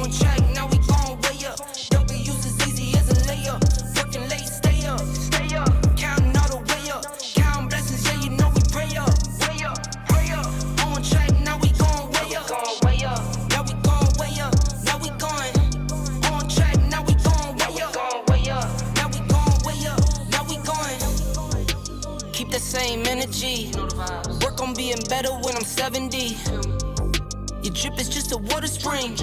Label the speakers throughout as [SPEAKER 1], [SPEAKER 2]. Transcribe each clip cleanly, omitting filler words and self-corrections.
[SPEAKER 1] On track, now we gon' way up. W's as easy as a layup. Working late, stay up. Counting all the way up. Counting blessings, yeah, you know we pray up. Pray up. On track, now we gon' way up. Now we gon' way up. Now we going. On track, now we gon' way up. Now we gon' way up. Now we going. Keep the same energy. Work on being better when I'm 70. Your drip is just a water spring.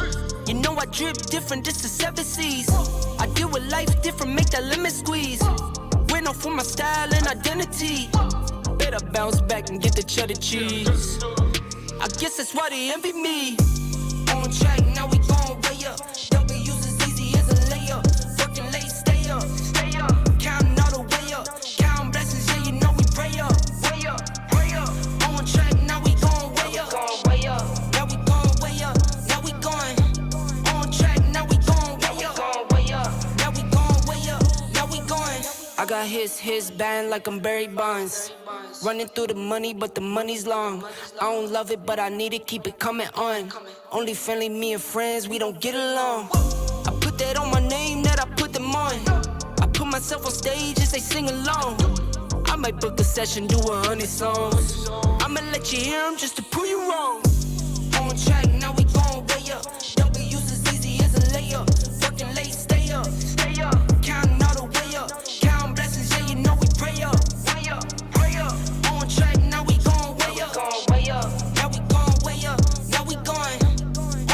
[SPEAKER 1] You know I drip different, this is 7 seas. I deal with life different, make that limit squeeze. Went off for my style and identity. Better bounce back and get the cheddar cheese. I guess that's why they envy me. On track, now we gon' way up. W's as easy as a layup. Working late, stay up. Counting all the way up. Counting blessings, yeah, you know we pray up. Pray up. On track, now we gon' way up. Now we gon' way up. Now we going. On track, now we gon' way up. Now we gon' way up. Now we going. I got his band like I'm Barry Bonds. Running through the money, but the money's long. I don't love it, but I need it, keep it coming on. Only friendly, me and friends, we don't get along. I put that on my name, that I put them on. I put myself on stage as they sing along. I might book a session, do 100 songs. I'ma let you hear them just to prove you wrong. On track, now we gon' way up. W's as easy as a layup. Working late, stay up. Counting all the way up. Counting blessings, yeah, you know we pray up. Pray up. On track, now we gon' way up. Now we gon' way up. Now we going.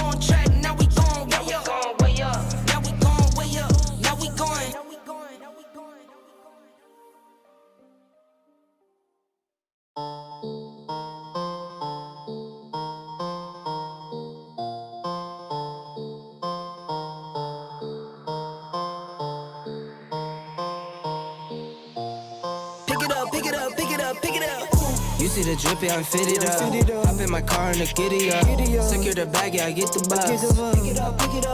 [SPEAKER 1] On track, now we gon' way up. Now we gon' way up. Now we going. Pick it up. You see the drip, yeah, I'm fitted up. Hop in my car and the giddy up. Secure the bag, yeah, I get the bus.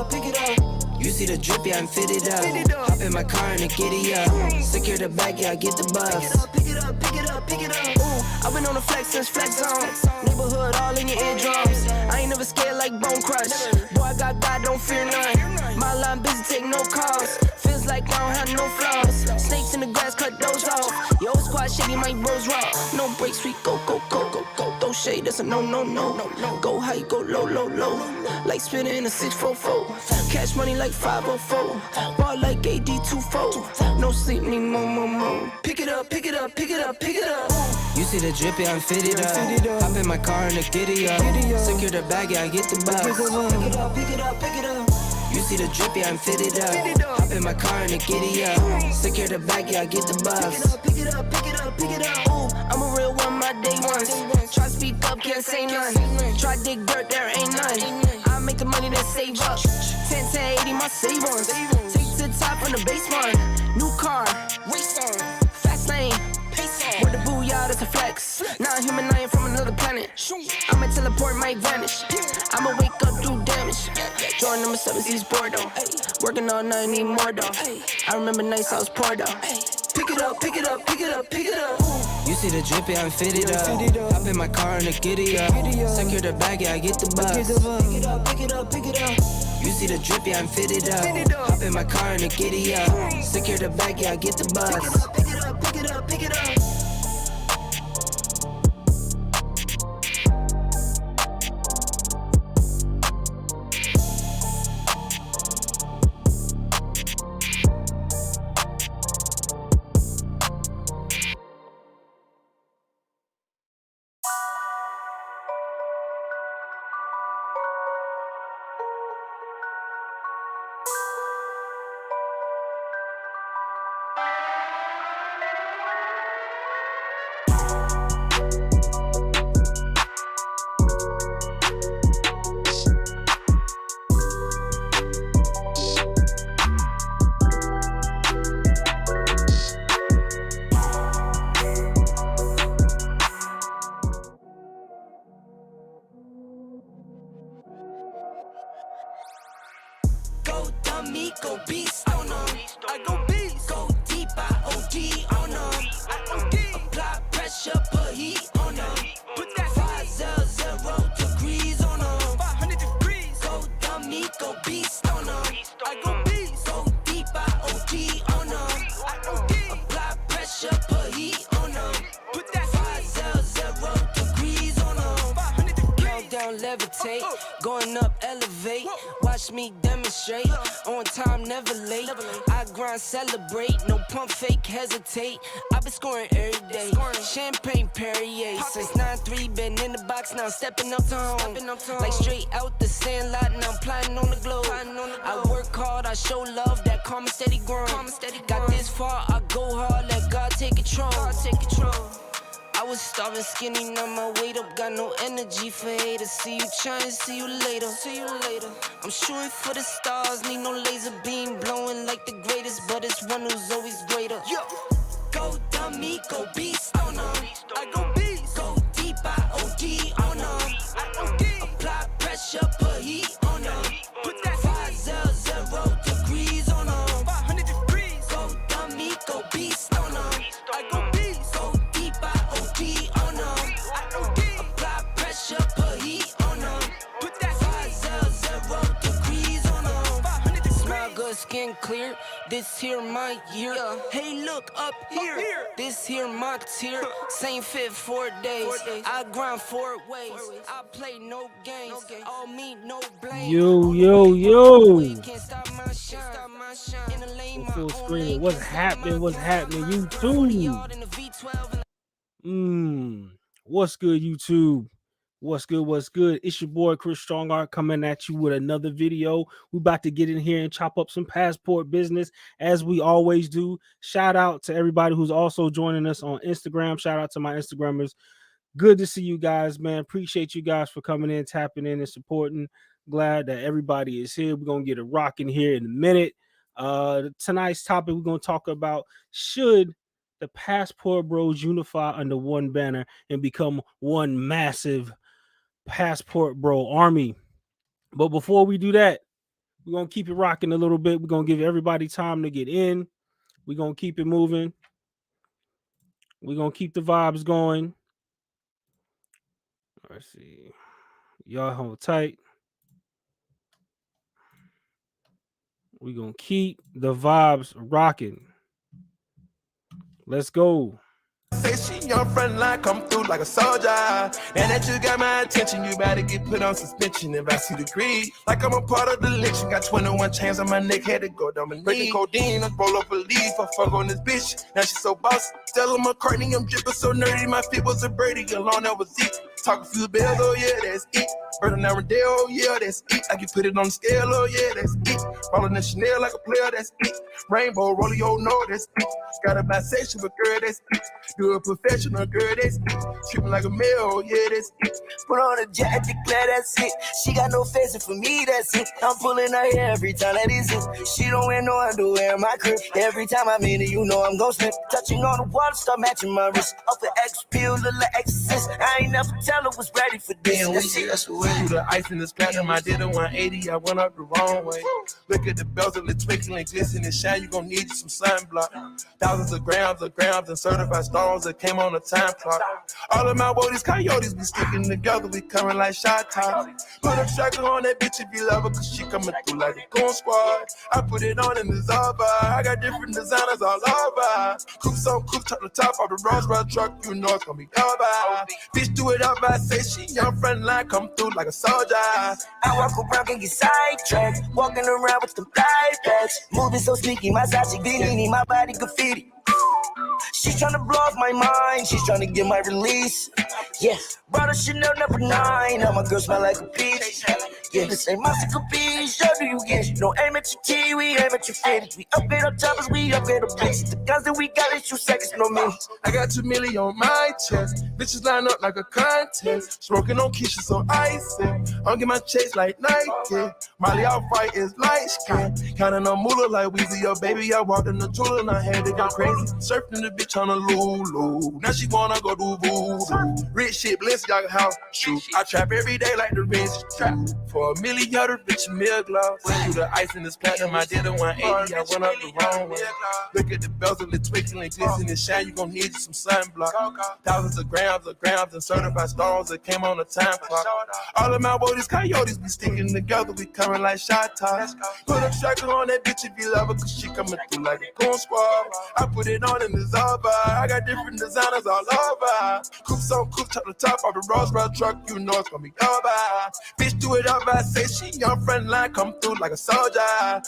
[SPEAKER 1] Pick it up. You see the drip, yeah, I'm fitted up. Hop in my car and the giddy up. Secure the bag, yeah, I get the bus. Pick it up. Ooh, I've been on the flex since flex zone. Neighborhood all in your eardrums. I ain't never scared like Bone Crush. Boy, I got God, don't fear none. My line busy, take no calls. Feels like I don't have no flaws. Snakes in the grass, cut those off. Yo, squad shitty, my bros raw. No breaks, we go. Throw shade, that's a no. Go high, go low. Like spinning in a 644. Cash money like 504. Ball like AD 24. No sleep, need more. Pick it up. You see the drip, yeah, I'm fitted up. Hop in my car and the giddy up. Secure the bag, yeah, I get the bus. Pick it up. You see the drip, yeah, I'm fitted up. Hop in my car and the giddy up. Secure the bag, yeah, I get the bus. Pick it up. Ooh, I'm a real one, my day ones. Try speak up, can't say none. Try dig dirt, there ain't none. I make the money that save up. 10 to 80, my save ones. Take to the top on the baseline. New car, race on, fast lane. Where the booyah, that's a flex. Not human, I am from another planet. I'ma teleport, might vanish. I'ma wake up, do damage. Jordan number 7, East Bordeaux. Working all night, need more though. I remember nights I was poor though. Pick it up. You see the drip, yeah, I'm fitted up. Hop in my car and the giddy up. Secure the bag, yeah, I get the bus. Pick it up. You see the drip, yeah, I'm fitted up. Hop in my car and the giddy up. Secure the bag, yeah, I get the bus. Pick it up. me, go beast on them. I go beast, go deep, I OD on them. Apply pressure, put heat on them. Put that 500 degrees on them. 500 degrees. Go dummy, go beast. levitate. Going up, elevate. Watch me demonstrate. On time, never late. I grind, celebrate. No pump, fake, hesitate. I've been scoring every day. Champagne Perrier. Since 9-3, been in the box, now I'm stepping up to home. Like straight out the sandlot, now I'm plotting on the globe. I work hard, I show love, that karma steady growing. Got this far, I go hard, let God take control. I was starving skinny, now my weight up, got no energy for haters. See you trying, see you later. I'm shooting for the stars, need no laser beam blowing like the greatest, but it's one who's always greater. Yo, go dummy, go beast on them. I go beast, go deep, I OD on them. Apply pressure, put heat on them. Put that 500 degrees on them. 500 degrees, go dummy, go beast on them. I go beast, go deep, I OD on them. Apply pressure, put heat on them. Put that 500 degrees on them. 500 degrees. Smile good, skin clear. This here my year. Hey, look up here. This here my tier. Same fit 4 days. I grind 4 ways. I play no games. All me, no blame.
[SPEAKER 2] Yo. Full screen. What's happening? YouTube? What's good, YouTube? What's good? It's your boy Chris Strongart coming at you with another video. We about to get in here and chop up some passport business as we always do. Shout out to everybody who's also joining us on Instagram. Shout out to my Instagrammers. Good to see you guys, man. Appreciate you guys for coming in, tapping in, and supporting. Glad that everybody is here. We're gonna get it rocking here in a minute. Tonight's topic, we're gonna talk about, should the passport bros unify under one banner and become one massive passport bro army. But before we do that, we're gonna keep it rocking a little bit. We're gonna give everybody time to get in. We're gonna keep it moving. We're gonna keep the vibes going. Let's see, y'all hold tight. We're gonna keep the vibes rocking. Let's go.
[SPEAKER 3] Say she young front line, come through like a soldier. Now that you got my attention, you better get put on suspension if I see the greed. Like I'm a part of the lynching, got 21 chains on my neck, had to go down my knee. Breaking codeine, I roll up a leaf, I fuck on this bitch. Now she so boss, Stella McCartney, I'm dripping so nerdy, my feet was a Brady, alone that was it. Talk a few bells, oh yeah, that's it. Burning down Rodeo, oh yeah, that's it. I can put it on the scale, oh yeah, that's it. Rolling the Chanel like a player, that's it. Rainbow, rolling, oh no, that's it. Got a bisexual girl, that's it. Do a professional girl, that's it. Tripping like a male, oh yeah, that's it.
[SPEAKER 4] Put on a jacket, declare that's it. She got no face, and for me, that's it. I'm pulling her hair every time that is it. She don't wear no underwear in my crib. Every time I'm in it, you know I'm gon' slip. Touching on the water, start matching my wrist. Off the X pill, look like exorcist. I ain't never tell her was ready for this.
[SPEAKER 3] Damn, that's the way. Through the ice in this platinum, I did a 180, I went up the wrong way. Look at the bells of the twinkling, glistening, shine, you gon' need some sunblock. Thousands of grams and certified stones that came on the time clock. All of my woadies, coyotes, be sticking together, we coming like shot tops. Put a tracker on that bitch if you love her, cause she coming through like a goon squad. I put it on in the Zaba, I got different designers all over. Coops on coops, top the top of the Rolls Royce truck, you know it's gonna be over. Bitch, do it up, I say she young front line, come through like a soldier.
[SPEAKER 4] I walk around and get sidetracked, walking around with the life packs. Moving so sneaky, my side chick Bellini, my body graffiti. She's trying to blow off my mind, she's trying to get my release. Yeah, brought a Chanel number 9, now my girl smell like a peach. Yeah, this ain't my single piece, how do you get? You don't aim at your T, we aim at your fitties. We upgrade our choppers, we upgrade our bitches. The guns that we got is 2 seconds, no minutes.
[SPEAKER 3] I got 2 million on my chest, bitches line up like a contest. Smoking on Keisha so icy, I'm get my chase like Nike. Molly out fight is light skin, counting on moolah like Weezy, your baby. I walked in the tool and I had to go crazy. Surfing the bitch on a Lulu, now she wanna go do voodoo. Rich shit, Balenciaga house, shoot. I trap every day like the rich trap. For $1 million, the bitch meal gloves. Through the ice in this platinum, I did a 180, I went up the wrong way. Look at the bells of the twinkling, glistening, shine, you gon' need you some sunblock. Thousands of grams and certified stones that came on the time clock. All of my woadies, coyotes, be sticking together, we coming like shot tops. Put a tracker on that bitch if you love her, cause she coming through like a goon squad. I put it on in the Zaba, I got different different designers all over. Coops on coops, top the top of the Rolls Royce truck, you know it's gonna be over. Bitch, do it up, I say she on front line, come through like a soldier.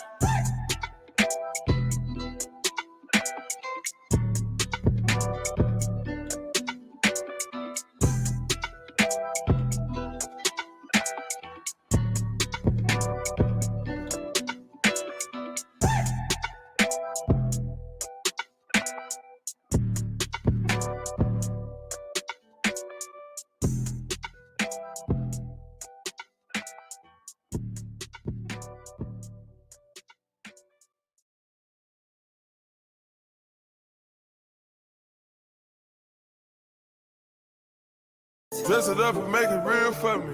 [SPEAKER 3] Dress it up and make it real for me.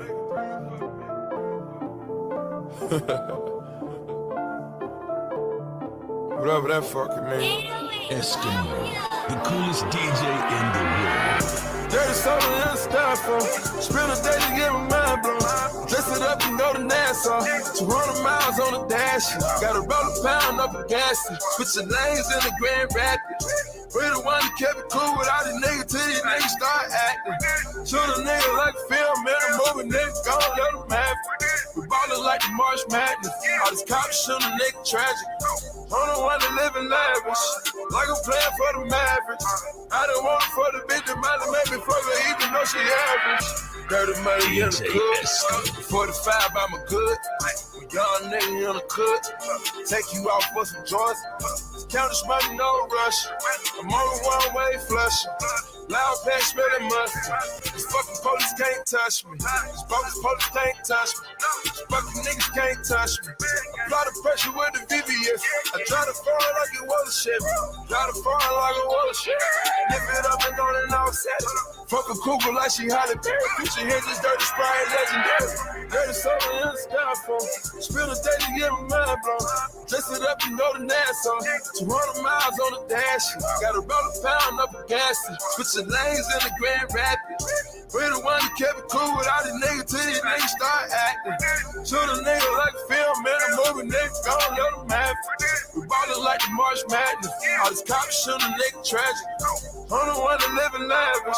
[SPEAKER 3] Whatever that fucking means.
[SPEAKER 5] Eskimo, the coolest DJ in the world.
[SPEAKER 3] Dirty soda in the styrofoam. Spend a day to get my mind blown. Dress it up and go to Nassau. 200 miles on the dash. Got a roll a pound up a gas. Switching lanes in the Grand Rapids. We the one that kept it cool with all these niggas till these niggas start acting. Shoot a nigga like a film in a movie, nigga gon' let them have it. We ballin' like the March Madness. All these cops shoot a nigga tragic. I'm the one that live in lavish, like I'm playing for the Mavericks. I don't want it for the bitch that might have made me fuck her even though she average. Dirty money in the good, 45 I'm a good. Young nigga in the cut, take you out for some joints. Count this money, no rush. I'm on a one-way flush. Loud pack smelling mustard. These fucking police can't touch me. These bogus police can't touch me. These fucking niggas can't touch me. Apply the pressure with the VVS. I try to fall like it was a Chevy. Try to fall like it was a Chevy. Nip it up and on and offset it. Fuck a cougar like she Holly Berry. Picture hinges, dirty sprite, legendary. Dirty soda in the styrofoam. Spend a day to get my mind blown. Dress it up and go to Nassau. 200 miles on the dash. Got a roll a pound up a gas. Switching lanes in the Grand Rapids. We the one that kept it cool with all these niggas till these niggas start acting. Shoot a nigga like a film in a movie, nigga gon' let them have it. We ballin' like the March Madness. All these cops shoot a nigga tragic. I'm the one that live in lavish,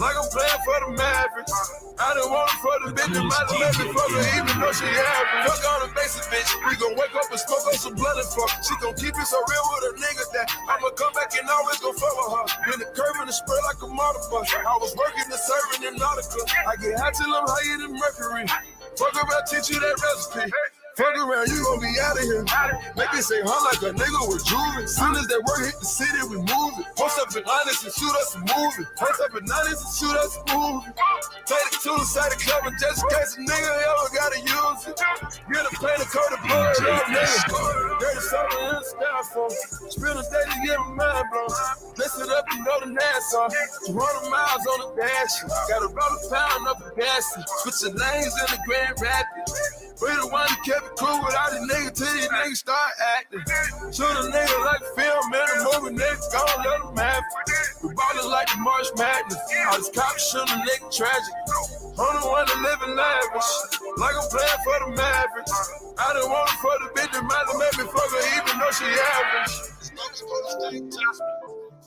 [SPEAKER 3] like I'm playing for the Mavericks. I done want it for the bitch that might have made me fuck her even though she average. Fuck on the basic bitch, we gon' wake up and smoke up some blood and fuck. She gon' keep it so real with a nigga that I'ma come back and always gon' fuck with her. Been the curve and the spray like a motor bus. I was working the serving in Nautica. I get hot till I'm higher than mercury. Fuck around, teach you that recipe. Fuck around, you gon' be out of here. Make me say huh like a nigga with jewelry. Soon as that work hit the city, we move it. Post up in honest and shoot us a movie. Post up in honest and shoot us a movie. Take it to the side of club and just in case a nigga ever gotta use it. Get a paint and coat of blood up, nigga. Dirty soda in the styrofoam. Spend a day to get my mind blown. Dress it up and go to Nassau. 200 miles on the dash. Got a roll a pound up a gas. Switching lanes in the Grand Rapids. We the one that kept it cool with all these niggas till these niggas start acting. Shoot a nigga like a film in a movie, nigga gon' let them have it. We ballin' like the March Madness. All these cops shoot a nigga tragic. I'm the one that live in lavish, like I'm playing for the Mavericks. I done want it for the bitch that might have made me fuck her even though she average.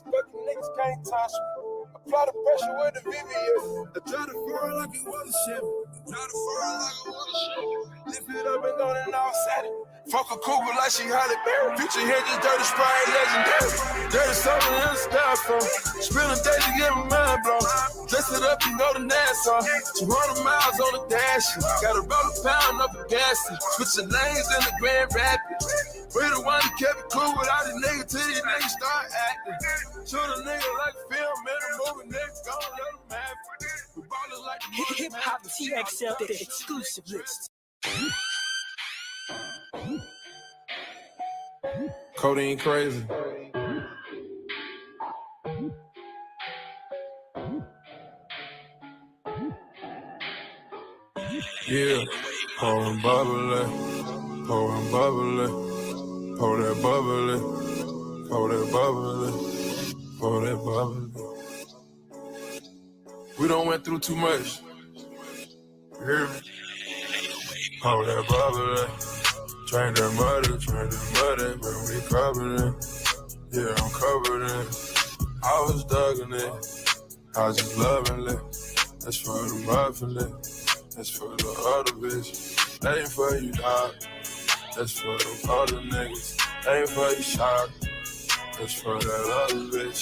[SPEAKER 3] Fucking niggas can't touch me. Apply the pressure with the VVS. I try to fall like it was a Chevy. Try to fall like it was a Chevy. Lift it up and go and offset it. Fuck a cougar like she Holly Berry. Picture hinges, dirty sprite, legendary. Dirty soda in the styrofoam. Spend a day to get my mind blown. Dress it up and go to Nassau. 200 miles on the dash. Got a roll a pound up a gas. Switching lanes in the Grand Rapids. We the one that kept it cool with all these niggas till these niggas start acting. Shoot a nigga like a film in a movie, nigga gon' let them have it. We ballin' like the
[SPEAKER 6] Hip Hop TXL, the exclusive list.
[SPEAKER 3] Codeine crazy. Yeah, pouring bubbly, pouring bubbly, pour that bubbly, pour that bubbly, pour that bubbly. We done went through too much. You hear me? Pour that bubbly, train that muddy, but we covered it. Yeah, I'm covered in. I was thugging it, I was just loving it. That's for the muffin it, that's for the other bitch. That ain't for you, dog. That's for the other niggas. That ain't for you, shot. That's for that other bitch.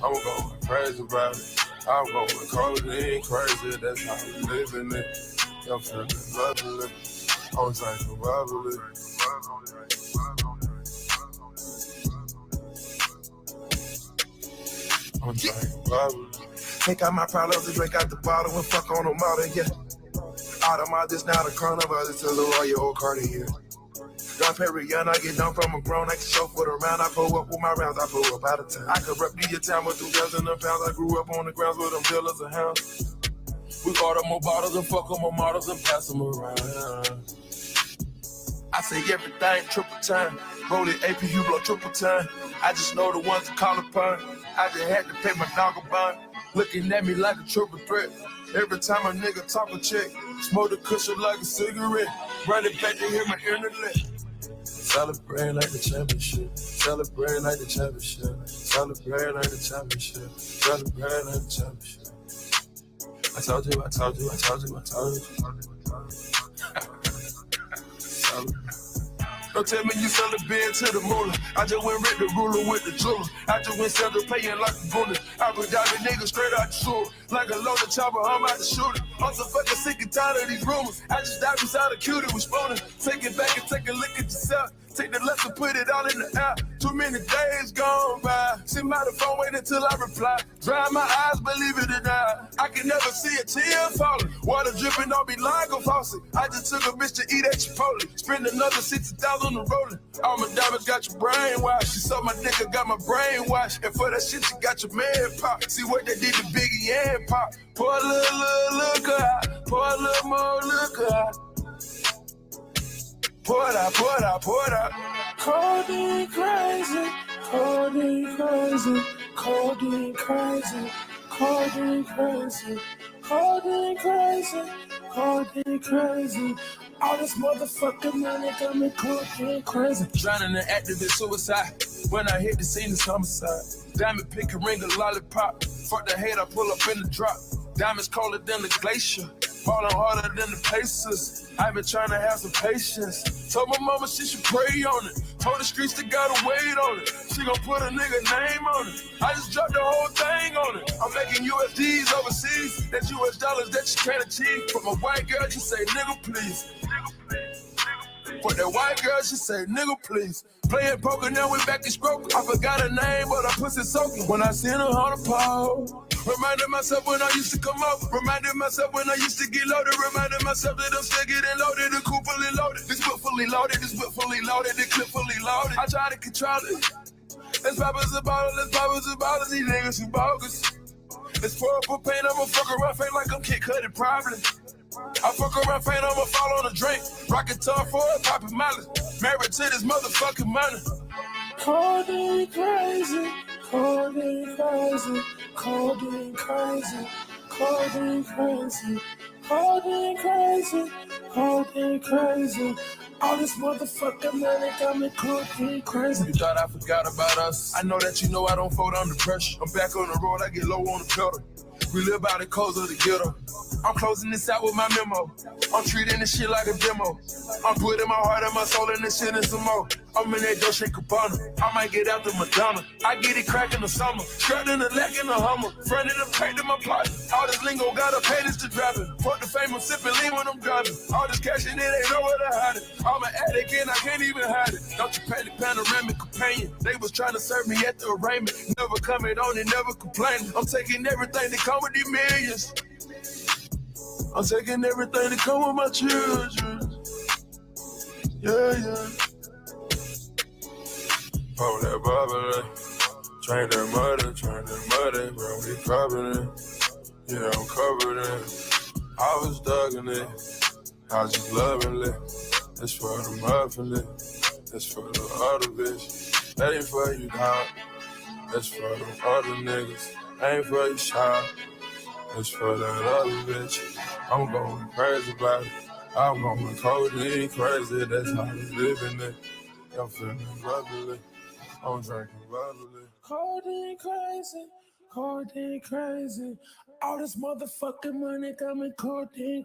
[SPEAKER 3] I'm going crazy about it. I'm going codeine crazy. That's how we living it. I'm feeling lovely. I'm drinking bubbly. I'm drinking bubbly. Take out my problems and drink out the bottle and fuck on them out of yeah. Out of my this now the coronavirus to the Royal Cartier. Don Perry young, I get done from a grown, I can chauffeur around, I pull up with my rounds, I pull up out of town. I could rep the town with 2,000 pounds, I grew up on the grounds with them dealers and hounds. We call them more bottles and fuck them more models and pass them around. I say everything triple time, roll it AP, you blow triple time. I just know the ones to call upon, I just had to pay my dog a bond. Looking at me like a triple threat, every time a nigga talk a check, smoke the cushion like a cigarette, run it back to hear my internet. Celebrate like the championship. Celebrate like the championship. Celebrate like the championship. Celebrate like the championship. I told you. Don't tell me you sell a bed to the moolah. I just went rid the ruler with the jeweler. I just went sell the paying like a bullet. I put down the nigga straight out the sewer. Like a loaded chopper, I'm out to shoot it. I'm so fucking sick and tired of these rumors. I just dive inside a cutie with spooning. Take it back and take a look at yourself. Take the left and put it all in the air. Too many days gone by. See my phone wait until I reply. Dry my eyes, believe it or not. I can never see a tear falling. Water dripping, don't be like a faucet. I just took a bitch to eat at Chipotle. Spend another 60,000 on the rolling. All my diamonds got your brain washed. She saw my nigga got my brain washed. And for that shit, you got your man pop. See what they did to Biggie and Pop. Pour a little liquor out. Pour a little more liquor out. Pour it out, pour it out, pour it out. Codeine crazy, codeine crazy, codeine crazy, codeine crazy, codeine crazy, codeine crazy. All this motherfucking money got me codeine crazy. Drowning in active suicide. When I hit the scene, it's homicide. Diamond pick a ring, a lollipop. Fuck the hate, I pull up in the drop. Diamonds colder than the glacier. Falling harder than the Pacers. I've been trying to have some patience. Told my mama she should pray on it. Told the streets to gotta wait on it. She gon' put a nigga name on it. I just dropped the whole thing on it. I'm making USDs overseas. That's US dollars that you can't achieve. For my white girl, she say, nigga, please. For that white girl, she say, nigga, please. Playing poker, now we back in stroke. I forgot her name, but I pussy soaking. When I seen her on the pole. Reminded myself when I used to come up. Reminded myself when I used to get loaded. Reminded myself that I'm still getting loaded. The coupe fully loaded. This whip fully loaded. This whip fully loaded. The clip fully loaded. I try to control it. Let's pop us a bottle. Let's pop us a bottle. These niggas who bogus. Let's pour up a paint. I'ma fuck around fake like I'm Kid Cudi probably. I fuck around faint, I'ma fall on a drink. Rockin' tongue for it, poppin' molly. Married to this motherfucking money. Codeine crazy, codeine crazy, codeine crazy, codeine crazy, codeine crazy, codeine crazy. All this motherfucking money got me codeine crazy. You thought I forgot about us? I know that you know I don't fold under pressure. I'm back on the road, I get low on the pedal. We live by the codes of the ghetto. I'm closing this out with my memo. I'm treating this shit like a demo. I'm putting my heart and my soul in this shit and some more. I'm in that Dolce & Gabbana. I might get out the Madonna. I get it crack in the summer. Strapped in the leg in the Hummer. Front of the paint in my pocket. All this lingo gotta pay this to driving. Fuck the fame, I'm sipping lean when I'm driving. All this cash in it ain't nowhere to hide it. I'm an addict and I can't even hide it. Don't you pay the panoramic companion. They was trying to serve me at the arraignment. Never coming on and never complaining. I'm taking everything that come with these millions. I'm taking everything that come with my children. Yeah. Pop that bubble, train that muddy, bro, we covered it. Yeah, I'm covered in. I was thugging it, I was just loving it. That's for the muffin it, that's for the other bitch. That ain't for you, dog. That's for the other niggas. That ain't for you, child. That's for that other bitch. I'm going crazy about it. I'm going codeine crazy. That's how we living it. I'm feeling lovely. I'm drinking bubbly. Codeine crazy, Codeine crazy. All this motherfucking money coming codeine.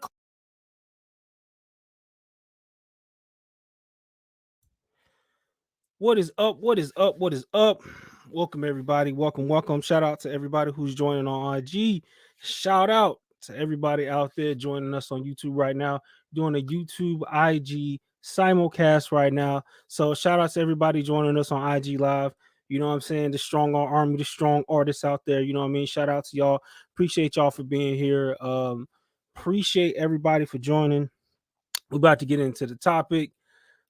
[SPEAKER 2] What is up? What is up? What is up? Welcome everybody. Welcome. Shout out to everybody who's joining on IG. Shout out to everybody out there joining us on YouTube right now, doing a YouTube IG simulcast right now. So shout out to everybody joining us on IG Live. You know what I'm saying? The strong army, the strong artists out there. You know what I mean? Shout out to y'all. Appreciate y'all for being here. Appreciate everybody for joining. We're about to get into the topic.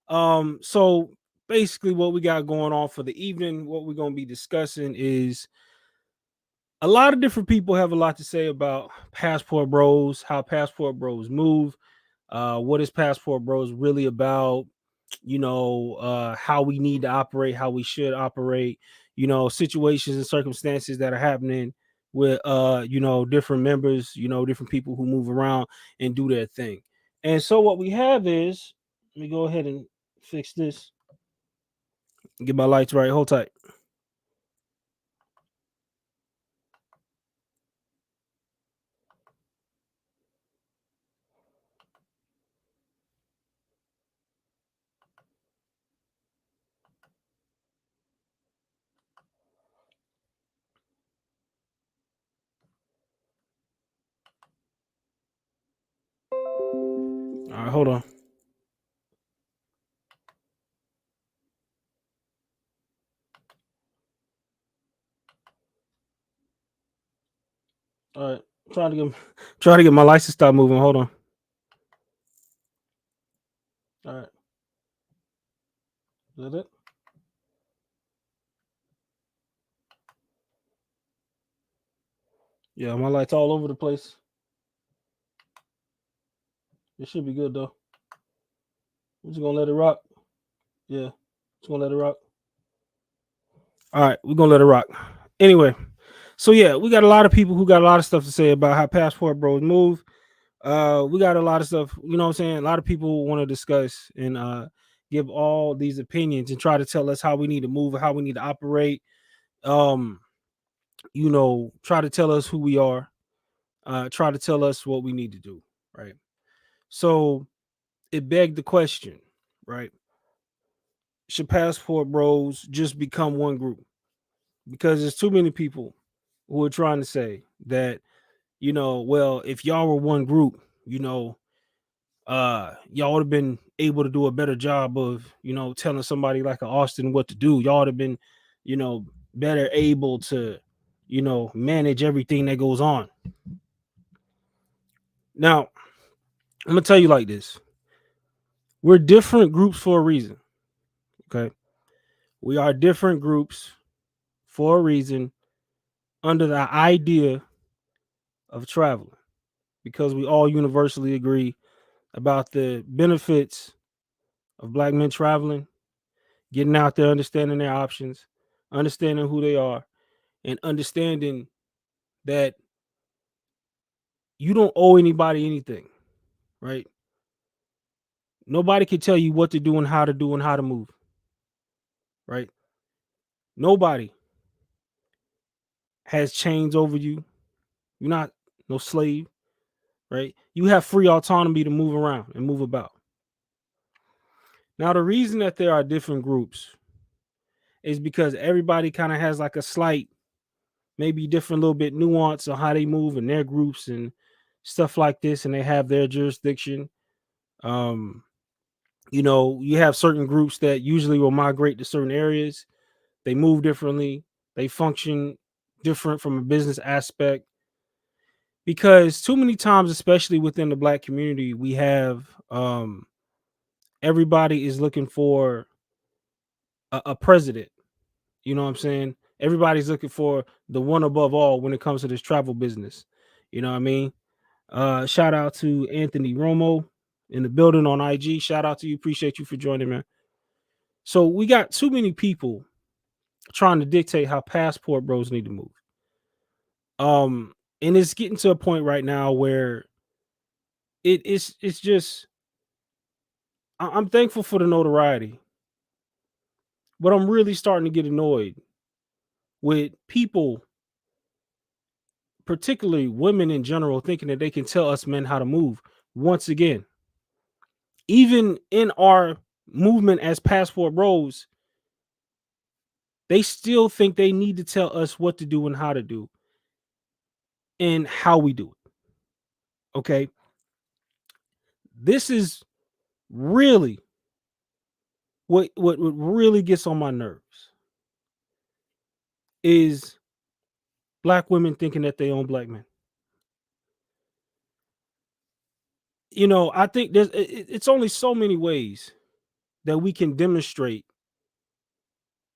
[SPEAKER 2] So basically what we got going on for the evening, what we're going to be discussing is a lot of different people have a lot to say about Passport Bros, how Passport Bros move, what is Passport Bros really about, how we need to operate, how we should operate, situations and circumstances that are happening with different members, different people who move around and do their thing. And so what we have is, let me go ahead and fix this. Get my lights right. Hold tight. All right, hold on. All right, trying to get my lights to stop moving. Hold on. All right, is that it? Yeah, my lights all over the place. It should be good though. We're just gonna let it rock. Yeah, just gonna let it rock. All right, we're gonna let it rock. Anyway, so yeah, we got a lot of people who got a lot of stuff to say about how Passport Bros move. We got a lot of stuff, you know what I'm saying? A lot of people want to discuss and give all these opinions and try to tell us how we need to move, how we need to operate. Um, try to tell us who we are, try to tell us what we need to do, right? So it begged the question, right? Should Passport Bros just become one group? Because there's too many people who are trying to say that, well, if y'all were one group, y'all would have been able to do a better job of, telling somebody like a Austin what to do. Y'all would have been, you know, better able to, manage everything that goes on. Now, I'm gonna tell you like this: we're different groups for a reason. Okay, we are different groups for a reason under the idea of traveling, because we all universally agree about the benefits of black men traveling, getting out there, understanding their options, understanding who they are, and understanding that you don't owe anybody anything, right? Nobody can tell you what to do and how to do and how to move, right? Nobody has chains over you. You're not no slave, right? You have free autonomy to move around and move about. Now, the reason that there are different groups is because everybody kind of has like a slight, maybe different little bit nuance on how they move in their groups and stuff like this, and they have their jurisdiction. Um, you have certain groups that usually will migrate to certain areas. They move differently. They function different from a business aspect, because too many times, especially within the black community, we have everybody is looking for a president. You know what I'm saying? Everybody's looking for the one above all when it comes to this travel business. You know what I mean? Shout out to Anthony Romo in the building on IG. Shout out to you. Appreciate you for joining, man. So we got too many people trying to dictate how Passport Bros need to move. And it's getting to a point right now where it's just I'm thankful for the notoriety, but I'm really starting to get annoyed with people particularly women in general, thinking that they can tell us men how to move. Once again, even in our movement as passport bros, they still think they need to tell us what to do and how to do and how we do it. Okay. This is really what really gets on my nerves is black women thinking that they own black men. I think it's only so many ways that we can demonstrate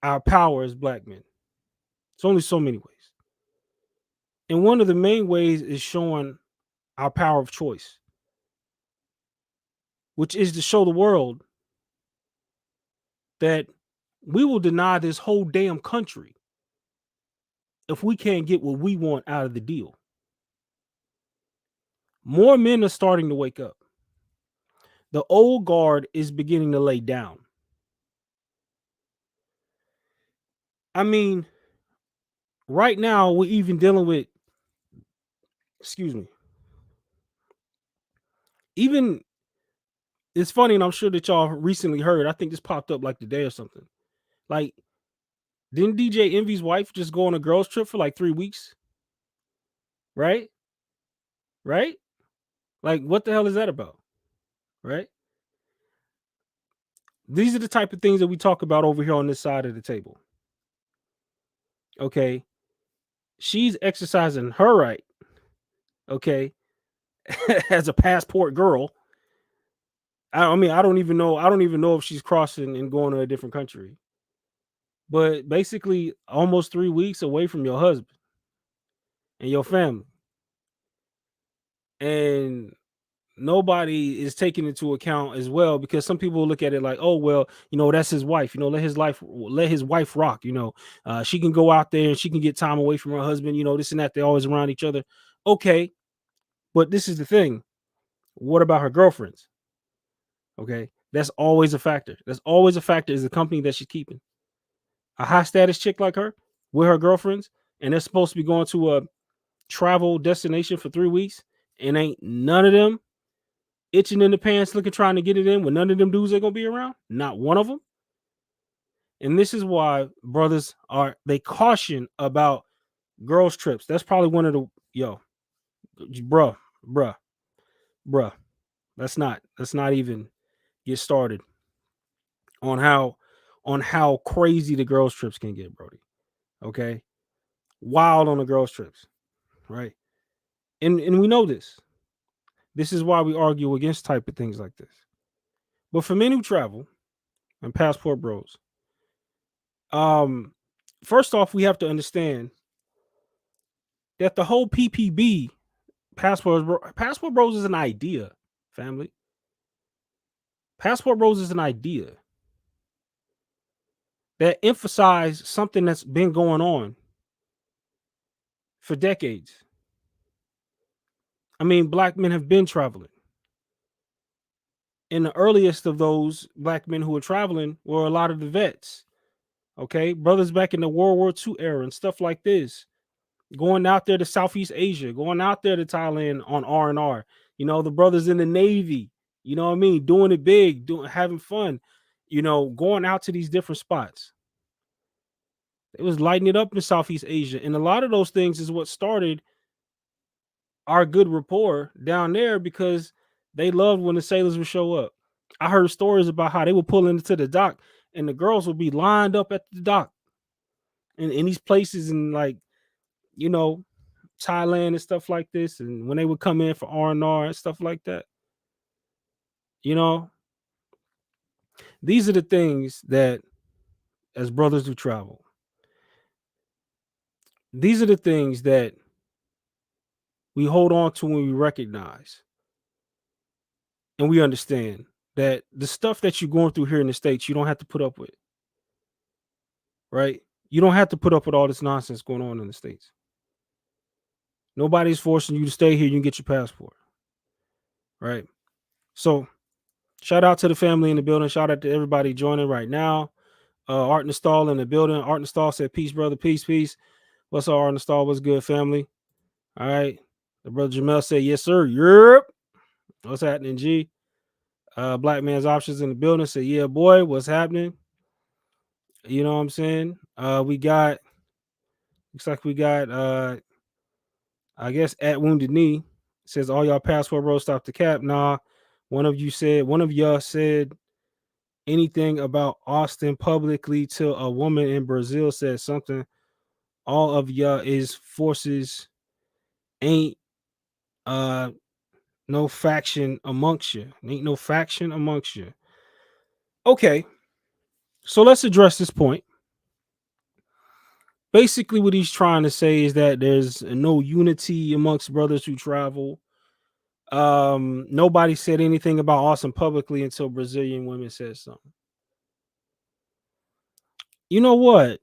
[SPEAKER 2] our power as black men. It's only so many ways. And one of the main ways is showing our power of choice, which is to show the world that we will deny this whole damn country if we can't get what we want out of the deal. More men are starting to wake up. The old guard is beginning to lay down. I mean, right now we're even dealing with, excuse me, even it's funny, and I'm sure that y'all recently heard, I think this popped up like today or something. Like, didn't DJ Envy's wife just go on a girls trip for like 3 weeks? Right? Right? Like, what the hell is that about? Right? These are the type of things that we talk about over here on this side of the table. Okay. She's exercising her right. Okay. As a passport girl. I mean, I don't even know if she's crossing and going to a different country. But basically, almost 3 weeks away from your husband and your family. And nobody is taking into account as well, because some people look at it like, oh, well, that's his wife, let his wife rock, she can go out there and she can get time away from her husband, this and that, they're always around each other. Okay, but this is the thing. What about her girlfriends? Okay, that's always a factor. Is the company that she's keeping. A high status chick like her with her girlfriends, and they're supposed to be going to a travel destination for 3 weeks, and ain't none of them itching in the pants looking, trying to get it in when none of them dudes are gonna be around. Not one of them. And this is why brothers they caution about girls trips. That's probably one of the bruh. Let's not even get started on how crazy the girls trips can get, Brody. Okay. Wild on the girls trips. Right. And we know this. This is why we argue against type of things like this. But for men who travel and passport bros, first off, we have to understand that the whole PPB, passport bros, is an idea, family. Passport bros is an idea that emphasize something that's been going on for decades. I mean, black men have been traveling. And the earliest of those black men who were traveling were a lot of the vets. Okay, brothers back in the World War II era and stuff like this, going out there to Southeast Asia, going out there to Thailand on R&R. The brothers in the Navy, you know what I mean, doing it big, having fun, going out to these different spots. It was lighting it up in Southeast Asia, and a lot of those things is what started our good rapport down there, because they loved when the sailors would show up. I heard stories about how they would pull into the dock and the girls would be lined up at the dock in these places in, like, Thailand and stuff like this. And when they would come in for R&R and stuff like that, these are the things that, as brothers who travel, these are the things that we hold on to when we recognize and we understand that the stuff that you're going through here in the States, you don't have to put up with. Right? You don't have to put up with all this nonsense going on in the States. Nobody's forcing you to stay here. You can get your passport. Right? So, shout out to the family in the building. Shout out to everybody joining right now. Art Install in the building. Art Install said, peace, brother. Peace, peace. What's up, Art Install? What's good, family? All right. The brother Jamel said, yes, sir. Europe. What's happening, G? Black man's options in the building said, yeah, boy, what's happening? You know what I'm saying? We got, looks like we got, I guess, at Wounded Knee says, all y'all passport bros stop the cap. Nah, one of y'all said anything about Austin publicly till a woman in Brazil said something. All of y'all is forces ain't no faction amongst you. Ain't no faction amongst you. Okay, so let's address this point. Basically, what he's trying to say is that there's no unity amongst brothers who travel. Nobody said anything about Austin publicly until Brazilian women said something. You know what? It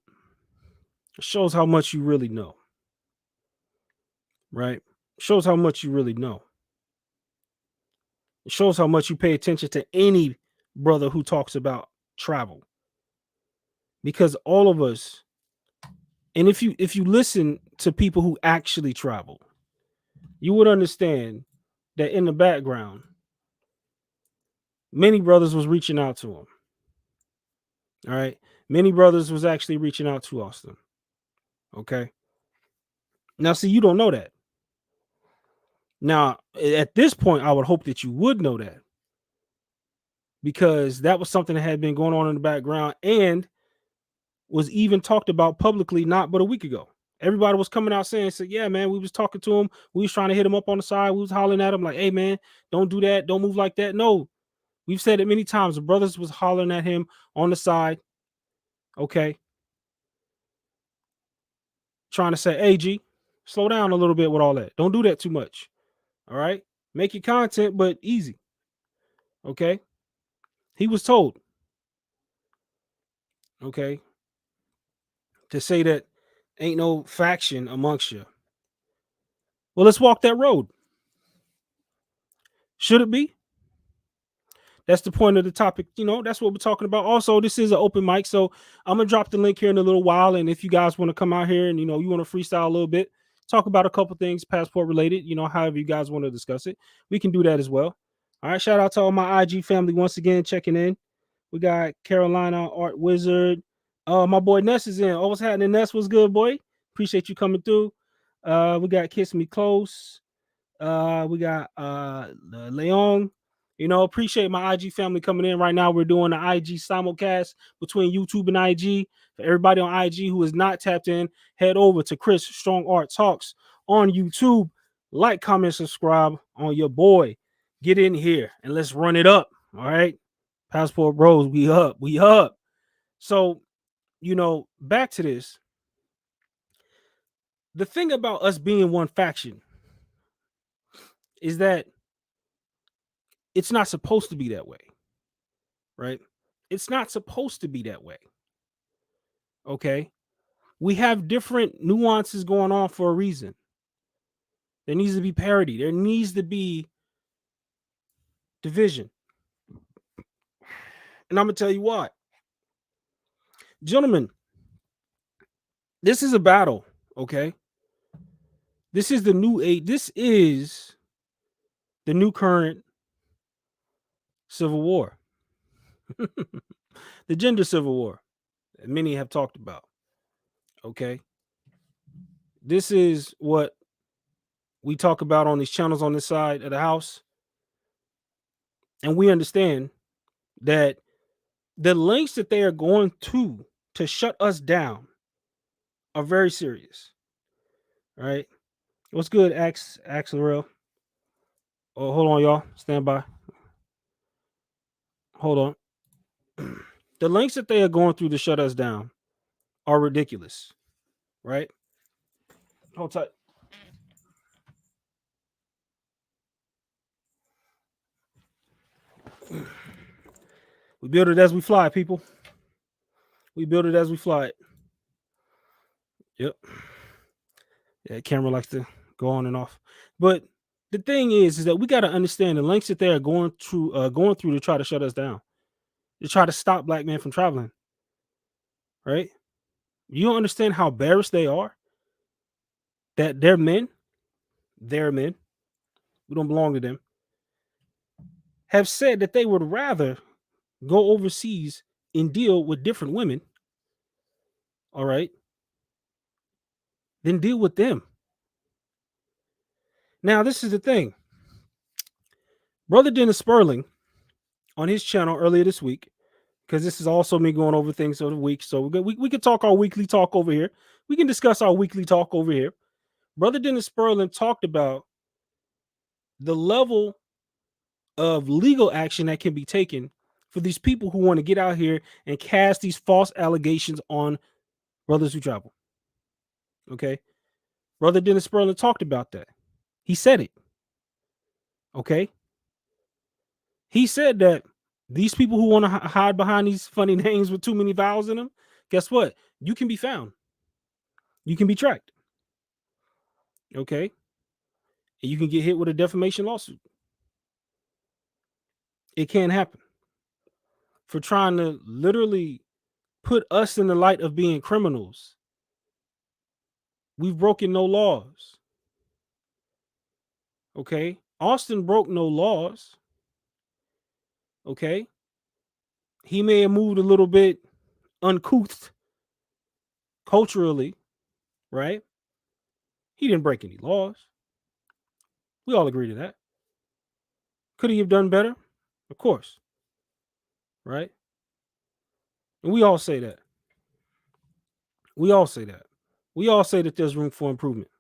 [SPEAKER 2] shows how much you really know. Right? It shows how much you really know. It shows how much you pay attention to any brother who talks about travel. Because all of us, and if you listen to people who actually travel, you would understand that in the background, many brothers was reaching out to him. All right. Many brothers was actually reaching out to Austin. Okay. Now, see, you don't know that. Now, at this point, I would hope that you would know that, because that was something that had been going on in the background and was even talked about publicly not but a week ago. Everybody was coming out saying, yeah, man, we was talking to him. We was trying to hit him up on the side. We was hollering at him like, hey, man, don't do that. Don't move like that. No, we've said it many times. The brothers was hollering at him on the side. Okay. Trying to say, hey, G, slow down a little bit with all that. Don't do that too much. All right. Make your content, but easy. Okay. He was told. Okay. To say that ain't no faction amongst you. Well, let's walk that road. Should it be? That's the point of the topic. You know, that's what we're talking about. Also, this is an open mic, so I'm gonna drop the link here in a little while. And if you guys want to come out here and you want to freestyle a little bit, talk about a couple things passport related, however you guys want to discuss it, we can do that as well. All right, shout out to all my IG family once again checking in. We got Carolina Art Wizard. My boy Ness is in. Oh, what's happening, Ness? What's good, boy? Appreciate you coming through. We got Kiss Me Close. We got Leon. Appreciate my IG family coming in right now. We're doing the IG simulcast between YouTube and IG. For everybody on IG who is not tapped in, head over to Chris Strong Art Talks on YouTube. Like, comment, subscribe on your boy. Get in here and let's run it up. All right. Passport Bros, we up. We up. So, back to this. The thing about us being one faction is that it's not supposed to be that way, right? It's not supposed to be that way. Okay. We have different nuances going on for a reason. There needs to be parity. There needs to be division. And I'm going to tell you why. Gentlemen, this is a battle, okay? This is the new age. This is the new current civil war. The gender civil war that many have talked about. Okay. This is what we talk about on these channels on this side of the house. And we understand that the lengths that they are going to shut us down are very serious. All right. What's good, Axel? Oh, hold on, y'all. Stand by. Hold on. The lengths that they are going through to shut us down are ridiculous. Right? Hold tight. We build it as we fly, people. We build it as we fly it. Yep. Yeah, camera likes to go on and off. But the thing is that we got to understand the lengths that they are going through to try to shut us down, to try to stop black men from traveling. Right? You don't understand how embarrassed they are that they're men. their men, we don't belong to them, have said that they would rather go overseas and deal with different women, all right, than deal with them. Now, this is the thing. Brother Dennis Sperling on his channel earlier this week, because this is also me going over things of the week. So we can talk our weekly talk over here. We can discuss our weekly talk over here. Brother Dennis Sperling talked about the level of legal action that can be taken for these people who want to get out here and cast these false allegations on brothers who travel. Okay. Brother Dennis Sperling talked about that. He said it. Okay. He said that these people who want to hide behind these funny names with too many vowels in them, guess what? You can be found. You can be tracked. Okay. And you can get hit with a defamation lawsuit. It can't happen. For trying to literally put us in the light of being criminals. We've broken no laws. Okay. Austin broke no laws. Okay. He may have moved a little bit uncouth culturally, right? He didn't break any laws. We all agree to that. Could he have done better? Of course. Right? And we all say that. We all say that. We all say that there's room for improvement.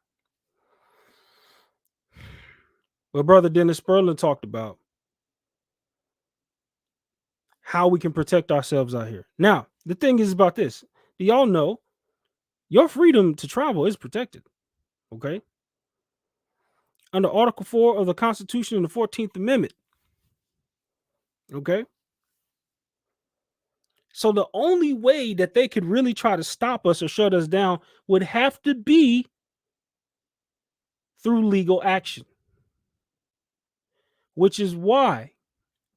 [SPEAKER 2] But Brother Dennis Sperling talked about how we can protect ourselves out here. Now, the thing is about this. Do y'all know your freedom to travel is protected? Okay? Under Article 4 of the Constitution and the 14th Amendment. Okay? So the only way that they could really try to stop us or shut us down would have to be through legal action. Which is why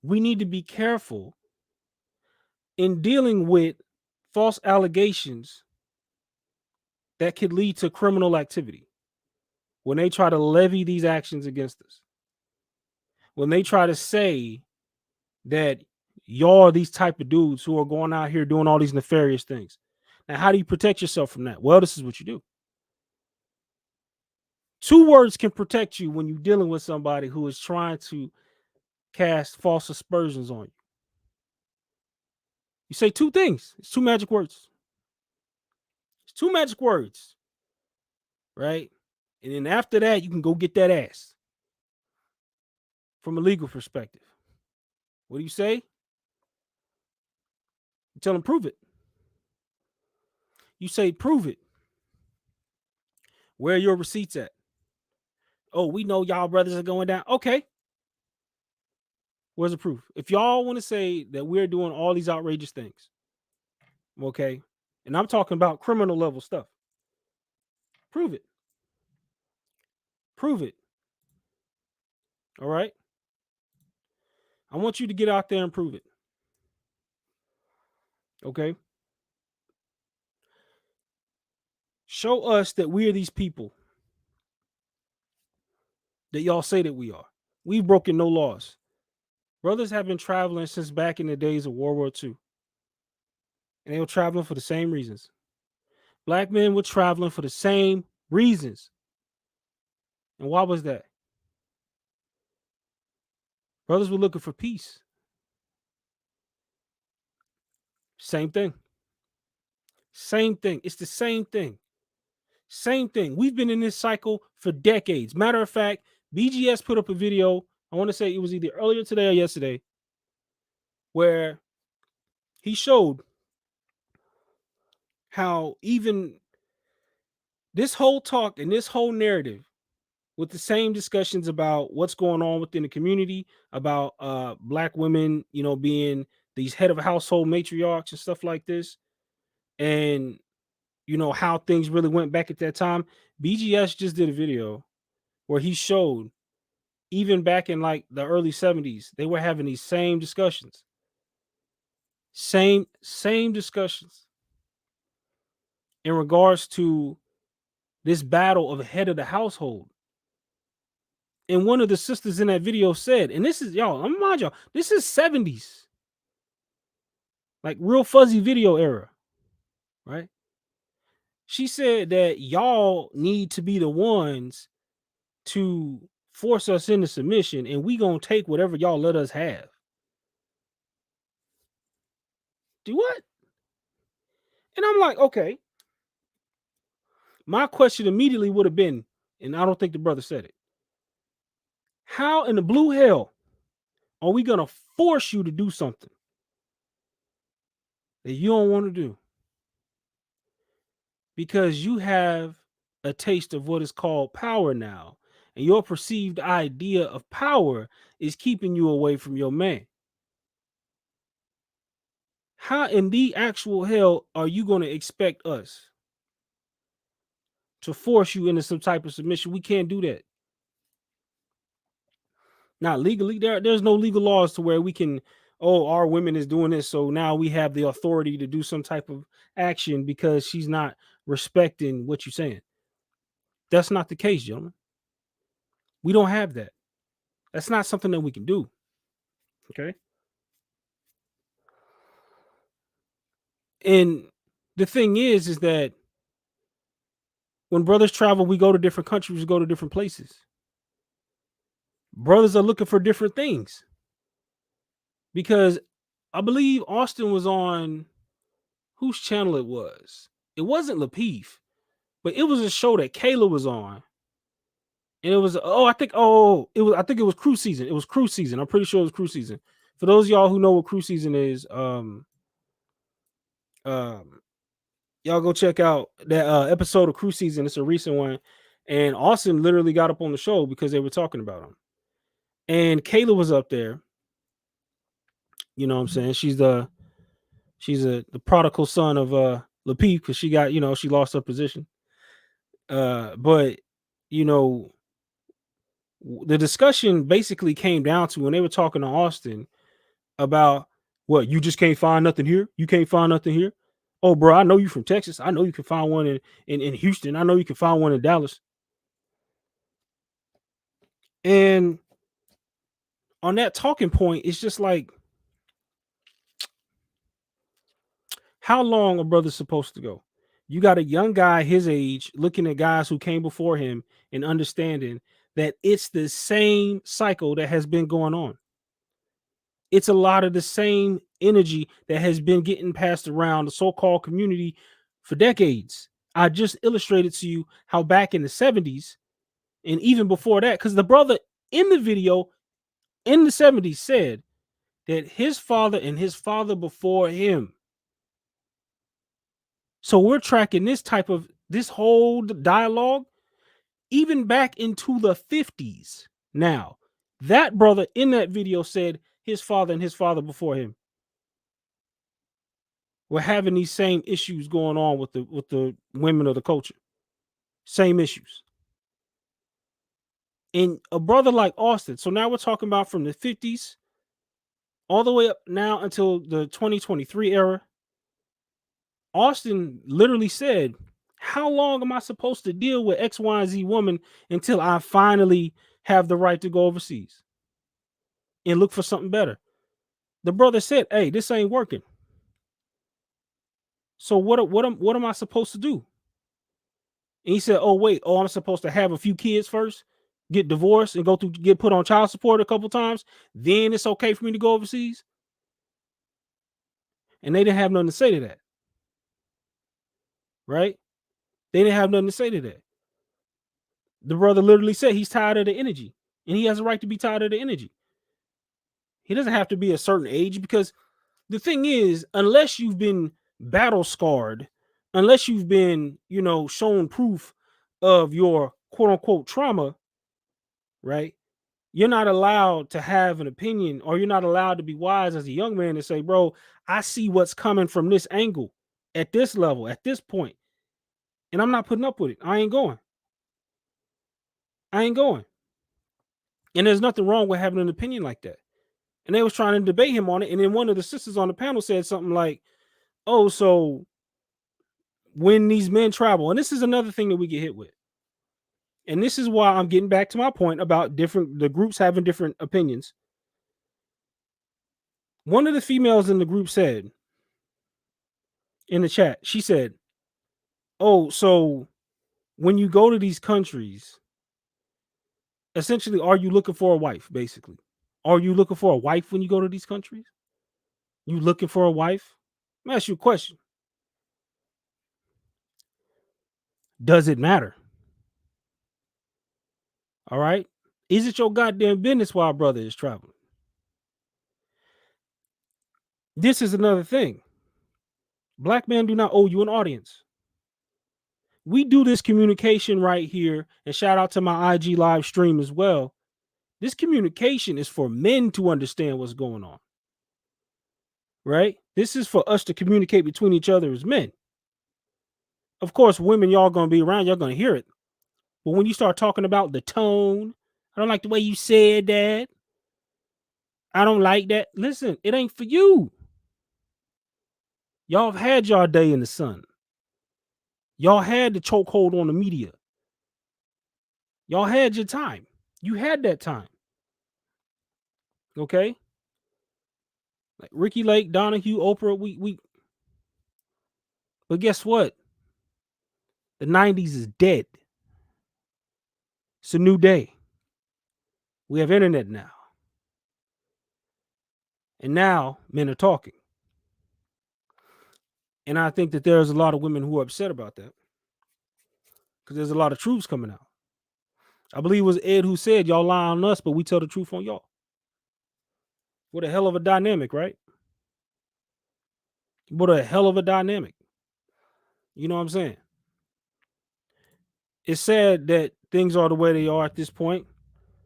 [SPEAKER 2] we need to be careful in dealing with false allegations that could lead to criminal activity. When they try to levy these actions against us. When they try to say that y'all are these type of dudes who are going out here doing all these nefarious things. Now, how do you protect yourself from that? Well, this is what you do. 2 words can protect you when you're dealing with somebody who is trying to cast false aspersions on you. You say 2 things. It's 2 magic words. It's 2 magic words. Right? And then after that, you can go get that ass. From a legal perspective. What do you say? You tell them, prove it. You say, prove it. Where are your receipts at? Oh, we know y'all brothers are going down. Okay. Where's the proof? If y'all want to say that we're doing all these outrageous things, okay, and I'm talking about criminal level stuff, prove it. Prove it. All right? I want you to get out there and prove it. Okay? Show us that we are these people that y'all say that we are. We've broken no laws. Brothers have been traveling since back in the days of World War II. And they were traveling for the same reasons. Black men were traveling for the same reasons. And why was that? Brothers were looking for peace. Same thing. Same thing. It's the same thing. Same thing. We've been in this cycle for decades. Matter of fact, BGS put up a video, I want to say it was either earlier today or yesterday, where he showed how even this whole talk and this whole narrative with the same discussions about what's going on within the community, about Black women, being these head of household matriarchs and stuff like this, and how things really went back at that time. BGS just did a video where he showed even back in like the early 70s, they were having these same discussions. Same discussions in regards to this battle of the head of the household. And one of the sisters in that video said, and this is y'all, I'm mind y'all, this is 70s, like real fuzzy video era, right? She said that y'all need to be the ones to force us into submission, and we gonna take whatever y'all let us have. Do what? And I'm like, okay. My question immediately would have been, and I don't think the brother said it. How in the blue hell are we gonna force you to do something that you don't want to do? Because you have a taste of what is called power now, and your perceived idea of power is keeping you away from your man. How in the actual hell are you going to expect us to force you into some type of submission? We can't do that. Not legally. There's no legal laws to where we can, oh, our women is doing this, so now we have the authority to do some type of action because she's not respecting what you're saying. That's not the case, gentlemen. We don't have that. That's not something that we can do. Okay. And the thing is that when brothers travel, we go to different countries, we go to different places. Brothers are looking for different things. Because I believe Austin was on whose channel it was. It wasn't Lapeef, but it was a show that Kayla was on. And it was I think it was Crew Season. It was Crew Season. I'm pretty sure it was Crew Season. For those of y'all who know what Crew Season is, y'all go check out that episode of Crew Season. It's a recent one. And Austin literally got up on the show because they were talking about him. And Kayla was up there. You know what I'm saying? She's the prodigal son of Lapeef because she got, she lost her position. But the discussion basically came down to when they were talking to Austin about what, you just can't find nothing here. You can't find nothing here. Oh, bro, I know you from Texas. I know you can find one in Houston. I know you can find one in Dallas. And on that talking point, it's just like, how long a brother's supposed to go? You got a young guy his age looking at guys who came before him and understanding that it's the same cycle that has been going on. It's a lot of the same energy that has been getting passed around the so-called community for decades. I just illustrated to you how back in the 70s and even before that, because the brother in the video in the 70s said that his father and his father before him. So we're tracking this whole dialogue even back into the 50s. Now, that brother in that video said his father and his father before him were having these same issues going on with the women of the culture. Same issues. And a brother like Austin, so now we're talking about from the 50s all the way up now until the 2023 era. Austin literally said, how long am I supposed to deal with X, Y, and Z woman until I finally have the right to go overseas and look for something better? The brother said, hey, this ain't working. So what am I supposed to do? And he said, I'm supposed to have a few kids first, get divorced, and get put on child support a couple times. Then it's okay for me to go overseas. And they didn't have nothing to say to that. Right? They didn't have nothing to say to that. The brother literally said he's tired of the energy, and he has a right to be tired of the energy. He doesn't have to be a certain age, because the thing is, unless you've been battle scarred, unless you've been, shown proof of your quote unquote trauma, right? You're not allowed to have an opinion, or you're not allowed to be wise as a young man and say, bro, I see what's coming from this angle at this level, at this point, and I'm not putting up with it. I ain't going. And there's nothing wrong with having an opinion like that. And they was trying to debate him on it. And then one of the sisters on the panel said something like, oh, so when these men travel, and this is another thing that we get hit with. And this is why I'm getting back to my point about the groups having different opinions. One of the females in the group said in the chat, she said, "Oh, so when you go to these countries, essentially, are you looking for a wife, basically? Are you looking for a wife when you go to these countries? You looking for a wife? Let me ask you a question. Does it matter? All right. Is it your goddamn business why a brother is traveling? This is another thing. Black men do not owe you an audience. We do this communication right here, and shout out to my IG live stream as well. This communication is for men to understand what's going on. Right? This is for us to communicate between each other as men. Of course, women, y'all gonna be around, y'all gonna hear it. But when you start talking about the tone, I don't like the way you said that. I don't like that. Listen, it ain't for you. Y'all have had y'all day in the sun. Y'all had the chokehold on the media. Y'all had your time. You had that time. Okay? Like Ricky Lake, Donahue, Oprah, we but guess what? The 90s is dead. It's a new day. We have internet now. And now men are talking. And I think that there's a lot of women who are upset about that. Because there's a lot of truths coming out. I believe it was Ed who said, y'all lie on us, but we tell the truth on y'all. What a hell of a dynamic, right? What a hell of a dynamic. You know what I'm saying? It's sad that things are the way they are at this point.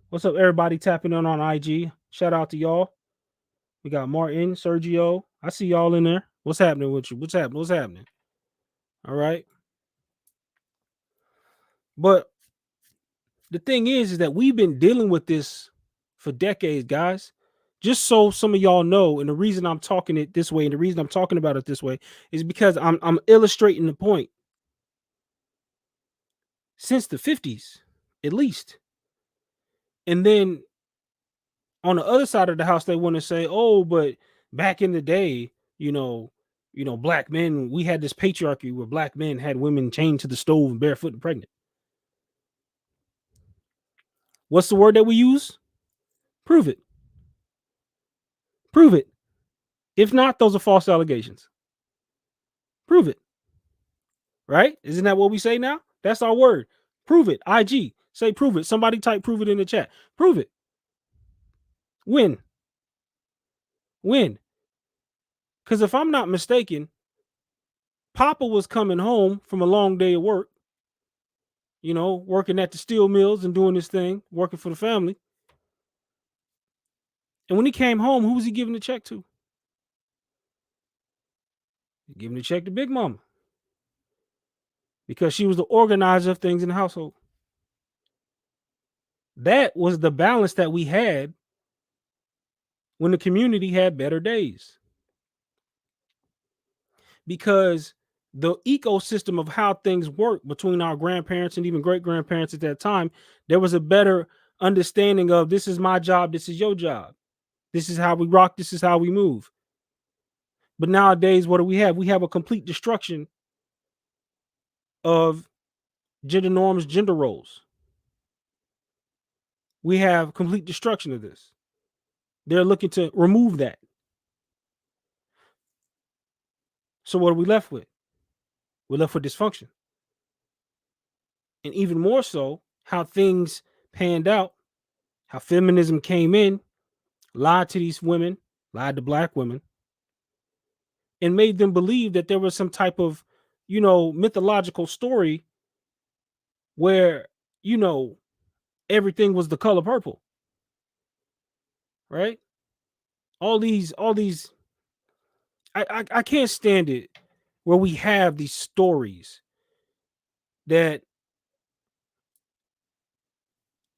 [SPEAKER 2] What's up, everybody tapping in on IG? Shout out to y'all. We got Martin, Sergio. I see y'all in there. What's happening with you? What's happening? What's happening? All right. But the thing is that we've been dealing with this for decades, guys. Just so some of y'all know, and the reason I'm talking it this way, and the reason I'm talking about it this way, is because I'm illustrating the point. Since the 50s, at least. And then on the other side of the house, they want to say, oh, but back in the day, black men, we had this patriarchy where black men had women chained to the stove and barefoot and pregnant. What's the word that we use? Prove it. Prove it. If not, those are false allegations. Prove it. Right? Isn't that what we say now? That's our word. Prove it. IG. Say prove it. Somebody type prove it in the chat. Prove it. When? When? Because if I'm not mistaken, Papa was coming home from a long day of work, working at the steel mills and doing this thing, working for the family. And when he came home, who was he giving the check to? Giving the check to Big Mama. Because she was the organizer of things in the household. That was the balance that we had when the community had better days. Because the ecosystem of how things work between our grandparents and even great-grandparents at that time, there was a better understanding of this is my job, this is your job. This is how we rock, this is how we move. But nowadays, what do we have? We have a complete destruction of gender norms, gender roles. We have complete destruction of this. They're looking to remove that. So what are we left with? We're left with dysfunction. And even more so, how things panned out, how feminism came in, lied to these women, lied to black women, and made them believe that there was some type of, mythological story where, everything was the color purple. Right? All these, I can't stand it where we have these stories that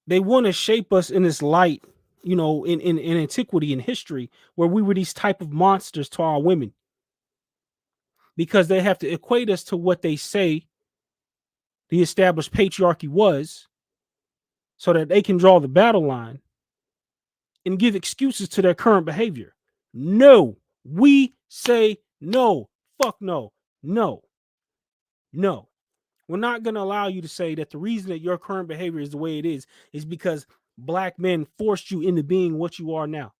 [SPEAKER 2] they want to shape us in this light, in antiquity and history, where we were these type of monsters to our women. Because they have to equate us to what they say the established patriarchy was, so that they can draw the battle line and give excuses to their current behavior. No, we say no. Fuck no. No. No. We're not going to allow you to say that the reason that your current behavior is the way it is because black men forced you into being what you are now.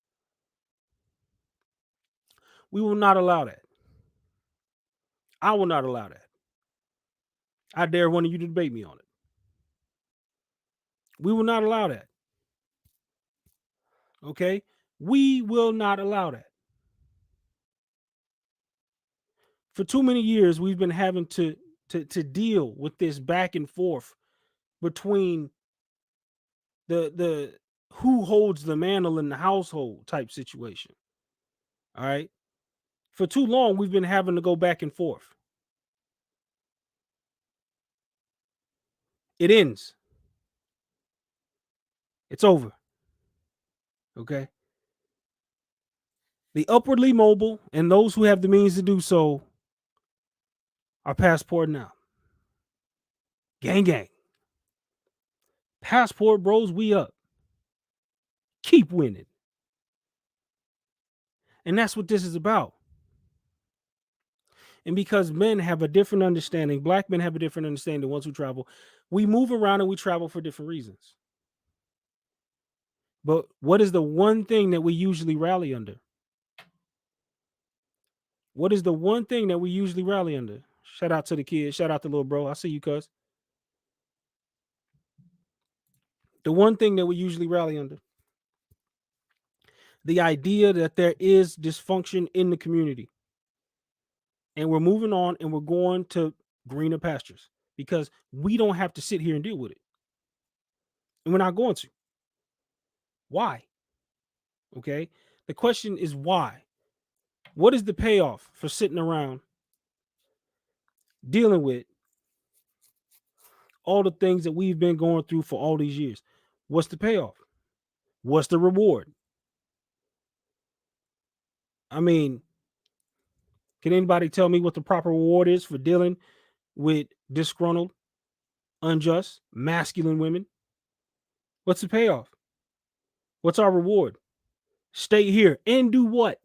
[SPEAKER 2] We will not allow that. I will not allow that. I dare one of you to debate me on it. We will not allow that. Okay? We will not allow that. For too many years, we've been having to deal with this back and forth between the who holds the mantle in the household type situation. All right. For too long, we've been having to go back and forth. It ends. It's over. Okay. The upwardly mobile and those who have the means to do so are passport now. Gang, gang. Passport bros, we up. Keep winning. And that's what this is about. And because men have a different understanding, black men have a different understanding than ones who travel, we move around and we travel for different reasons. But what is the one thing that we usually rally under? What is the one thing that we usually rally under? Shout out to the kids. Shout out to little bro. I see you, cuz. The one thing that we usually rally under. The idea that there is dysfunction in the community. And we're moving on and we're going to greener pastures because we don't have to sit here and deal with it. And we're not going to. Why? Okay. The question is why? What is the payoff for sitting around dealing with all the things that we've been going through for all these years? What's the payoff? What's the reward? I mean, can anybody tell me what the proper reward is for dealing with disgruntled, unjust, masculine women? What's the payoff? What's our reward? Stay here and do what?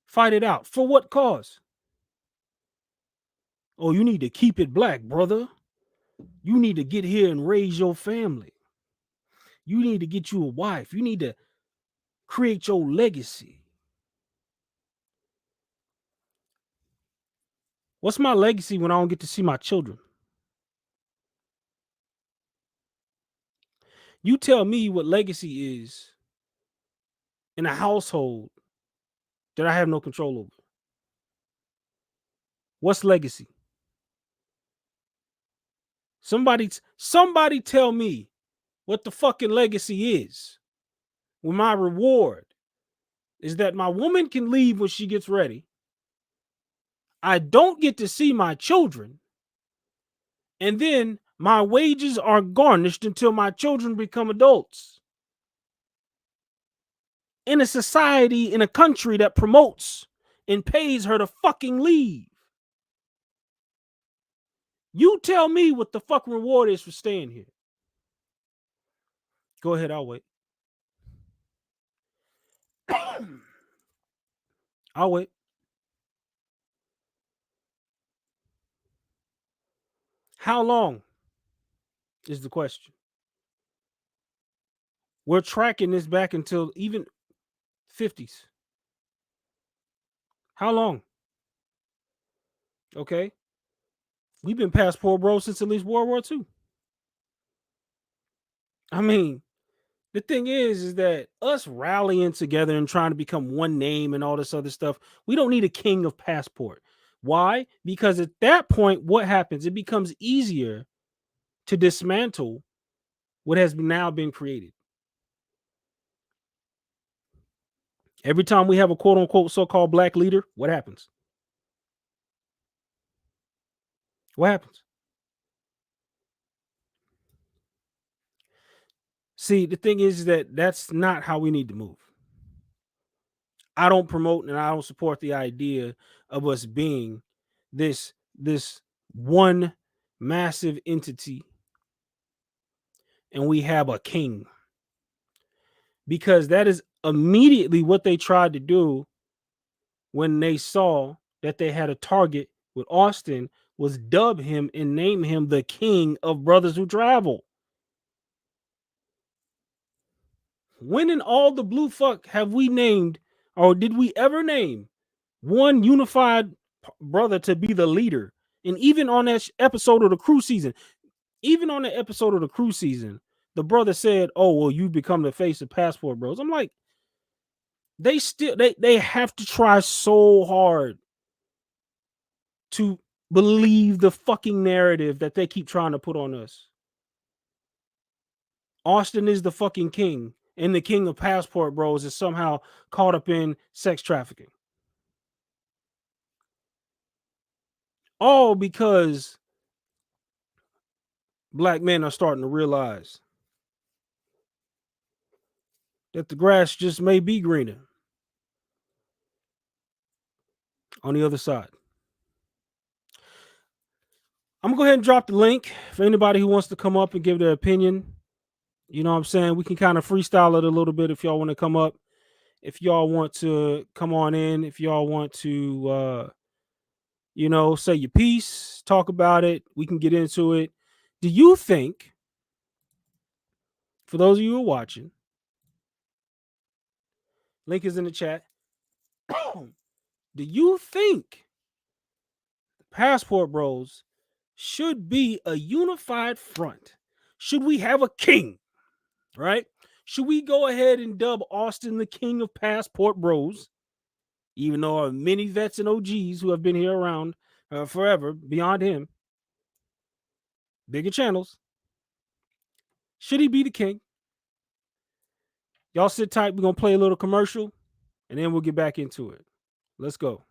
[SPEAKER 2] Fight it out. For what cause? Oh, you need to keep it black, brother. You need to get here and raise your family. You need to get you a wife. You need to create your legacy. What's my legacy when I don't get to see my children? You tell me what legacy is in a household that I have no control over. What's legacy? Somebody tell me what the fucking legacy is. When my reward is that my woman can leave when she gets ready. I don't get to see my children. And then my wages are garnished until my children become adults. In a society, in a country that promotes and pays her to fucking leave. You tell me what the fucking reward is for staying here. Go ahead, I'll wait. I'll wait. How long is the question? We're tracking this back until even 50s. How long? Okay. We've been passport bros since at least World War II. I mean, the thing is that us rallying together and trying to become one name and all this other stuff, we don't need a king of passport. Why? Because at that point, what happens? It becomes easier to dismantle what has now been created. Every time we have a quote unquote so-called black leader, what happens? What happens? See, the thing is that that's not how we need to move. I don't promote and I don't support the idea of us being this one massive entity and we have a king. Because that is immediately what they tried to do when they saw that they had a target with Austin, was dub him and name him the king of Brothers Who Travel. When in all the blue fuck have we named, or did we ever name, one unified brother to be the leader? And even on that episode of the cruise season, the brother said, "Oh, well, you become the face of Passport Bros." I'm like, they have to try so hard to believe the fucking narrative that they keep trying to put on us. Austin is the fucking king, and the king of Passport Bros is somehow caught up in sex trafficking. All because black men are starting to realize that the grass just may be greener on the other side. I'm gonna go ahead and drop the link for anybody who wants to come up and give their opinion. You know what I'm saying? We can kind of freestyle it a little bit if y'all want to come up. If y'all want to come on in, if y'all want to say your piece, talk about it, we can get into it. Do you think, for those of you who are watching, link is in the chat. Do you think Passport Bros should be a unified front? Should we have a king? Right? Should we go ahead and dub Austin the king of Passport Bros? Even though there are many vets and OGs who have been here around forever beyond him. Bigger channels. Should he be the king? Y'all sit tight. We're going to play a little commercial, and then we'll get back into it. Let's go.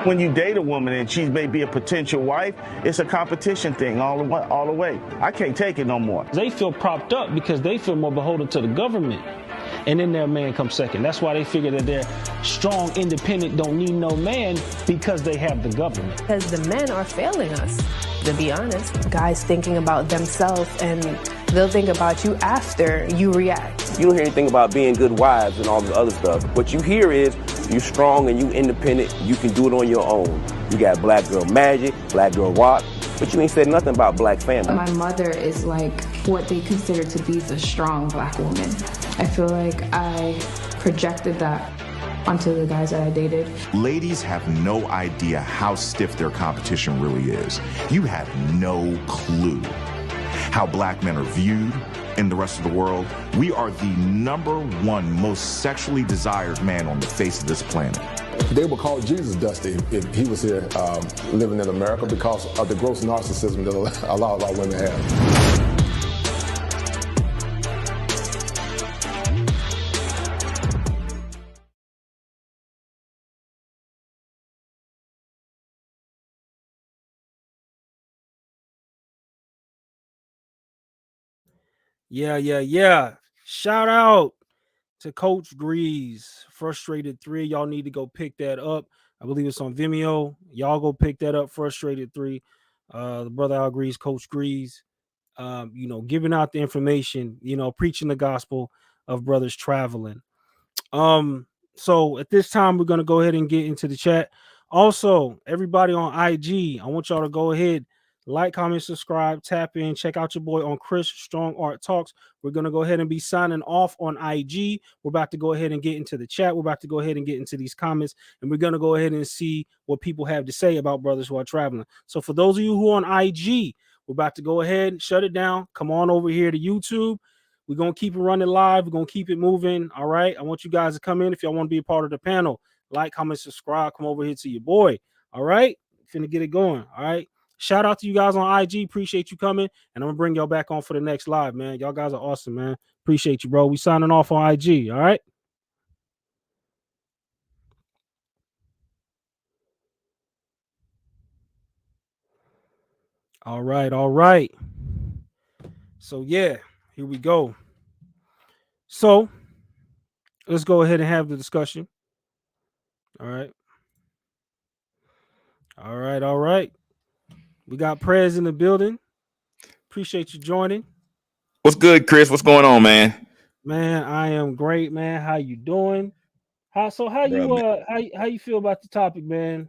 [SPEAKER 7] When you date a woman and she may be a potential wife, it's a competition thing all the way. I can't take it no more.
[SPEAKER 8] They feel propped up because they feel more beholden to the government. And then their man comes second. That's why they figure that they're strong, independent, don't need no man because they have the government.
[SPEAKER 9] Because the men are failing us, to be honest. Guys thinking about themselves and they'll think about you after you react.
[SPEAKER 10] You don't hear anything about being good wives and all the other stuff. What you hear is you strong and you independent. You can do it on your own. You got black girl magic, black girl rock, but you ain't said nothing about black family.
[SPEAKER 11] My mother is like what they consider to be the strong black woman. I feel like I projected that onto the guys that I dated.
[SPEAKER 12] Ladies have no idea how stiff their competition really is. You have no clue how black men are viewed in the rest of the world. We are the #1 most sexually desired man on the face of this planet.
[SPEAKER 13] They would call Jesus Dusty if he was here living in America because of the gross narcissism that a lot of our women have.
[SPEAKER 2] Yeah. Shout out to Coach Grease, Frustrated 3. Y'all need to go pick that up. I believe it's on Vimeo. Y'all go pick that up, Frustrated 3. The brother Al Grease, Coach Grease, giving out the information, preaching the gospel of brothers traveling. So at this time, we're going to go ahead and get into the chat. Also, everybody on IG, I want y'all to go ahead, like, comment, subscribe, tap in, check out your boy on Chris Strong Art Talks. We're going to go ahead and be signing off on IG. We're about to go ahead and get into the chat. We're about to go ahead and get into these comments, and we're going to go ahead and see what people have to say about brothers who are traveling. So for those of you who are on IG, we're about to go ahead and shut it down. Come on over here to YouTube. We're going to keep it running live. We're going to keep it moving. All right. I want you guys to come in if y'all want to be a part of the panel. Like, comment, subscribe. Come over here to your boy. All right. Finna get it going. All right. Shout out to you guys on IG. Appreciate you coming. And I'm going to bring y'all back on for the next live, man. Y'all guys are awesome, man. Appreciate you, bro. We signing off on IG. All right. All right, all right. So yeah, here we go. So let's go ahead and have the discussion. All right, all right, all right. We got Prez in the building. Appreciate you joining,
[SPEAKER 14] What's good, Chris? What's going on, man?
[SPEAKER 2] man. I am great, man. How you doing? How
[SPEAKER 14] Bro,
[SPEAKER 2] you
[SPEAKER 14] man.
[SPEAKER 2] how you feel about the topic, man?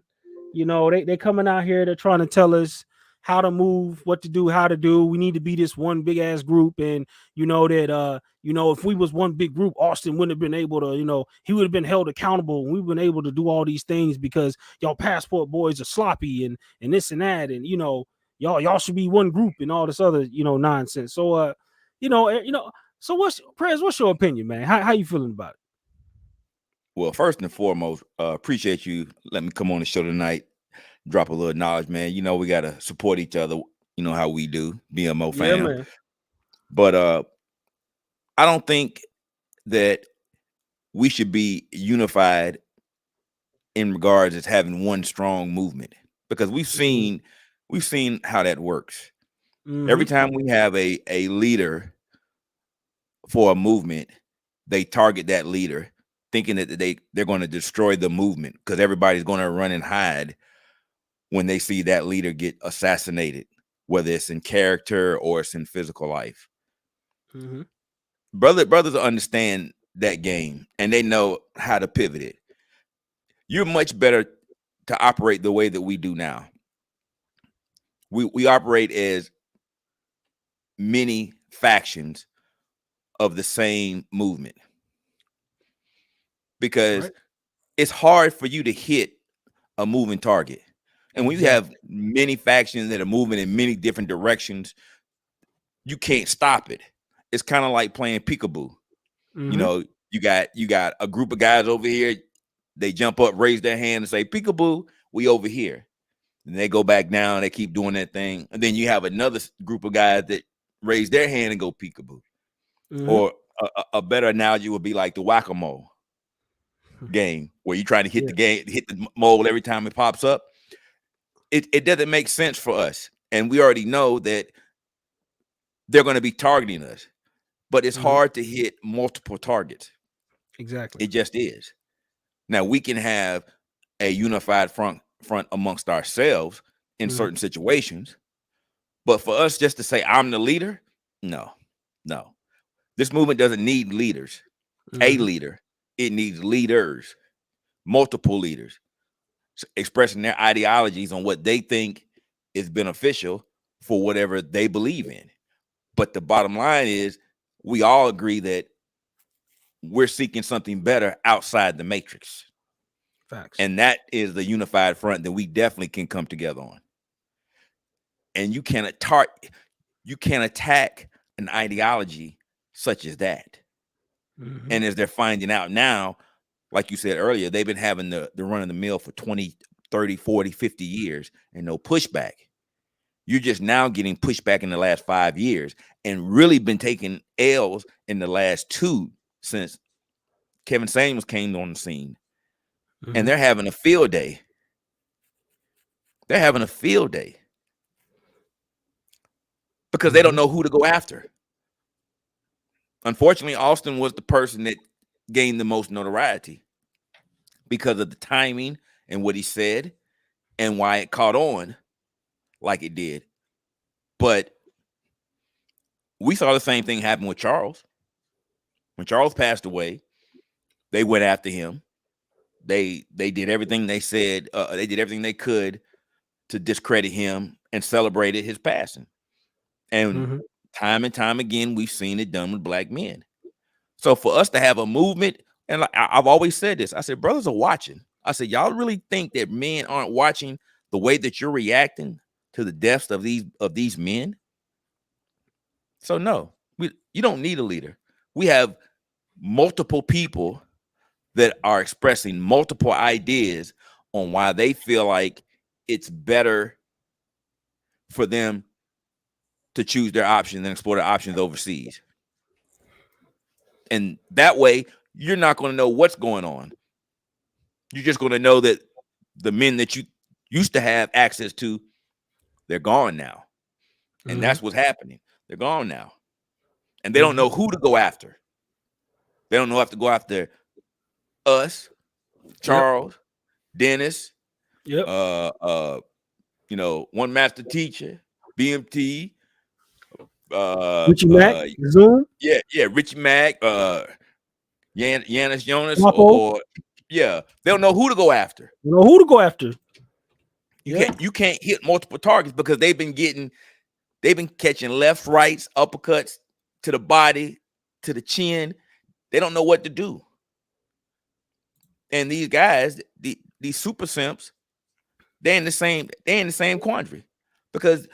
[SPEAKER 2] You know, they coming out here, they're trying to tell us how to move, what to do, how to do. We need to be this one big ass group. And you know that if we was one big group, Austin wouldn't have been able to, he would have been held accountable. And we've been able to do all these things because y'all passport boys are sloppy and this and that. And y'all should be one group and all this other, nonsense. So you know, eh, you know, so what's your opinion, man? How you feeling about it?
[SPEAKER 14] Well, first and foremost, appreciate you letting me come on the show tonight, drop a little knowledge, man. You know, we gotta support each other, you know how we do, BMO
[SPEAKER 2] Yeah,
[SPEAKER 14] fam.
[SPEAKER 2] man.
[SPEAKER 14] But I don't think that we should be unified in regards as having one strong movement because we've seen how that works.
[SPEAKER 2] Mm-hmm.
[SPEAKER 14] Every time we have a leader for a movement, they target that leader thinking that they're going to destroy the movement because everybody's going to run and hide when they see that leader get assassinated, whether it's in character or it's in physical life.
[SPEAKER 2] Mm-hmm.
[SPEAKER 14] Brothers understand that game and they know how to pivot it. You're much better to operate the way that we do now. We operate as many factions of the same movement because
[SPEAKER 2] Right.
[SPEAKER 14] it's hard for you to hit a moving target. And when you have
[SPEAKER 2] Exactly.
[SPEAKER 14] many factions that are moving in many different directions, you can't stop it. It's kind of like playing peekaboo. You
[SPEAKER 2] Mm-hmm.
[SPEAKER 14] know, you got a group of guys over here, they jump up, raise their hand and say, peekaboo, we over here. And they go back down, they keep doing that thing. And then you have another group of guys that raise their hand and go peekaboo.
[SPEAKER 2] Mm-hmm.
[SPEAKER 14] Or a better analogy would be like the whack-a-mole game where you're trying to hit
[SPEAKER 2] Yeah.
[SPEAKER 14] the game, hit the mole every time it pops up. It doesn't make sense for us. And we already know that they're going to be targeting us. But it's
[SPEAKER 2] Mm-hmm.
[SPEAKER 14] hard to hit multiple targets.
[SPEAKER 2] Exactly.
[SPEAKER 14] It just is. Now we can have a unified front amongst ourselves in
[SPEAKER 2] Mm-hmm.
[SPEAKER 14] certain situations, but for us just to say I'm the leader, no. This movement doesn't need leaders. A
[SPEAKER 2] Mm-hmm.
[SPEAKER 14] leader, it needs leaders, multiple leaders expressing their ideologies on what they think is beneficial for whatever they believe in. But the bottom line is we all agree that we're seeking something better outside the matrix.
[SPEAKER 2] Facts.
[SPEAKER 14] And that is the unified front that we definitely can come together on. And you can't attack an ideology such as that.
[SPEAKER 2] Mm-hmm.
[SPEAKER 14] And as they're finding out now, like you said earlier, they've been having the run of the mill for 20, 30, 40, 50 years and no pushback. You're just now getting pushback in the last 5 years and really been taking L's in the last 2 since Kevin Samuels came on the scene.
[SPEAKER 2] Mm-hmm.
[SPEAKER 14] And they're having a field day. They're having a field day because they don't
[SPEAKER 2] Mm-hmm.
[SPEAKER 14] know who to go after. Unfortunately, Austin was the person that gained the most notoriety because of the timing and what he said and why it caught on like it did. But we saw the same thing happen with Charles. When Charles passed away, they went after him. They did everything they said. They did everything they could to discredit him and celebrated his passing. And
[SPEAKER 2] Mm-hmm.
[SPEAKER 14] time again, we've seen it done with black men. So for us to have a movement, and like I've always said this, I said, brothers are watching. I said, y'all really think that men aren't watching the way that you're reacting to the deaths of these men? So no, you don't need a leader. We have multiple people that are expressing multiple ideas on why they feel like it's better for them to choose their options and explore their options overseas. And that way, you're not going to know what's going on. You're just going to know that the men that you used to have access to, they're gone now. And that's what's happening. They're gone now. And they don't know who to go after. They don't know if to go after us, Charles, Dennis, One Master Teacher, BMT,
[SPEAKER 2] Richie Mack, Zoom.
[SPEAKER 14] Yeah, Richie Mack, Yanis Jonas,
[SPEAKER 2] Wapo.
[SPEAKER 14] they don't know who to go after.
[SPEAKER 2] You know who to go after.
[SPEAKER 14] You can't hit multiple targets because they've been catching lefts, rights, uppercuts to the body, to the chin. They don't know what to do. And these guys, these super simps, they're in the same quandary because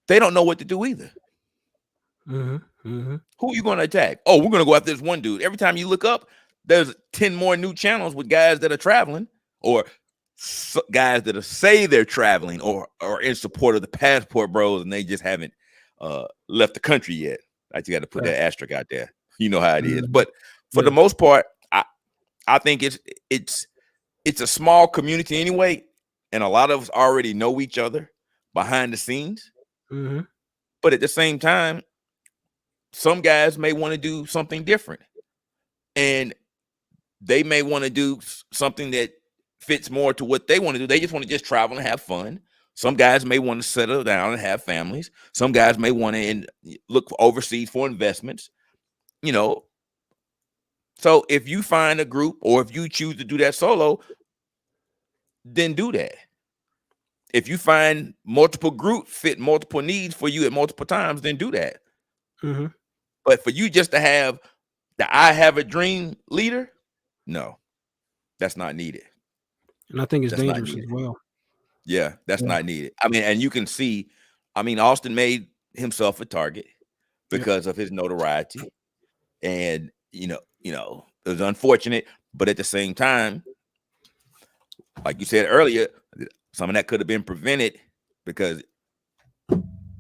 [SPEAKER 14] they don't know what to do either. Who are you going to attack? Oh, we're going to go after this one dude. Every time you look up, there's 10 more new channels with guys that are traveling, or guys that say they're traveling or in support of the passport bros, and they just haven't left the country yet. I just got to put that asterisk out there. You know how it is. But for the most part, I think it's a small community anyway, and a lot of us already know each other behind the scenes. But at the same time, some guys may want to do something different, and they may want to do something that fits more to what they want to do. They just want to just travel and have fun. Some guys may want to settle down and have families. Some guys may want to look overseas for investments, So if you find a group, or if you choose to do that solo, then do that. If you find multiple groups fit multiple needs for you at multiple times, then do that. But for you just to have the I have a dream leader, no, that's not needed.
[SPEAKER 2] And I think it's dangerous as well.
[SPEAKER 14] Yeah, that's not needed. I mean, and you can see, Austin made himself a target because of his notoriety. And, it was unfortunate, but at the same time, like you said earlier, some of that could have been prevented because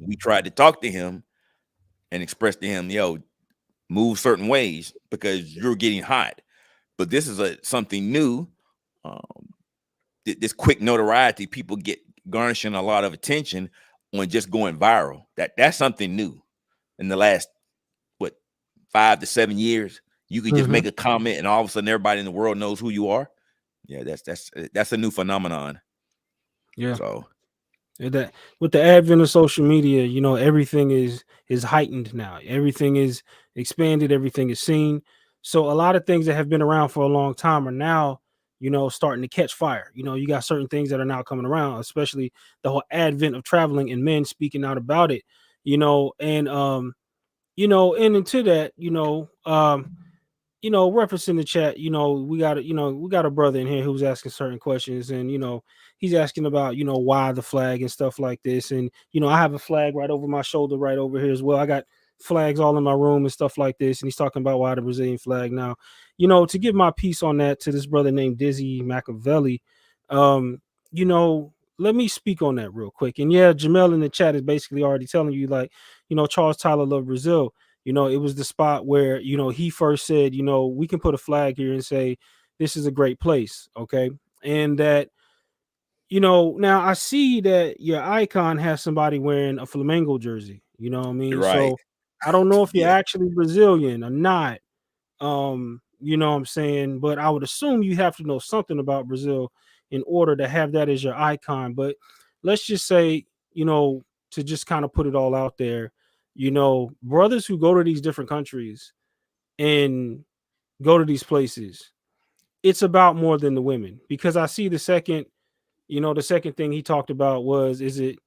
[SPEAKER 14] we tried to talk to him and express to him, move certain ways because you're getting hot. But this is something new. This quick notoriety, people get garnishing a lot of attention on just going viral. That's something new in the last 5 to 7 years. You could just make a comment and all of a sudden everybody in the world knows who you are. Yeah, that's a new phenomenon.
[SPEAKER 2] Yeah.
[SPEAKER 14] So
[SPEAKER 2] that with the advent of social media, everything is heightened now. Everything is expanded, everything is seen. So a lot of things that have been around for a long time are now, starting to catch fire. You got certain things that are now coming around, especially the whole advent of traveling and men speaking out about it, and and into that, referencing the chat, we got a brother in here who's asking certain questions, and he's asking about why the flag and stuff like this, and I have a flag right over my shoulder right over here as well. I got flags all in my room and stuff like this, and he's talking about why the Brazilian flag. Now, to give my piece on that to this brother named Dizzy Machiavelli, let me speak on that real quick. And yeah, Jamel in the chat is basically already telling you, like, Charles Tyler loved Brazil. It was the spot where, he first said, we can put a flag here and say, this is a great place. Okay. And that, now I see that your icon has somebody wearing a Flamengo jersey. You know what I mean?
[SPEAKER 14] Right.
[SPEAKER 2] So I don't know if you're actually Brazilian or not. You know what I'm saying? But I would assume you have to know something about Brazil in order to have that as your icon. But let's just say, to just kind of put it all out there, brothers who go to these different countries and go to these places, it's about more than the women, because I see the second thing he talked about was, is it,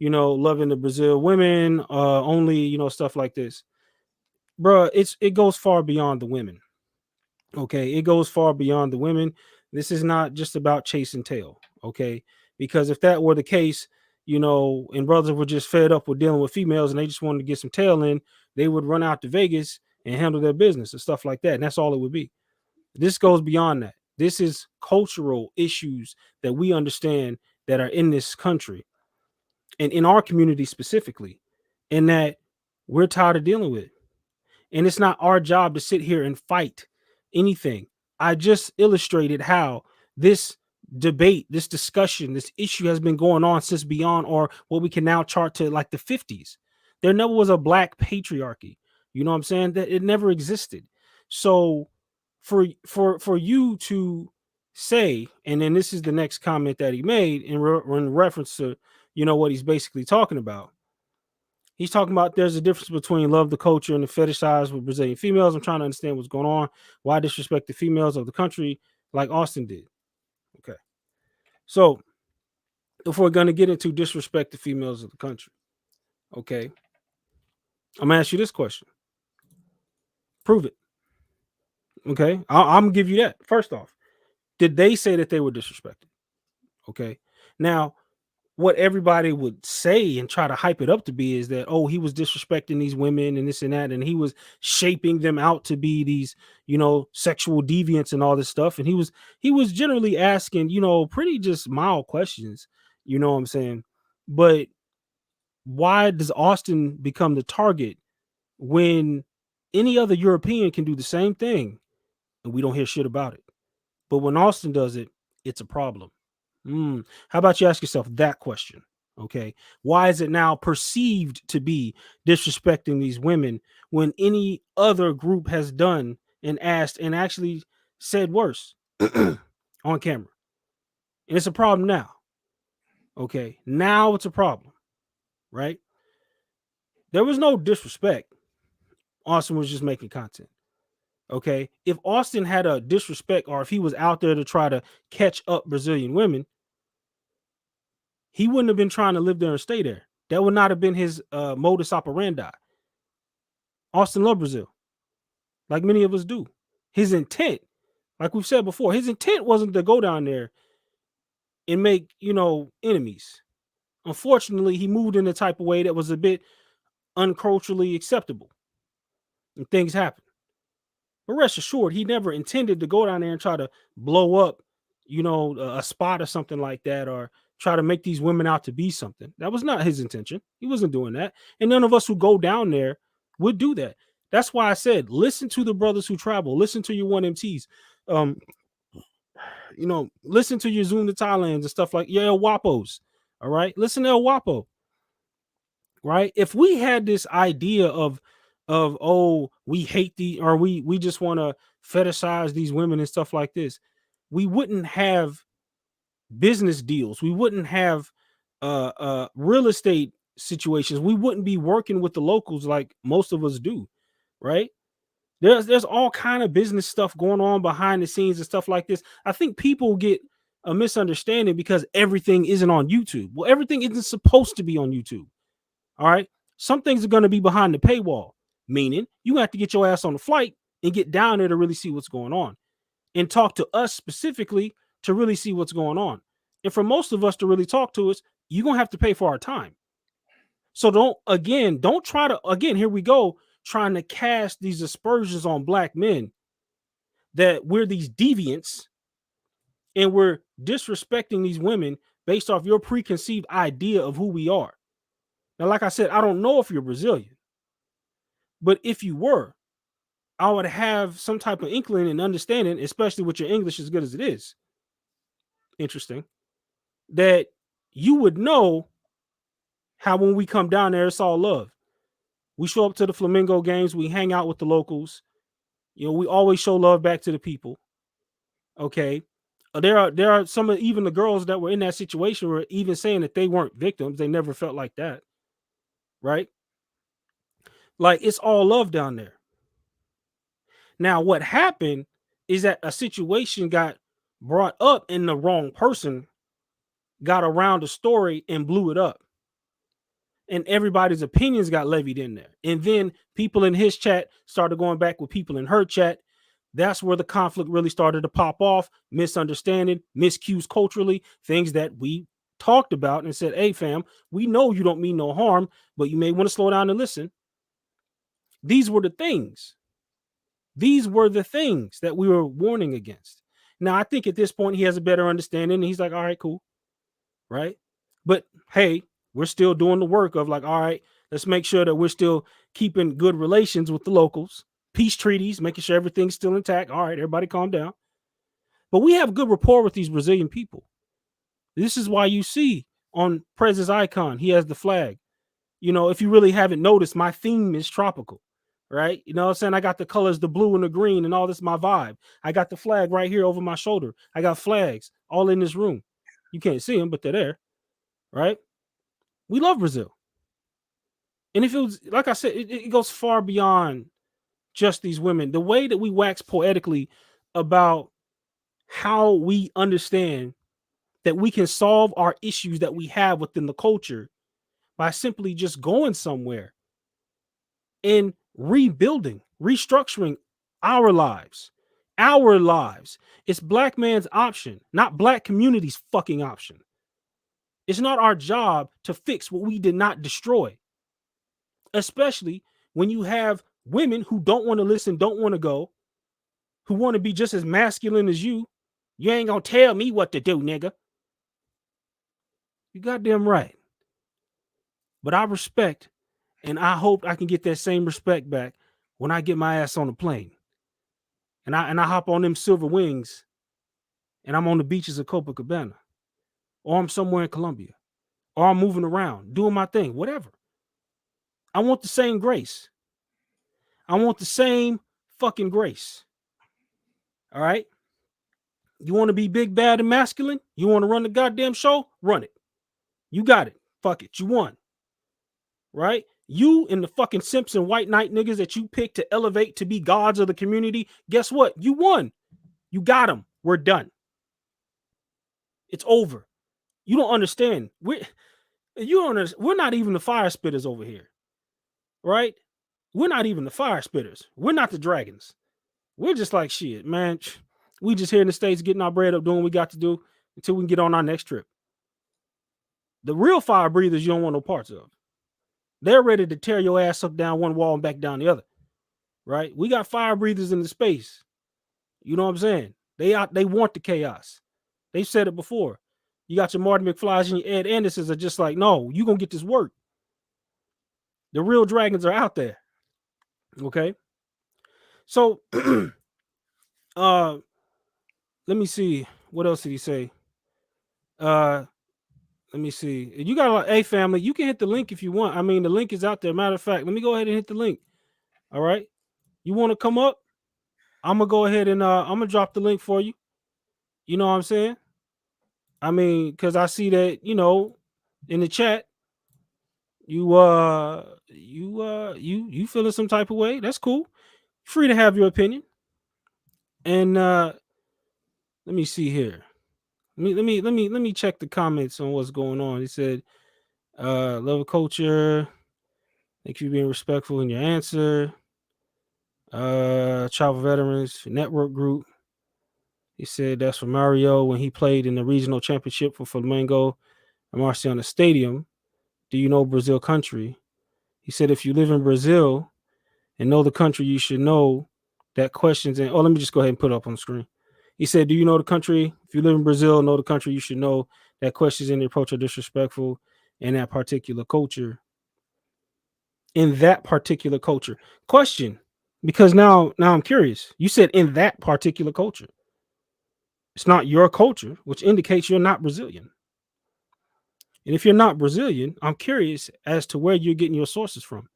[SPEAKER 2] loving the Brazil women, only, stuff like this, bruh. It goes far beyond the women. Okay. It goes far beyond the women. This is not just about chasing tail. Okay. Because if that were the case, and brothers were just fed up with dealing with females and they just wanted to get some tail in, they would run out to Vegas and handle their business and stuff like that. And that's all it would be. This goes beyond that. This is cultural issues that we understand that are in this country and in our community specifically, and that we're tired of dealing with. And it's not our job to sit here and fight anything. I just illustrated how this debate, this discussion, this issue has been going on since beyond, or what we can now chart to like the 50s. There never was a black patriarchy. You know what I'm saying? That it never existed. So for you to say, and then this is the next comment that he made in reference to, you know, what he's basically talking about. He's talking about there's a difference between love the culture and the fetishize with Brazilian females. I'm trying to understand what's going on. Why disrespect the females of the country like Austin did? Okay. So if we're going to get into disrespect the females of the country, okay, I'm going to ask you this question. Prove it. Okay. I'm going to give you that. First off, did they say that they were disrespected? Okay. Now, what everybody would say and try to hype it up to be is that, oh, he was disrespecting these women and this and that, and he was shaping them out to be these, you know, sexual deviants and all this stuff. And he was generally asking, you know, pretty just mild questions, you know what I'm saying? But why does Austin become the target when any other European can do the same thing and we don't hear shit about it? But when Austin does it, it's a problem. How about you ask yourself that question? Okay. Why is it now perceived to be disrespecting these women when any other group has done and asked and actually said worse on camera? And it's a problem now. Okay. Now it's a problem, right? There was no disrespect. Austin was just making content. Okay. If Austin had a disrespect, or if he was out there to try to catch up Brazilian women, he wouldn't have been trying to live there and stay there. That would not have been his modus operandi. Austin loved Brazil, like many of us do. His intent, like we've said before, his intent wasn't to go down there and make, you know, enemies. Unfortunately, he moved in a type of way that was a bit unculturally acceptable. And things happen. But rest assured, he never intended to go down there and try to blow up, you know, a spot or something like that, or try to make these women out to be something. That was not his intention. He wasn't doing that. And none of us who go down there would do that. That's why I said, listen to the brothers who travel. Listen to your 1MTs. You know, listen to your Zoom to Thailand and stuff like your El Wapos. All right. Listen to El Wapo. Right. If we had this idea of oh, we hate or we just want to fetishize these women and stuff like this, we wouldn't have business deals. We wouldn't have real estate situations. We wouldn't be working with the locals like most of us do, right? There's all kind of business stuff going on behind the scenes and stuff like this. I think people get a misunderstanding because everything isn't on YouTube. Well, everything isn't supposed to be on YouTube. All right. Some things are going to be behind the paywall, meaning you have to get your ass on the flight and get down there to really see what's going on and talk to us specifically to really see what's going on. And for most of us to really talk to us, you're going to have to pay for our time. So don't try to, again, here we go, trying to cast these aspersions on black men that we're these deviants and we're disrespecting these women based off your preconceived idea of who we are. Now, like I said, I don't know if you're Brazilian, but if you were, I would have some type of inkling and understanding, especially with your English as good as it is. Interesting. That you would know how when we come down there, it's all love. We show up to the Flamengo games. We hang out with the locals. You know, we always show love back to the people. Okay. There are some of even the girls that were in that situation were even saying that they weren't victims. They never felt like that. Right. Like it's all love down there. Now, what happened is that a situation got brought up and the wrong person got around the story and blew it up. And everybody's opinions got levied in there. And then people in his chat started going back with people in her chat. That's where the conflict really started to pop off. Misunderstanding, miscues culturally, things that we talked about and said, hey, fam, we know you don't mean no harm, but you may want to slow down and listen. These were the things. These were the things that we were warning against. Now, I think at this point, he has a better understanding. And he's like, all right, cool. Right. But hey, we're still doing the work of like, all right, let's make sure that we're still keeping good relations with the locals, peace treaties, making sure everything's still intact. All right, everybody calm down. But we have good rapport with these Brazilian people. This is why you see on Prez's icon, he has the flag. You know, if you really haven't noticed, my theme is tropical, right? You know what I'm saying? I got the colors, the blue and the green, and all this, my vibe. I got the flag right here over my shoulder. I got flags all in this room. You can't see them, but they're there, right? We love Brazil. And if it was, like I said, it goes far beyond just these women. The way that we wax poetically about how we understand that we can solve our issues that we have within the culture by simply just going somewhere and rebuilding, restructuring our lives. Our lives. It's black man's option, not black community's fucking option. It's not our job to fix what we did not destroy. Especially when you have women who don't want to listen, don't want to go, who want to be just as masculine as you. You ain't gonna tell me what to do, nigga. You goddamn right. But I respect, and I hope I can get that same respect back when I get my ass on the plane. And I hop on them silver wings and I'm on the beaches of Copacabana. Or I'm somewhere in Colombia. Or I'm moving around, doing my thing, whatever. I want the same grace. I want the same fucking grace. All right? You want to be big, bad, and masculine? You want to run the goddamn show? Run it. You got it. Fuck it. You won. Right? You and the fucking Simpson white knight niggas that you picked to elevate to be gods of the community, guess what? You won. You got them. We're done. It's over. You don't understand. We're not even the fire spitters over here. Right? We're not even the fire spitters. We're not the dragons. We're just like shit, man. We just here in the States getting our bread up, doing what we got to do until we can get on our next trip. The real fire breathers you don't want no parts of. They're ready to tear your ass up down one wall and back down the other. Right? We got fire breathers in the space. You know what I'm saying? They want the chaos. They've said it before. You got your Marty McFlys and your Ed Andersons are just like, no, you gonna get this work. The real dragons are out there. Okay. So let me see. What else did he say? Let me see. You got a family. You can hit the link if you want. I mean, the link is out there. Matter of fact, let me go ahead and hit the link. All right. You want to come up? I'm gonna go ahead and I'm gonna drop the link for you. You know what I'm saying? I mean, because I see that, you know, in the chat, you feeling some type of way. That's cool. Free to have your opinion. And let me see here. Let me check the comments on what's going on. He said, love of culture. Thank you for being respectful in your answer. Travel Veterans Network Group. He said that's for Mario when he played in the regional championship for Flamengo and Marciana Stadium. Do you know Brazil country? He said if you live in Brazil and know the country, you should know that questions and let me just go ahead and put it up on the screen. He said, do you know the country? If you live in Brazil, know the country, you should know that questions in the approach are disrespectful in that particular culture. In that particular culture. Question, because now I'm curious. You said in that particular culture. It's not your culture, which indicates you're not Brazilian. And if you're not Brazilian, I'm curious as to where you're getting your sources from.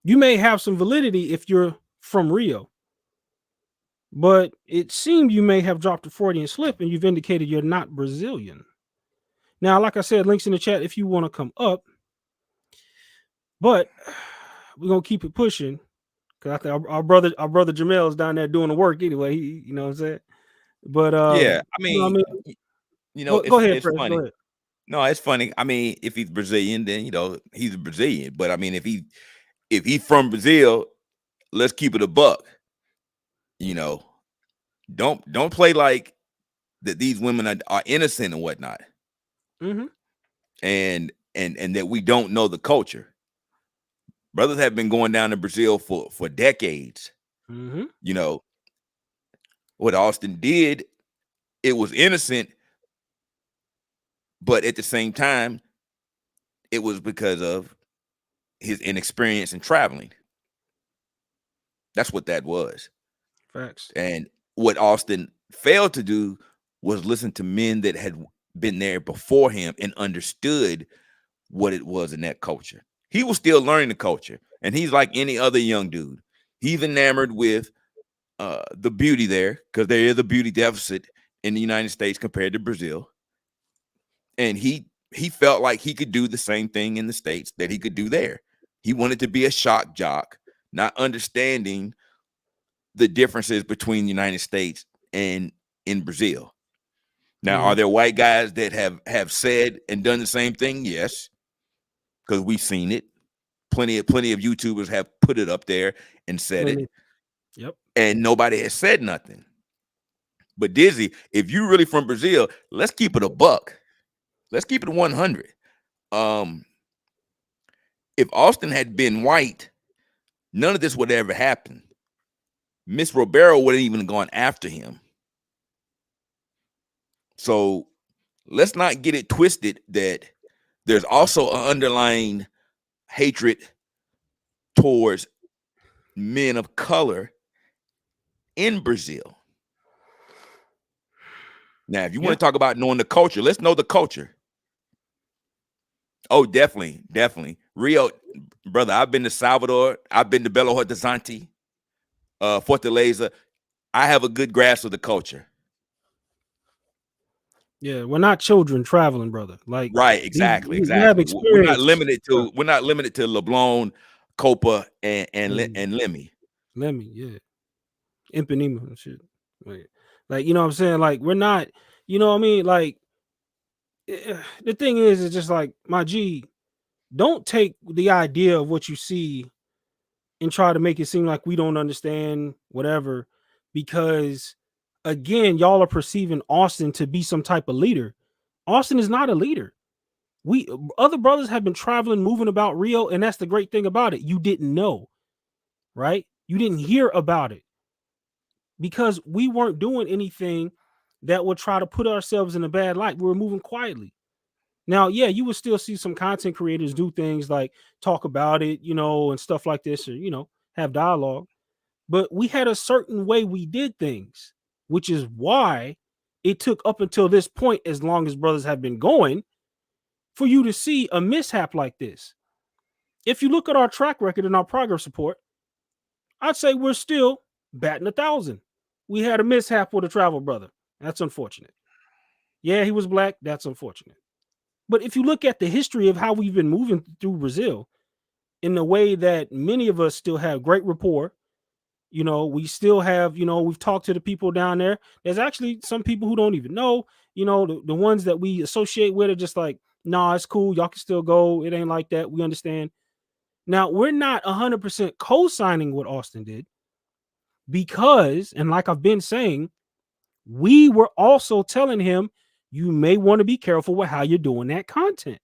[SPEAKER 2] You may have some validity if you're from Rio, but it seemed you may have dropped a Freudian slip and you've indicated you're not Brazilian. Now, like I said, links in the chat if you want to come up, but we're going to keep it pushing because I think our brother Jamel is down there doing the work anyway. He, you know what I'm saying? But
[SPEAKER 14] Yeah, I mean,
[SPEAKER 2] go ahead,
[SPEAKER 14] it's
[SPEAKER 2] Fred,
[SPEAKER 14] funny.
[SPEAKER 2] go ahead.
[SPEAKER 14] No, it's funny. I mean, if he's Brazilian, then he's a Brazilian. But I mean, if he's from Brazil, let's keep it a buck. Don't play like that. These women are innocent and whatnot,
[SPEAKER 2] Mm-hmm.
[SPEAKER 14] and that we don't know the culture. Brothers have been going down to Brazil for decades.
[SPEAKER 2] Mm-hmm.
[SPEAKER 14] What Austin did, it was innocent, but at the same time, it was because of his inexperience in traveling. That's what that was.
[SPEAKER 2] Facts.
[SPEAKER 14] And what Austin failed to do was listen to men that had been there before him and understood what it was in that culture. He was still learning the culture, and he's like any other young dude. He's enamored with the beauty there, because there is a beauty deficit in the United States compared to Brazil. And he felt like he could do the same thing in the States that he could do there. He wanted to be a shock jock, not understanding the differences between the United States and in Brazil. Now, are there white guys that have said and done the same thing? Yes, because we've seen it. Plenty of YouTubers have put it up there and said it.
[SPEAKER 2] Yep.
[SPEAKER 14] And nobody has said nothing. But Dizzy, if you really from Brazil, let's keep it a buck. Let's keep it 100. If Austin had been white, none of this would ever happen. Miss Ribeiro wouldn't even gone after him. So let's not get it twisted that there's also an underlying hatred towards men of color in Brazil. Now, if you want to talk about knowing the culture, let's know the culture. Oh, definitely. Rio, brother, I've been to Salvador. I've been to Belo Horizonte, Fortaleza. I have a good grasp of the culture.
[SPEAKER 2] Yeah, we're not children traveling, brother. Like,
[SPEAKER 14] right, exactly.
[SPEAKER 2] We have experience.
[SPEAKER 14] We're not limited to Leblon, Copa, and Lemmy.
[SPEAKER 2] Lemmy, yeah. Impanema and shit. Like, you know what I'm saying? Like, we're not, you know what I mean? Like, the thing is, it's just like, my G, don't take the idea of what you see and try to make it seem like we don't understand whatever, because again, y'all are perceiving Austin to be some type of leader. Austin is not a leader. Other brothers have been traveling, moving about Rio, and that's the great thing about it. You didn't know, right? You didn't hear about it because we weren't doing anything that would try to put ourselves in a bad light. We were moving quietly. Now, yeah, you would still see some content creators do things like talk about it, you know, and stuff like this, or, you know, have dialogue. But we had a certain way we did things, which is why it took up until this point, as long as brothers have been going, for you to see a mishap like this. If you look at our track record and our progress report, I'd say we're still batting 1,000. We had a mishap with a travel brother. That's unfortunate. Yeah, he was black. That's unfortunate. But if you look at the history of how we've been moving through Brazil, in the way that many of us still have great rapport, you know, we still have, you know, we've talked to the people down there. There's actually some people who don't even know, you know, the ones that we associate with are just like, nah, it's cool. Y'all can still go. It ain't like that. We understand. Now, we're not 100% co-signing what Austin did because, and like I've been saying, we were also telling him, you may want to be careful with how you're doing that content.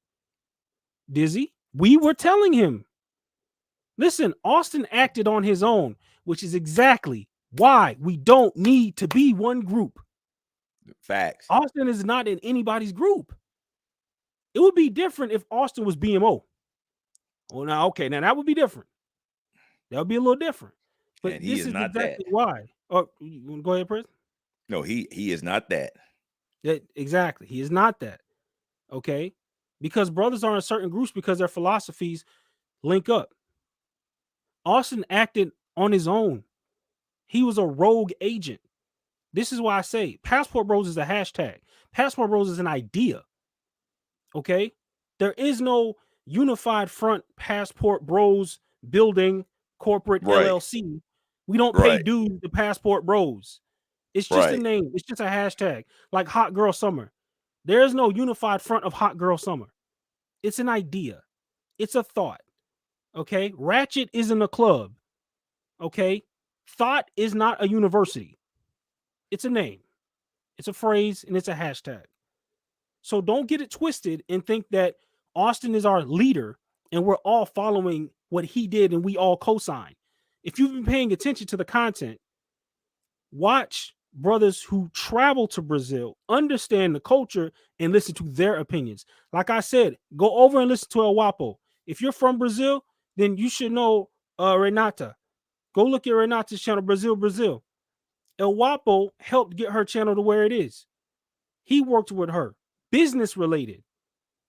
[SPEAKER 2] Dizzy, we were telling him, listen, Austin acted on his own, which is exactly why we don't need to be one group.
[SPEAKER 14] Facts.
[SPEAKER 2] Austin is not in anybody's group. It would be different if Austin was BMO. Oh, now, okay, now that would be different. That would be a little different. But
[SPEAKER 14] and this is not
[SPEAKER 2] exactly
[SPEAKER 14] that.
[SPEAKER 2] why. Oh, go ahead, Prince.
[SPEAKER 14] No, he is not that.
[SPEAKER 2] Exactly. He is not that. Okay. Because brothers are in certain groups because their philosophies link up. Austin acted on his own. He was a rogue agent. This is why I say Passport Bros is a hashtag. Passport Bros is an idea. Okay. There is no unified front Passport Bros building corporate LLC. We don't pay dues to Passport Bros. It's just a name. It's just a hashtag, like Hot Girl Summer. There is no unified front of Hot Girl Summer. It's an idea. It's a thought. Okay. Ratchet isn't a club. Okay. Thought is not a university. It's a name. It's a phrase and it's a hashtag. So don't get it twisted and think that Austin is our leader and we're all following what he did and we all co-sign. If you've been paying attention to the content, watch brothers who travel to Brazil, understand the culture, and listen to their opinions. Like I said, go over and listen to El Wapo. If you're from Brazil, then you should know Renata. Go look at Renata's channel, Brazil. El Wapo helped get her channel to where it is. He worked with her, business related.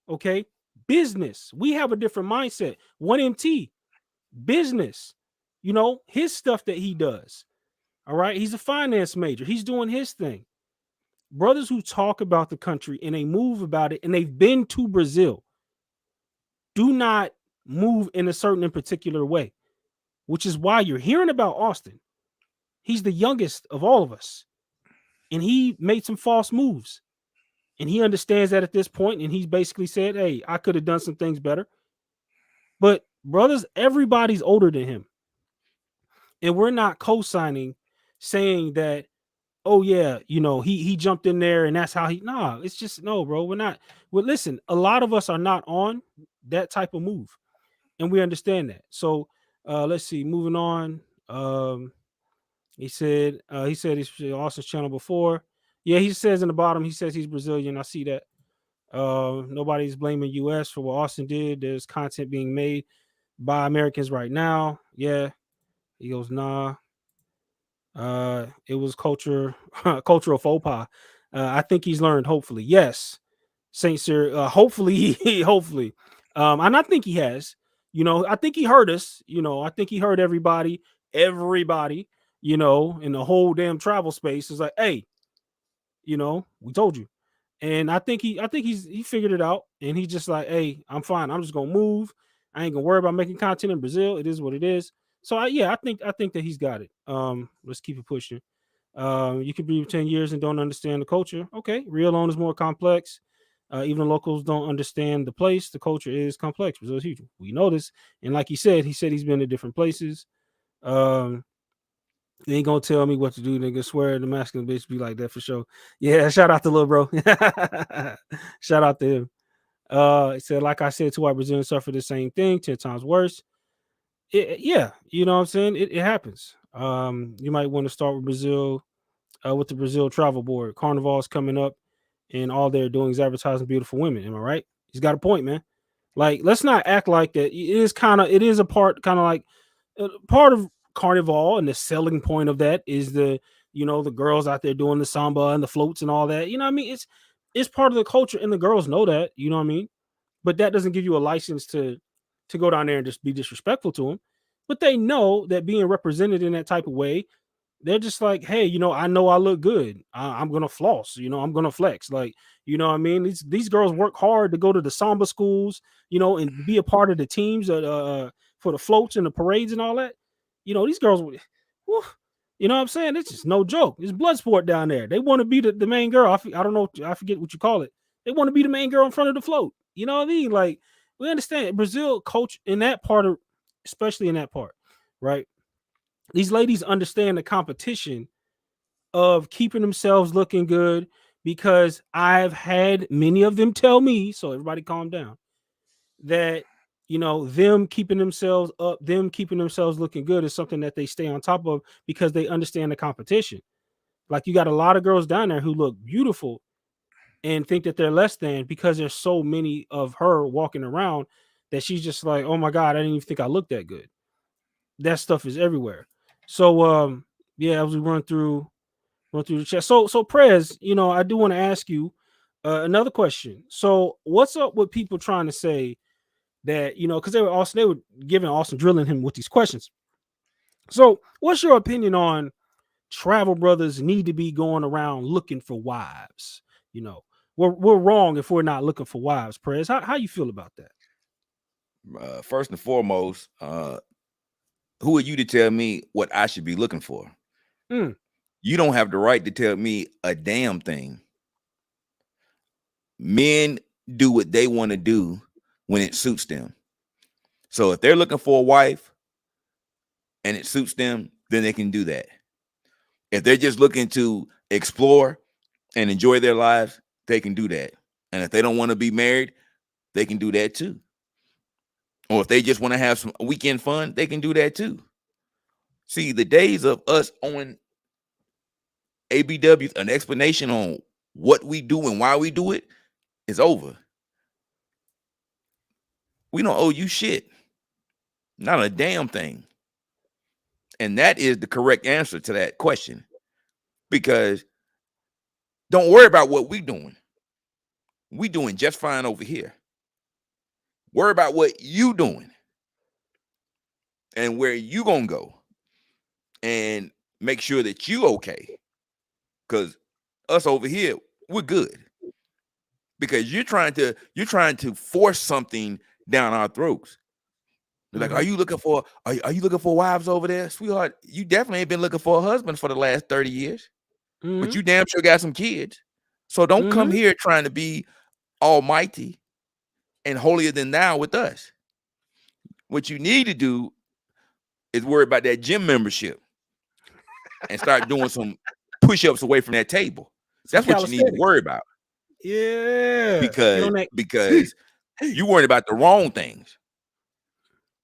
[SPEAKER 2] Okay, business. We have a different mindset. 1MT, business. You know, his stuff that he does. All right, he's a finance major. He's doing his thing. Brothers who talk about the country and they move about it and they've been to Brazil do not move in a certain and particular way, which is why you're hearing about Austin. He's the youngest of all of us, and he made some false moves, and he understands that at this point, and he's basically said, hey, I could have done some things better. But brothers, everybody's older than him, and we're not co-signing saying that, oh yeah, you know, he jumped in there and that's how he, nah, it's just, no, bro, we're not. Well, listen, a lot of us are not on that type of move, and we understand that. So let's see, moving on. He said he's Austin's channel before. Yeah, he says in the bottom, he says he's Brazilian. I see that. Nobody's blaming US for what Austin did. There's content being made by Americans right now. Yeah. He goes, nah. It was cultural faux pas. I think he's learned, hopefully. Yes. Saint Cyr, hopefully, hopefully. And I think he has. You know, I think he heard us. You know, I think he heard everybody, you know, in the whole damn travel space is like, hey, you know, we told you. And I think he figured it out, and he's just like, hey, I'm fine. I'm just gonna move. I ain't gonna worry about making content in Brazil. It is what it is. So I think that he's got it. Let's keep it pushing. You could be 10 years and don't understand the culture. Okay, real on is more complex. Even the locals don't understand the place. The culture is complex. Brazil is huge. We know this. And like he said he's been to different places. They ain't gonna tell me what to do. Nigga, swear the masculine bitch be like that for sure. Yeah, shout out to little bro. Shout out to him. He said, like I said, 2 white Brazilians suffer the same thing, 10 times worse. Yeah, you know what I'm saying? It happens. You might want to start with Brazil, with the Brazil Travel Board. Carnival's coming up, and all they're doing is advertising beautiful women. Am I right? He's got a point, man. Like, let's not act like that. It is a part, kind of like part of Carnival, and the selling point of that is the girls out there doing the samba and the floats and all that. You know what I mean? It's part of the culture, and the girls know that. You know what I mean? But that doesn't give you a license to go down there and just be disrespectful to them. But they know that being represented in that type of way, they're just like, hey, I know I look good. I'm gonna floss. I'm gonna flex. Like, you know what I mean? These girls work hard to go to the samba schools, and be a part of the teams for the floats and the parades and all that. These girls, whew, you know what I'm saying? It's just no joke. It's blood sport down there. They want to be the main girl. I don't know. I forget what you call it. They want to be the main girl in front of the float. You know what I mean? Like, we understand Brazil coach in that part of, especially in that part, right? These ladies understand the competition of keeping themselves looking good, because I've had many of them tell me, so everybody calm down, that them keeping themselves up, them keeping themselves looking good is something that they stay on top of, because they understand the competition. Like, you got a lot of girls down there who look beautiful and think that they're less than, because there's so many of her walking around, that she's just like, oh my God, I didn't even think I looked that good. That stuff is everywhere. So yeah, as we run through the chat. So Prez, I do want to ask you another question. So what's up with people trying to say that, because they were giving Austin, drilling him with these questions. So what's your opinion on travel brothers need to be going around looking for wives? We're wrong if we're not looking for wives. Prez, how you feel about that?
[SPEAKER 14] First and foremost, who are you to tell me what I should be looking for? You don't have the right to tell me a damn thing. Men do what they want to do when it suits them. So if they're looking for a wife and it suits them, then they can do that. If they're just looking to explore and enjoy their lives, they can do that. And if they don't want to be married, they can do that too. Or if they just want to have some weekend fun, they can do that too. See, the days of us on ABWs, an explanation on what we do and why we do it, is over. We don't owe you shit. Not a damn thing. And that is the correct answer to that question. Because don't worry about what we doing. We doing just fine over here. Worry about what you doing and where you gonna go, and make sure that you okay. Because us over here, we're good. Because you're trying to force something down our throats. They're like, are you looking for wives over there, sweetheart? You definitely ain't been looking for a husband for the last 30 years, but you damn sure got some kids. So don't come here trying to be almighty and holier than thou with us. What you need to do is worry about that gym membership and start doing some push-ups away from that table. That's what you need to worry about.
[SPEAKER 2] Yeah.
[SPEAKER 14] Because you worried about the wrong things.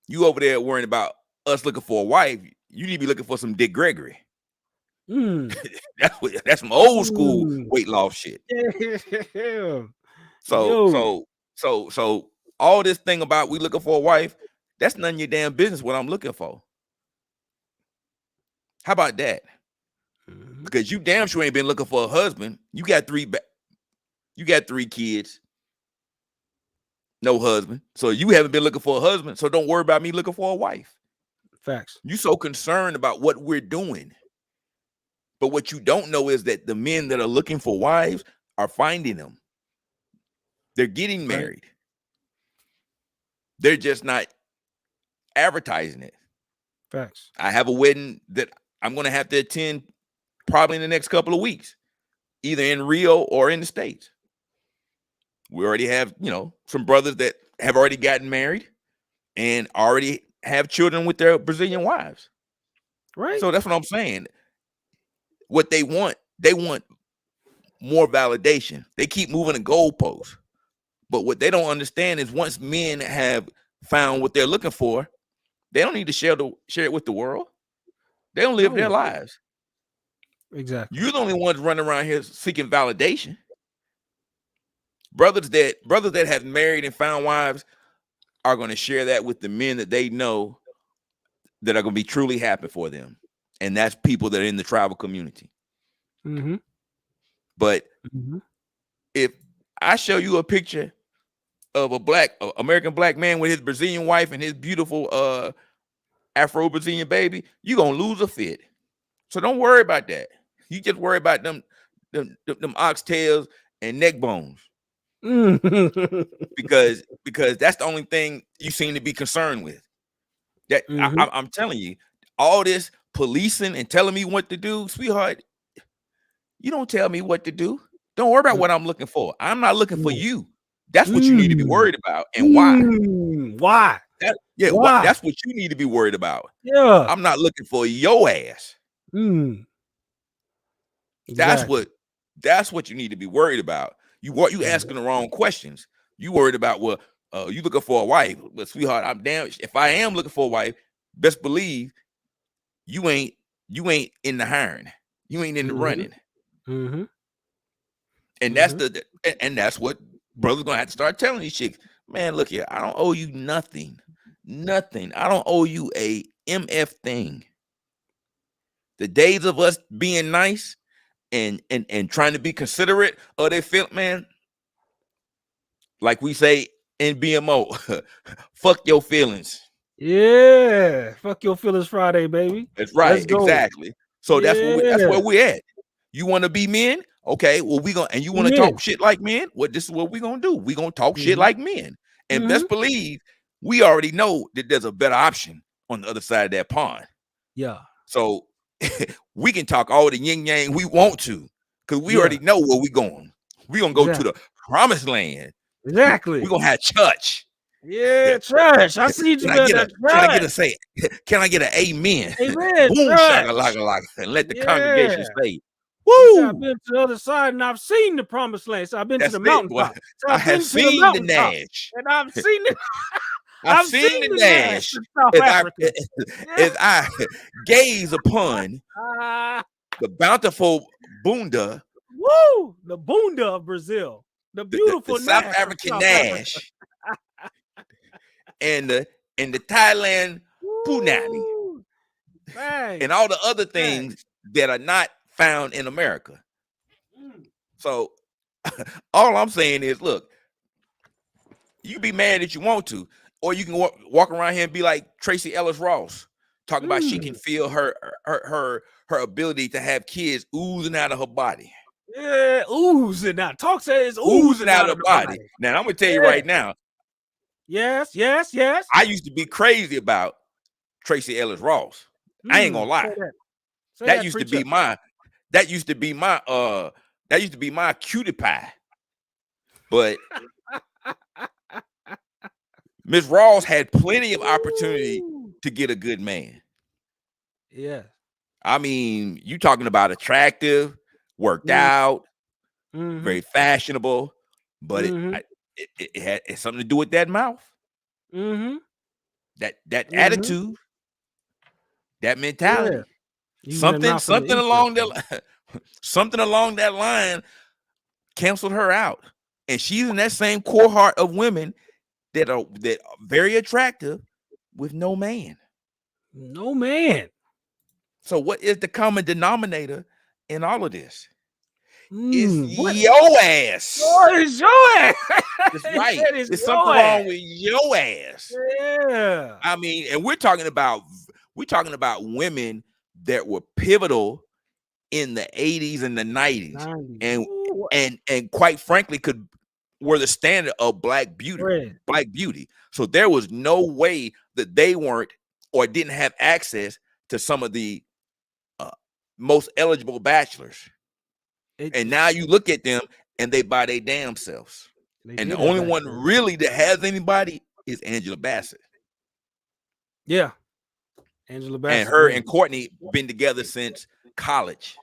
[SPEAKER 14] You over there worrying about us looking for a wife. You need to be looking for some Dick Gregory. That's some old school weight loss shit.
[SPEAKER 2] Yeah.
[SPEAKER 14] So all this thing about we looking for a wife, that's none of your damn business what I'm looking for. How about that? Because you damn sure ain't been looking for a husband. You got three kids, no husband. So you haven't been looking for a husband. So don't worry about me looking for a wife.
[SPEAKER 2] Facts.
[SPEAKER 14] You so concerned about what we're doing. But what you don't know is that the men that are looking for wives are finding them. They're getting married. They're just not advertising it.
[SPEAKER 2] Facts.
[SPEAKER 14] I have a wedding that I'm going to have to attend probably in the next couple of weeks, either in Rio or in the States. We already have, some brothers that have already gotten married and already have children with their Brazilian wives.
[SPEAKER 2] Right.
[SPEAKER 14] So that's what I'm saying. What they want more validation. They keep moving the goalposts. But what they don't understand is once men have found what they're looking for, they don't need to share it with the world. They don't live their lives.
[SPEAKER 2] Exactly.
[SPEAKER 14] You're the only ones running around here seeking validation. Brothers that have married and found wives are going to share that with the men that they know that are going to be truly happy for them. And that's people that are in the tribal community. But if I show you a picture of a American black man with his Brazilian wife and his beautiful Afro-Brazilian baby, you're going to lose a fit. So don't worry about that. You just worry about them oxtails and neck bones. because that's the only thing you seem to be concerned with. That I'm telling you, all this policing and telling me what to do, sweetheart, you don't tell me what to do. Don't worry about what I'm looking for. I'm not looking for you. That's what you need to be worried about. And why?
[SPEAKER 2] Why?
[SPEAKER 14] Why? That's what you need to be worried about.
[SPEAKER 2] Yeah.
[SPEAKER 14] I'm not looking for your ass.
[SPEAKER 2] Exactly.
[SPEAKER 14] That's what you need to be worried about. You asking the wrong questions. You worried about, well, you looking for a wife. But sweetheart, I'm damn. If I am looking for a wife, best believe you ain't in the hiring. You ain't in the running. And that's what brothers gonna have to start telling these chicks. Man, look here, I don't owe you nothing. Nothing. I don't owe you a MF thing. The days of us being nice and trying to be considerate of their feel, man, like we say in BMO, fuck your feelings.
[SPEAKER 2] Yeah, fuck your feelings Friday, baby.
[SPEAKER 14] That's right, exactly. So that's where we're at. You want to be men? Okay, well, you want to talk shit like men? Well, this is what we're gonna do. We're gonna talk shit like men. And best believe we already know that there's a better option on the other side of that pond.
[SPEAKER 2] Yeah.
[SPEAKER 14] So we can talk all the yin yang we want to, because we already know where we're going. We're gonna go to the promised land.
[SPEAKER 2] Exactly.
[SPEAKER 14] We're gonna have church.
[SPEAKER 2] Yeah, church. I see you.
[SPEAKER 14] Can I get an amen?
[SPEAKER 2] Amen.
[SPEAKER 14] Boom, shaka, and let the congregation say, woo!
[SPEAKER 2] I've been to the other side and I've seen the promised land. So I've been to the mountaintop. So
[SPEAKER 14] I have seen the Nash.
[SPEAKER 2] And I've seen it.
[SPEAKER 14] I've seen the Nash as I gaze upon the bountiful Bunda.
[SPEAKER 2] Woo! The Bunda of Brazil. The beautiful
[SPEAKER 14] the South African Nash. and the Thailand Punani. And all the other things that are not found in America. So all I'm saying is, look, you can be mad that you want to, or you can walk around here and be like Tracy Ellis Ross, talking about she can feel her ability to have kids oozing out of her body.
[SPEAKER 2] Yeah, oozing out. Talk says
[SPEAKER 14] Oozing out of her body. Now I'm gonna tell you right now.
[SPEAKER 2] Yes.
[SPEAKER 14] I used to be crazy about Tracy Ellis Ross. I ain't gonna lie. That used to be my cutie pie. But Miss Ross had plenty of opportunity to get a good man.
[SPEAKER 2] Yeah.
[SPEAKER 14] I mean, you talking about attractive, worked out, very fashionable, but it had something to do with that mouth. That attitude, that mentality.
[SPEAKER 2] Yeah.
[SPEAKER 14] Something along that line canceled her out. And she's in that same cohort of women that are very attractive with no man.
[SPEAKER 2] No man.
[SPEAKER 14] So what is the common denominator in all of this?
[SPEAKER 2] It's
[SPEAKER 14] your ass.
[SPEAKER 2] Oh, it's your ass.
[SPEAKER 14] That's right. There's something wrong with your ass.
[SPEAKER 2] Yeah.
[SPEAKER 14] I mean, and we're talking about women that were pivotal in the 80s and the 90s. And quite frankly were the standard of black beauty. So there was no way that they weren't or didn't have access to some of the most eligible bachelors. And now you look at them and they by their damn selves. And the only one really that has anybody is Angela Bassett.
[SPEAKER 2] Yeah. Angela Bassett.
[SPEAKER 14] And her and Courtney been together since college.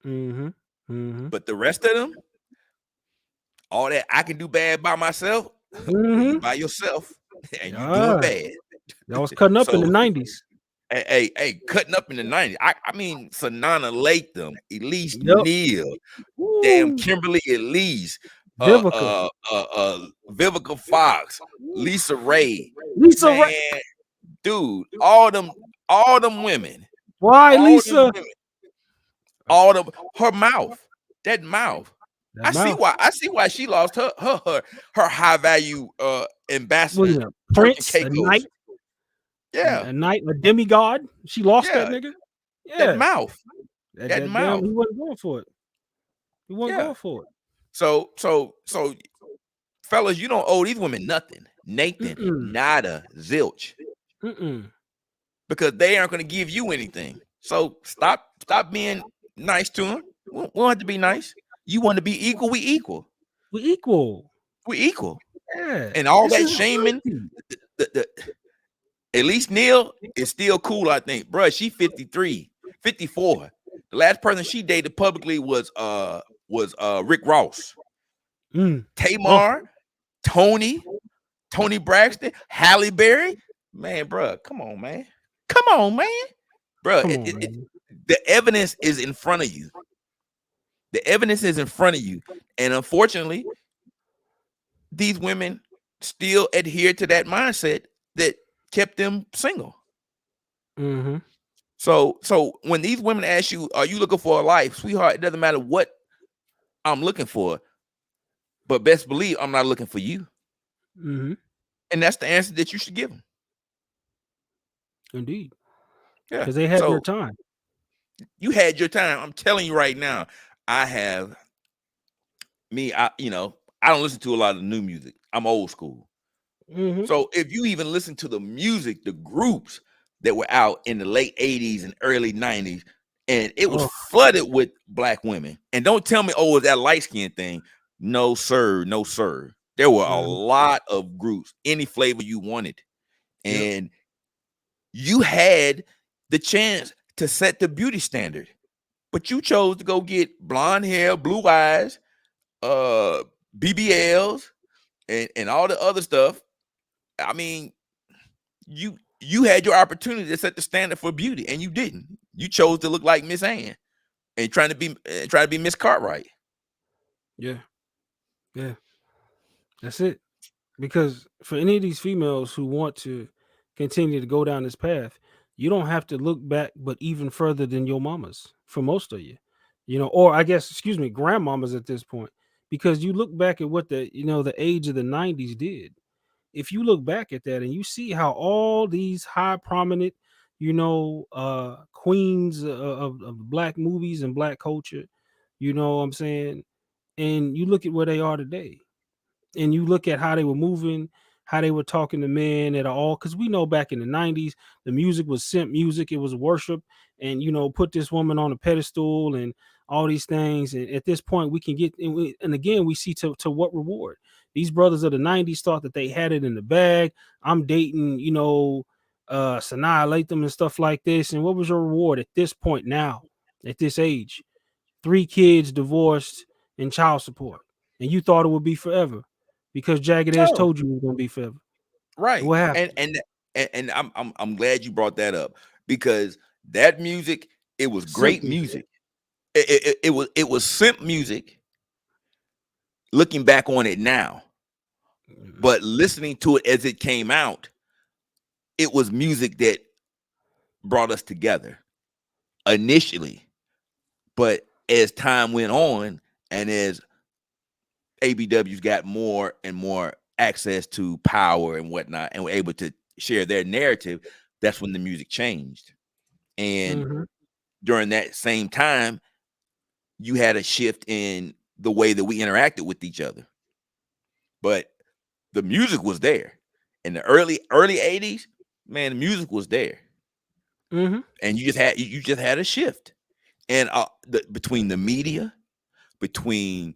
[SPEAKER 14] But the rest of them, all that I can do bad by myself, you by yourself, and you doing bad.
[SPEAKER 2] That was cutting up in the 90s.
[SPEAKER 14] Hey, cutting up in the 90s. I mean, Sanana Latham, Elise Neal, damn Kimberly Elise, Vivica Fox, Lisa Ray. Dude, all them women.
[SPEAKER 2] Why, Lisa?
[SPEAKER 14] Her mouth, that mouth. I see why she lost her high value ambassador.
[SPEAKER 2] Prince, a knight.
[SPEAKER 14] Yeah,
[SPEAKER 2] a demigod. She lost that nigga. Yeah,
[SPEAKER 14] that mouth. That mouth.
[SPEAKER 2] He wasn't going for it. He wasn't going for it.
[SPEAKER 14] So, fellas, you don't owe these women nothing. Nathan, nada, zilch. Because they aren't going to give you anything. So stop being nice to them. We don't have to be nice. You want to be equal, we equal.
[SPEAKER 2] We equal.
[SPEAKER 14] Yeah. And all that shaming. Elise Neal is still cool, I think. Bruh, she 53, 54. The last person she dated publicly was Rick Ross. Tamar, Tony Braxton, Halle Berry. Man, bruh, come on, man. Bruh, the evidence is in front of you. And unfortunately, these women still adhere to that mindset that kept them single. So when these women ask you, are you looking for a life, sweetheart, it doesn't matter what I'm looking for, but best believe I'm not looking for you. And that's the answer that you should give them.
[SPEAKER 2] Indeed.
[SPEAKER 14] Yeah,
[SPEAKER 2] because they had their time.
[SPEAKER 14] You had your time. I'm telling you right now, I don't listen to a lot of new music. I'm old school. So if you even listen to the music, the groups that were out in the late 80s and early 90s, and it was flooded with black women. And don't tell me, it's that light skin thing. No, sir. There were a lot of groups, any flavor you wanted. And you had the chance to set the beauty standard. But you chose to go get blonde hair, blue eyes, BBLs, and all the other stuff. I mean, you had your opportunity to set the standard for beauty, and you didn't. You chose to look like Miss Ann and trying to be Miss Cartwright.
[SPEAKER 2] Yeah, that's it. Because for any of these females who want to continue to go down this path, you don't have to look back, but even further than your mamas. For most of you, or I guess, excuse me, grandmamas at this point, because you look back at what the age of the 90s did. If you look back at that and you see how all these high prominent, queens of black movies and black culture, you know what I'm saying? And you look at where they are today, and you look at how they were moving, how they were talking to men at all. Because we know back in the 90s, the music was simp music, it was worship, and put this woman on a pedestal and all these things. And at this point, we can get, and again, we see to what reward. These brothers of the 90s thought that they had it in the bag. I'm dating, Sanaa Lathan and stuff like this. And what was your reward at this point now, at this age? 3 kids, divorced, and child support. And you thought it would be forever because Jagged Edge
[SPEAKER 14] No.
[SPEAKER 2] told you it was gonna be forever.
[SPEAKER 14] Right.
[SPEAKER 2] What happened?
[SPEAKER 14] And I'm glad you brought that up, because that music, it was great music. It was simp music looking back on it now. But listening to it as it came out, it was music that brought us together initially. But as time went on, and as ABWs got more and more access to power and whatnot, and were able to share their narrative, that's when the music changed. And during that same time, you had a shift in the way that we interacted with each other. But the music was there. In the early 80s, man, the music was there. And you just had a shift. And between the media, between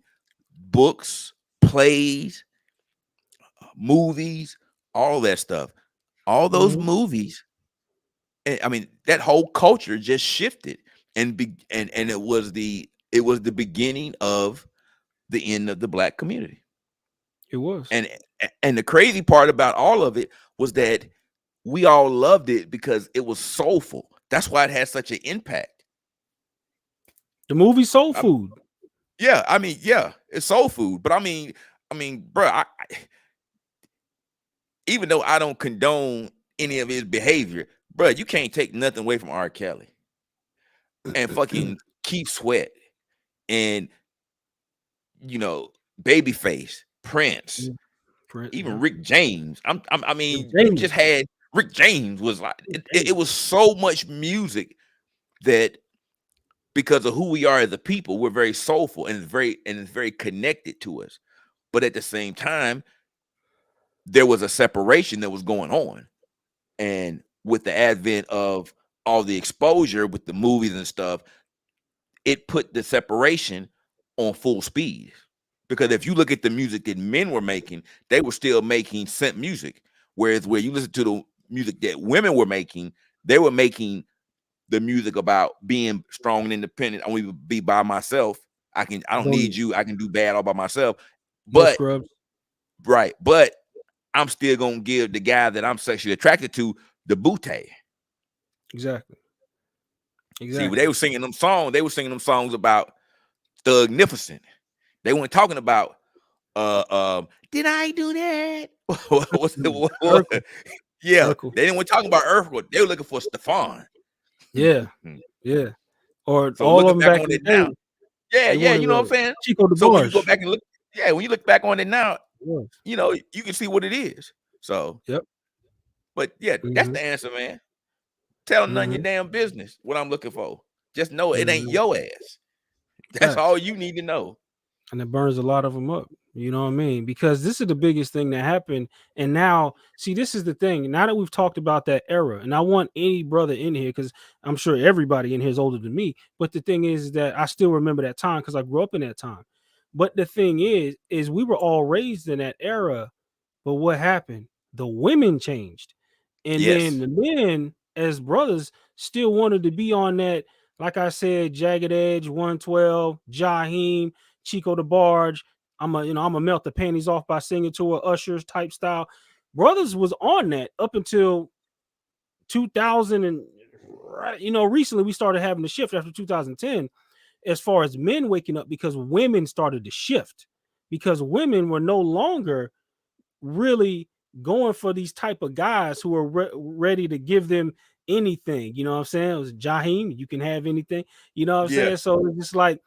[SPEAKER 14] books, plays, movies, all that stuff, all those movies, and I mean, that whole culture just shifted, and it was the beginning of the end of the black community.
[SPEAKER 2] It was.
[SPEAKER 14] And the crazy part about all of it was that we all loved it because it was soulful. That's why it had such an impact.
[SPEAKER 2] The movie Soul Food.
[SPEAKER 14] Yeah, I mean, yeah, it's soul food. But I mean, bro, even though I don't condone any of his behavior, bro, you can't take nothing away from R. Kelly and fucking Keith Sweat and Babyface, Prince, even Rick James. I mean, you just had Rick James was like it was so much music that, because of who we are as a people, we're very soulful and it's very connected to us. But at the same time, there was a separation that was going on. And with the advent of all the exposure with the movies and stuff, it put the separation on full speed. Because if you look at the music that men were making, they were still making simp music. Whereas where you listen to the music that women were making, they were making the music about being strong and independent. I want to be by myself. I don't need you. I can do bad all by myself. But right, but I'm still gonna give the guy that I'm sexually attracted to the booty.
[SPEAKER 2] Exactly.
[SPEAKER 14] See, when they were singing them songs about thugnificent. They weren't talking about did I do that? Yeah, they didn't want to talk about Earthquake. They were looking for Stefan.
[SPEAKER 2] Yeah, yeah. Or so all of them back on it now.
[SPEAKER 14] Yeah, you know what I'm saying?
[SPEAKER 2] Chico the
[SPEAKER 14] so
[SPEAKER 2] Barge.
[SPEAKER 14] when you go back and look, when you look back on it now, you can see what it is. So but yeah, that's the answer, man. Tell none of your damn business what I'm looking for. Just know it ain't your ass. That's all you need to know.
[SPEAKER 2] And it burns a lot of them up. You know what I mean? Because this is the biggest thing that happened. And now, see, this is the thing. Now that we've talked about that era, and I want any brother in here, because I'm sure everybody in here is older than me. But the thing is that I still remember that time because I grew up in that time. But the thing is we were all raised in that era. But what happened? The women changed. And then the men, as brothers, still wanted to be on that, like I said, Jagged Edge, 112, Jaheim, Chico the Barge. I'm gonna melt the panties off by singing to a Usher's type style. Brothers was on that up until 2000, and recently we started having a shift after 2010 as far as men waking up, because women started to shift, because women were no longer really going for these type of guys who are ready to give them anything. You know what I'm saying? It was Jaheim, you can have anything. You know what I'm
[SPEAKER 14] Yeah.
[SPEAKER 2] saying? So it's just like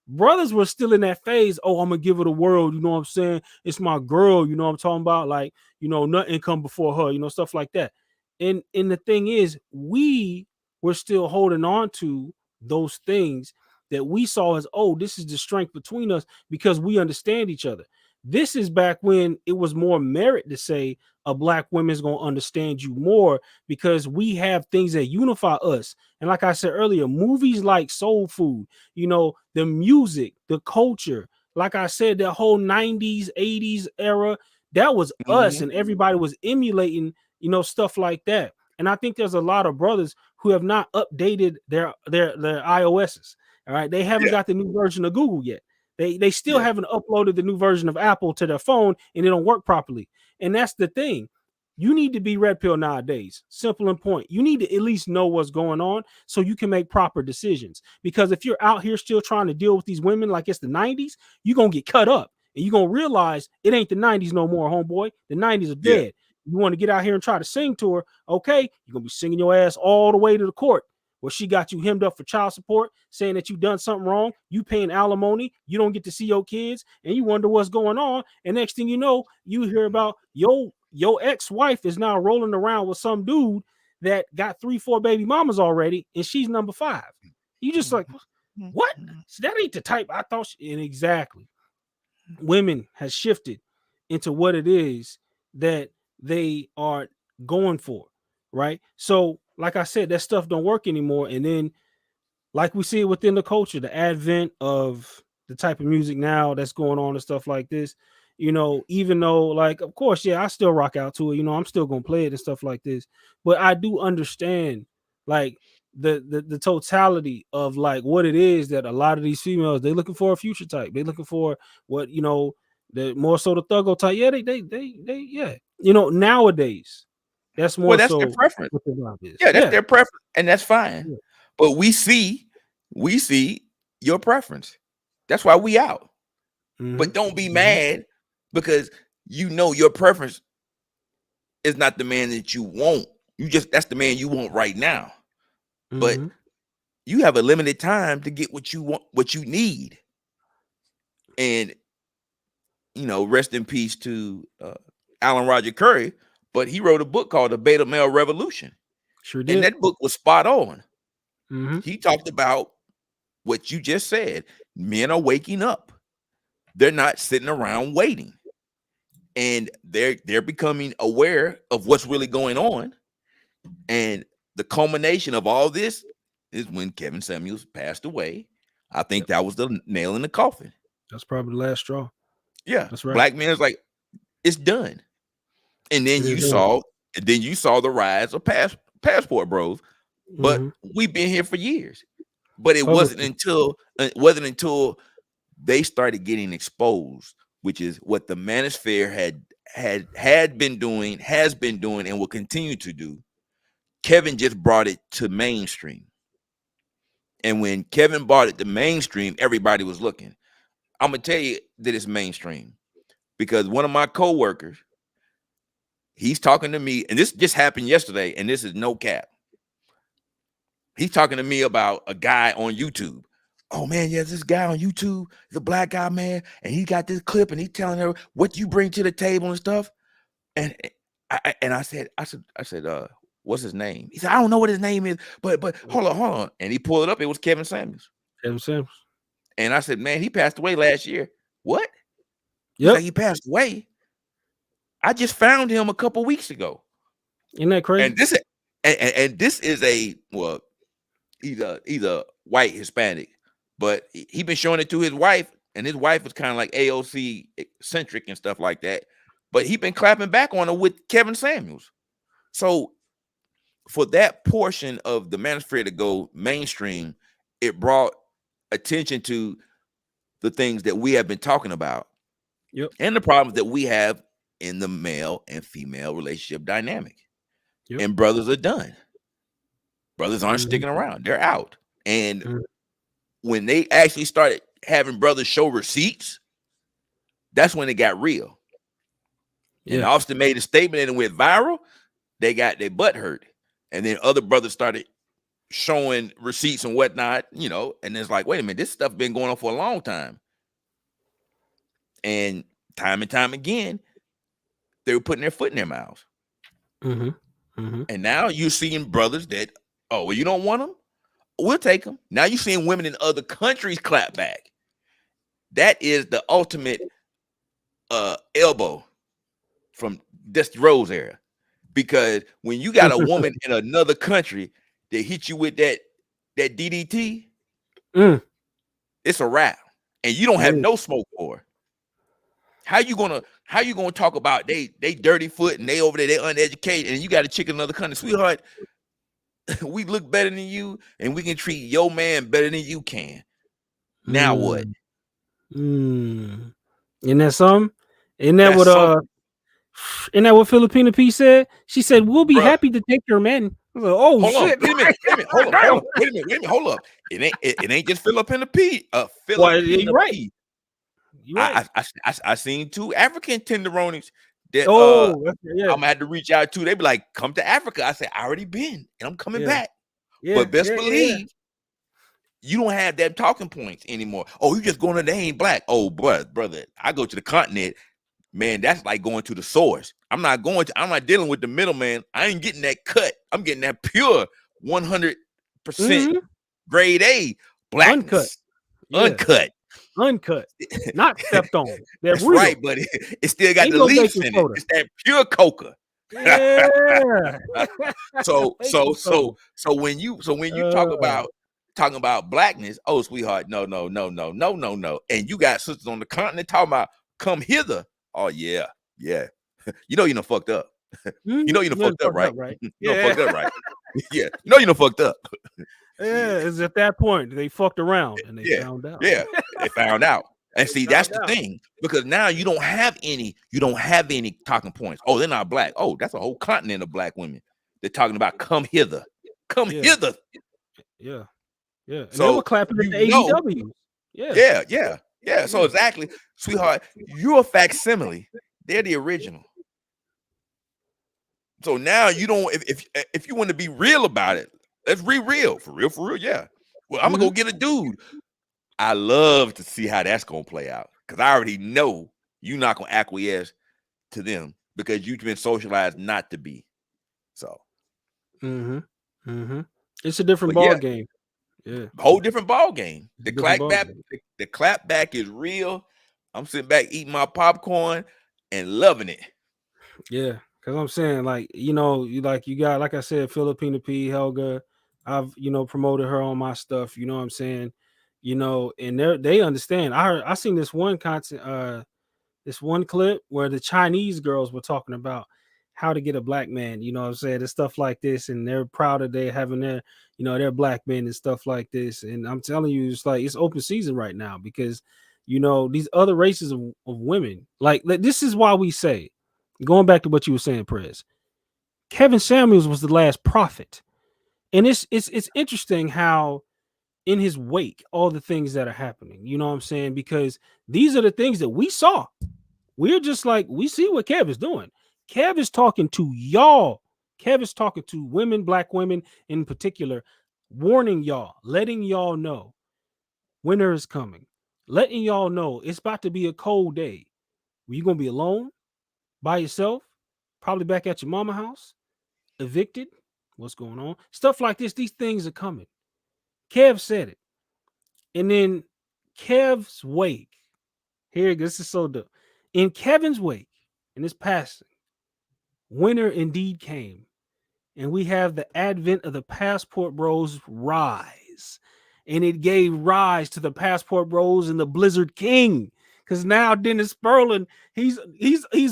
[SPEAKER 2] brothers were still in that phase. Oh, I'm gonna give her the world. You know what I'm saying? It's my girl. You know what I'm talking about? Like, you know, nothing come before her. You know, stuff like that. And the thing is, we were still holding on to those things that we saw as, oh, this is the strength between us because we understand each other. This is back when it was more merit to say a black woman's gonna understand you more because we have things that unify us. And like I said earlier, movies like Soul Food, you know, the music, the culture, like I said, the whole 90s, 80s era, that was us, and everybody was emulating, you know, stuff like that. And I think there's a lot of brothers who have not updated their iOSs. All right, they haven't got the new version of Google yet. They still haven't uploaded the new version of Apple to their phone, and it don't work properly. And that's the thing. You need to be red pill nowadays. Simple and point. You need to at least know what's going on so you can make proper decisions. Because if you're out here still trying to deal with these women like it's the 90s, you're gonna get cut up and you're gonna realize it ain't the 90s no more, homeboy. The 90s are dead. You want to get out here and try to sing to her, okay? You're gonna be singing your ass all the way to the court where she got you hemmed up for child support, saying that you done something wrong, you paying alimony, you don't get to see your kids, and you wonder what's going on. And next thing you know, you hear about your ex-wife is now rolling around with some dude that got 3-4 baby mamas already, and she's number 5. You just like, what? So that ain't the type I thought. And exactly, women has shifted into what it is that they are going for, right? So, like I said, that stuff don't work anymore. And then, like we see it within the culture, the advent of the type of music now that's going on and stuff like this, you know, even though, like, of course, yeah, I still rock out to it, you know, I'm still gonna play it and stuff like this, but I do understand like the totality of like what it is that a lot of these females, they're looking for a future type, they're looking for what, you know, the more so the thuggo type. Yeah, they yeah, you know, nowadays that's more
[SPEAKER 14] Well, that's their
[SPEAKER 2] so
[SPEAKER 14] preference.
[SPEAKER 2] what the vibe is.
[SPEAKER 14] Yeah, that's their preference, and that's fine.
[SPEAKER 2] Yeah.
[SPEAKER 14] But we see your preference. That's why we out. But don't be mad because you know your preference is not the man that you want. That's the man you want right now. But you have a limited time to get what you want, what you need. And you know, rest in peace to Alan Roger Curry, but he wrote a book called The Beta Male Revolution.
[SPEAKER 2] Sure did.
[SPEAKER 14] And that book was spot on.
[SPEAKER 2] Mm-hmm.
[SPEAKER 14] He talked about what you just said. Men are waking up. They're not sitting around waiting. And they're becoming aware of what's really going on. And the culmination of all this is when Kevin Samuels passed away. I think that was the nail in the coffin.
[SPEAKER 2] That's probably the last straw.
[SPEAKER 14] Yeah.
[SPEAKER 2] That's right.
[SPEAKER 14] Black men is like, it's done. And then you saw the rise of passport bros. But we've been here for years. But it wasn't until they started getting exposed, which is what the manosphere had been doing, has been doing, and will continue to do. Kevin just brought it to mainstream. And when Kevin brought it to mainstream, everybody was looking. I'm gonna tell you that it's mainstream because one of my coworkers, he's talking to me, and this just happened yesterday, and this is no cap. He's talking to me about a guy on YouTube. Oh man, yeah, this guy on YouTube, he's a black guy, man, and he got this clip, and he's telling her what you bring to the table and stuff. And I said, what's his name? He said, I don't know what his name is, but hold on. And he pulled it up. It was Kevin Samuels.
[SPEAKER 2] Kevin Samuels. And
[SPEAKER 14] I said, man, he passed away last year. What?
[SPEAKER 2] Yeah,
[SPEAKER 14] like, he passed away. I just found him a couple weeks ago.
[SPEAKER 2] Isn't that crazy?
[SPEAKER 14] And this is a he's a white Hispanic, but he been showing it to his wife, and his wife was kind of like AOC eccentric and stuff like that. But he been clapping back on her with Kevin Samuels. So for that portion of the manosphere to go mainstream, it brought attention to the things that we have been talking about.
[SPEAKER 2] Yep.
[SPEAKER 14] And the problems that we have in the male and female relationship dynamic. Yep. And brothers are done. Brothers aren't sticking around. They're out. And when they actually started having brothers show receipts, that's when it got real. Yeah. And Austin made a statement and it went viral. They got their butt hurt. And then other brothers started showing receipts and whatnot, you know, and it's like, wait a minute, this stuff been going on for a long time. And time again, they were putting their foot in their mouths. And now you're seeing brothers that, oh, well, you don't want them? We'll take them. Now you're seeing women in other countries clap back. That is the ultimate elbow from Dusty Rhodes era. Because when you got a woman in another country that hit you with that DDT, it's a wrap. And you don't have no smoke for her. How you gonna talk about they dirty foot and they over there, they uneducated, and you got a chick in another country, sweetheart? We look better than you, and we can treat your man better than you can. Now what?
[SPEAKER 2] Isn't that something? Isn't that what Filipina P said? She said, "We'll be happy to take your men." I was like, oh,
[SPEAKER 14] hold
[SPEAKER 2] shit!
[SPEAKER 14] On, wait a minute, hold on, wait a minute, hold up. It ain't just Filipina P. Filipina P. Right. I seen 2 African tenderonis that I'm gonna have to reach out to. They be like, come to Africa. I said, I already been and I'm coming back. But best believe you don't have that talking points anymore. Oh, you just going to, they ain't black. Oh, brother, I go to the continent, man. That's like going to the source. I'm not dealing with the middleman. I ain't getting that cut. I'm getting that pure 100% grade A blackness.
[SPEAKER 2] Uncut, not stepped on.
[SPEAKER 14] That's real. Right, but it still got the leaves in it. It's that pure coca.
[SPEAKER 2] Yeah.
[SPEAKER 14] so when you talking about blackness, oh sweetheart, no. And you got sisters on the continent talking about come hither. Oh yeah. You know you done fucked up. You know you done fucked up, right? You done fucked up, right? Yeah. You know you done fucked up.
[SPEAKER 2] Yeah, it's at that point they fucked around and they found out.
[SPEAKER 14] Yeah, they found out. And see, that's the thing, because now you don't have any talking points. Oh, they're not black. Oh, that's a whole continent of black women. They're talking about come hither. Come hither.
[SPEAKER 2] Yeah. And
[SPEAKER 14] so
[SPEAKER 2] they were clapping at the AEW.
[SPEAKER 14] Yeah. So exactly, sweetheart, you're a facsimile. They're the original. So now you don't, if you want to be real about it, let's be real. For real, yeah. Well, I'm gonna go get a dude. I love to see how that's gonna play out, because I already know you're not gonna acquiesce to them because you've been socialized not to be. So
[SPEAKER 2] it's a different ball game. Yeah,
[SPEAKER 14] whole different ball game. The clap back is real. I'm sitting back eating my popcorn and loving it.
[SPEAKER 2] Yeah, because I'm saying, like, you know, you got, like I said, Filipina P, Helga. I've, promoted her on my stuff, you know what I'm saying? And they understand. I seen this one this one clip where the Chinese girls were talking about how to get a black man, you know what I'm saying, and stuff like this, and they're proud of they having their, their black men and stuff like this. And I'm telling you, it's like it's open season right now, because these other races of women, like this is why we say, going back to what you were saying, Prez, Kevin Samuels was the last prophet. And it's interesting how in his wake, all the things that are happening, you know what I'm saying? Because these are the things that we saw. We're just like, we see what Kev is doing. Kev is talking to y'all. Kev is talking to women, black women in particular, warning y'all, letting y'all know winter is coming, letting y'all know it's about to be a cold day. You're going to be alone, by yourself, probably back at your mama house, evicted. What's going on? Stuff like this. These things are coming. Kev said it. And then Kev's wake. Here, this is so dope. In Kevin's wake, in his passing, winter indeed came. And we have the advent of the Passport Bros rise. And it gave rise to the Passport Bros and the Blizzard King. Because now Dennis Sperlin, he's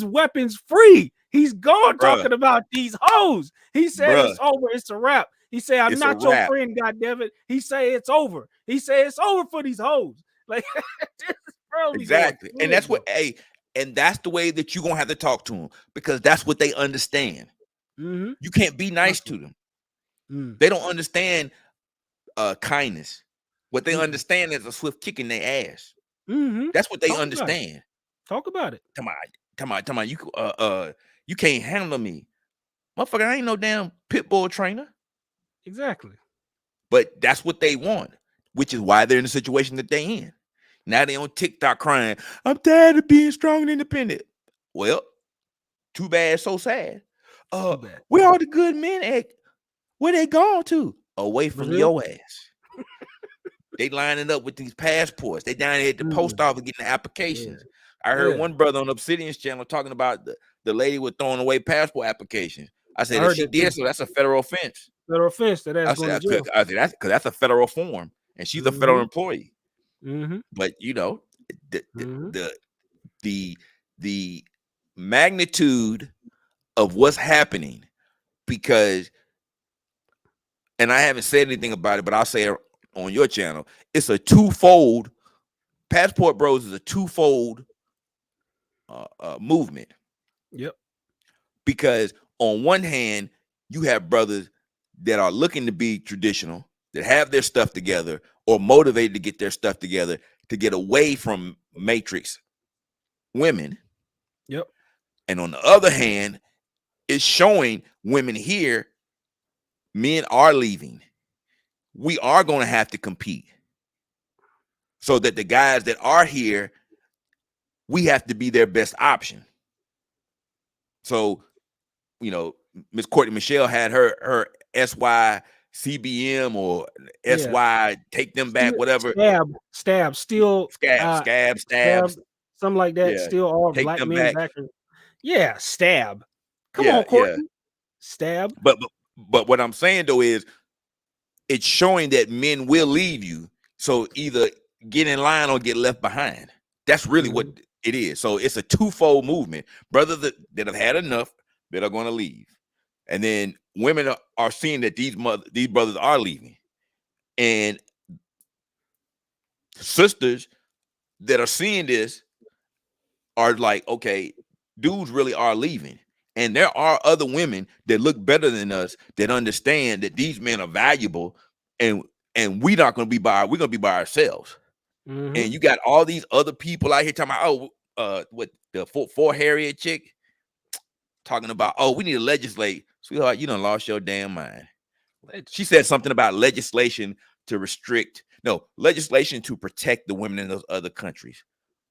[SPEAKER 2] weapons free. He's gone talking about these hoes. He said it's over. It's a wrap. He said, I'm not your friend, goddammit. He say it's over. He said it's over for these hoes. Like,
[SPEAKER 14] exactly. And that's what, and that's the way that you're going to have to talk to them, because that's what they understand. You can't be nice to them. They don't understand kindness. What they understand is a swift kick in their ass. That's what they understand.
[SPEAKER 2] Talk about it.
[SPEAKER 14] Come on. You can't handle me. Motherfucker, I ain't no damn pit bull trainer.
[SPEAKER 2] Exactly.
[SPEAKER 14] But that's what they want, which is why they're in the situation that they in. Now they on TikTok crying, I'm tired of being strong and independent. Well, too bad, so sad.
[SPEAKER 2] Too bad.
[SPEAKER 14] Where are the good men at? Where they gone to? Away from
[SPEAKER 2] Brazil?
[SPEAKER 14] your ass. They lining up with these passports. They down here at the post office getting the applications. I heard one brother on Obsidian's channel talking about the lady with throwing away passport applications. I said, if she did so, that's a federal offense.
[SPEAKER 2] Federal offense that that's going to jail.
[SPEAKER 14] I said, that's because that's a federal form, and she's a federal employee. But you know, the magnitude of what's happening, because, and I haven't said anything about it, but I'll say it on your channel. It's a twofold. Passport Bros is a twofold movement.
[SPEAKER 2] Yep.
[SPEAKER 14] Because on one hand, you have brothers that are looking to be traditional, that have their stuff together, or motivated to get their stuff together to get away from matrix women.
[SPEAKER 2] Yep.
[SPEAKER 14] And on the other hand, it's showing women here, men are leaving. We are going to have to compete. So that the guys that are here, we have to be their best option. So, you know, Miss Courtney Michelle had her SY CBM or SY take them back, whatever.
[SPEAKER 2] Stab, still
[SPEAKER 14] scab,
[SPEAKER 2] something like that.
[SPEAKER 14] Yeah.
[SPEAKER 2] Still all
[SPEAKER 14] Take
[SPEAKER 2] black
[SPEAKER 14] them
[SPEAKER 2] men
[SPEAKER 14] back.
[SPEAKER 2] Yeah, stab. Come on, Courtney. Stab.
[SPEAKER 14] But what I'm saying though is it's showing that men will leave you. So either get in line or get left behind. That's really what it is. So it's a twofold movement. Brothers that have had enough that are going to leave. And then women are seeing that these brothers are leaving. And sisters that are seeing this are like, okay, dudes really are leaving. And there are other women that look better than us that understand that these men are valuable, and we're not going to be we're going to be by ourselves. And you got all these other people out here talking about, what the four Harriet chick talking about, we need to legislate. Sweetheart, you done lost your damn mind. She said something about legislation to legislation to protect the women in those other countries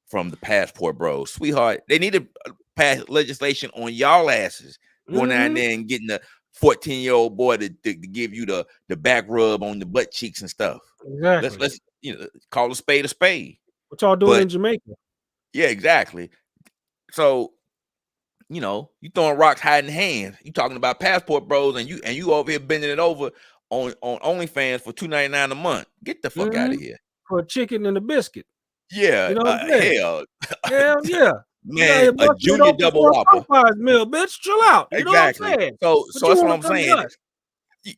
[SPEAKER 14] from the passport bros. Sweetheart, they need to pass legislation on y'all asses going down there and getting the 14-year-old boy to give you the back rub on the butt cheeks and stuff.
[SPEAKER 2] Exactly.
[SPEAKER 14] Let's call a spade a spade.
[SPEAKER 2] What y'all doing in Jamaica? Yeah,
[SPEAKER 14] exactly. So, you throwing rocks hiding hands. You talking about passport bros, and you over here bending it over on OnlyFans for $2.99 a month. Get the fuck out of here.
[SPEAKER 2] For a chicken and a biscuit.
[SPEAKER 14] Yeah, hell
[SPEAKER 2] yeah.
[SPEAKER 14] Man, a junior double whopper.
[SPEAKER 2] Meal, bitch, chill out. You know what I'm saying?
[SPEAKER 14] So that's what I'm saying.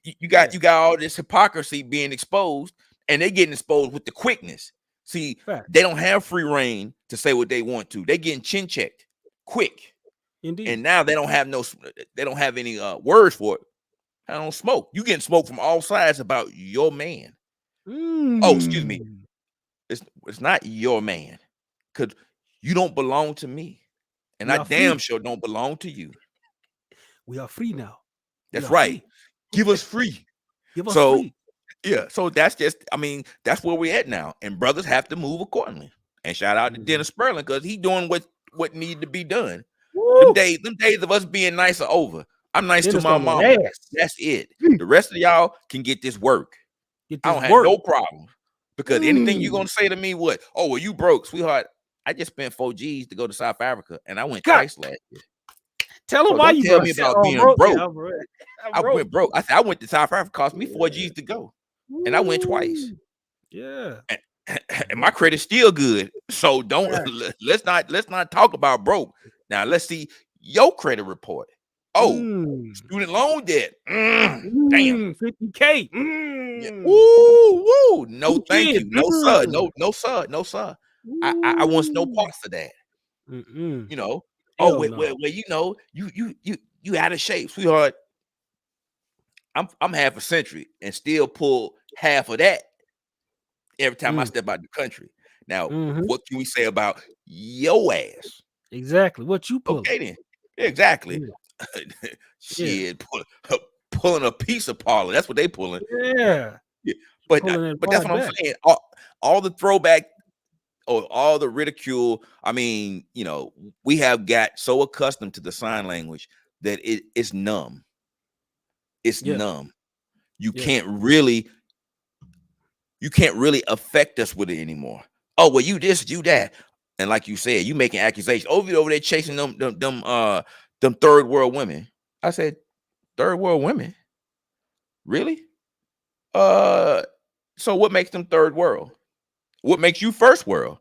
[SPEAKER 14] You got all this hypocrisy being exposed, and they getting exposed with the quickness. See, they don't have free reign to say what they want to. They getting chin checked quick.
[SPEAKER 2] Indeed.
[SPEAKER 14] And now they don't have any words for it. I don't smoke. You getting smoked from all sides about your man. Oh, excuse me. It's not your man, because you don't belong to me, and I damn sure don't belong to you.
[SPEAKER 2] We are free now.
[SPEAKER 14] That's right. Give us free.
[SPEAKER 2] Give us free.
[SPEAKER 14] Yeah. So that's that's where we're at now, and brothers have to move accordingly. And shout out to Dennis Sperling, because he doing what needed to be done. Them days of us being nice are over. I'm nice to my mama. That's it. The rest of y'all can get this work. I don't have no problem. Because anything you're gonna say to me, what? Oh, well, you broke, sweetheart. I just spent 4 G's to go to South Africa, and I went twice last year.
[SPEAKER 2] Tell him why you tell
[SPEAKER 14] me about being broke. I went broke. I went to South Africa, cost me 4 G's to go, and I went twice.
[SPEAKER 2] Yeah,
[SPEAKER 14] and my credit's still good. So let's not talk about broke. Now let's see your credit report. Oh, student loan debt. Damn.
[SPEAKER 2] 50K.
[SPEAKER 14] Woo. No, thank you. No, sir. No, sir. I want no parts of that. You out of shape, sweetheart. I'm half a century and still pull half of that every time I step out the country. Now, what can we say about your ass?
[SPEAKER 2] Exactly. What you pull?
[SPEAKER 14] Okay, then. Exactly. Shit, pulling a piece of parlor. That's what they pulling.
[SPEAKER 2] Yeah.
[SPEAKER 14] But
[SPEAKER 2] Pulling it
[SPEAKER 14] that's
[SPEAKER 2] right
[SPEAKER 14] what I'm
[SPEAKER 2] back.
[SPEAKER 14] saying. All the throwback or all the ridicule. I mean, you know, we have got so accustomed to the sign language that it's numb. It's
[SPEAKER 2] Yeah.
[SPEAKER 14] numb. You
[SPEAKER 2] Yeah.
[SPEAKER 14] can't really affect us with it anymore. Oh, well, you this, you that. And like you said, you making accusations. Over there chasing them third world women. I said, third world women? Really? So what makes them third world? What makes you first world?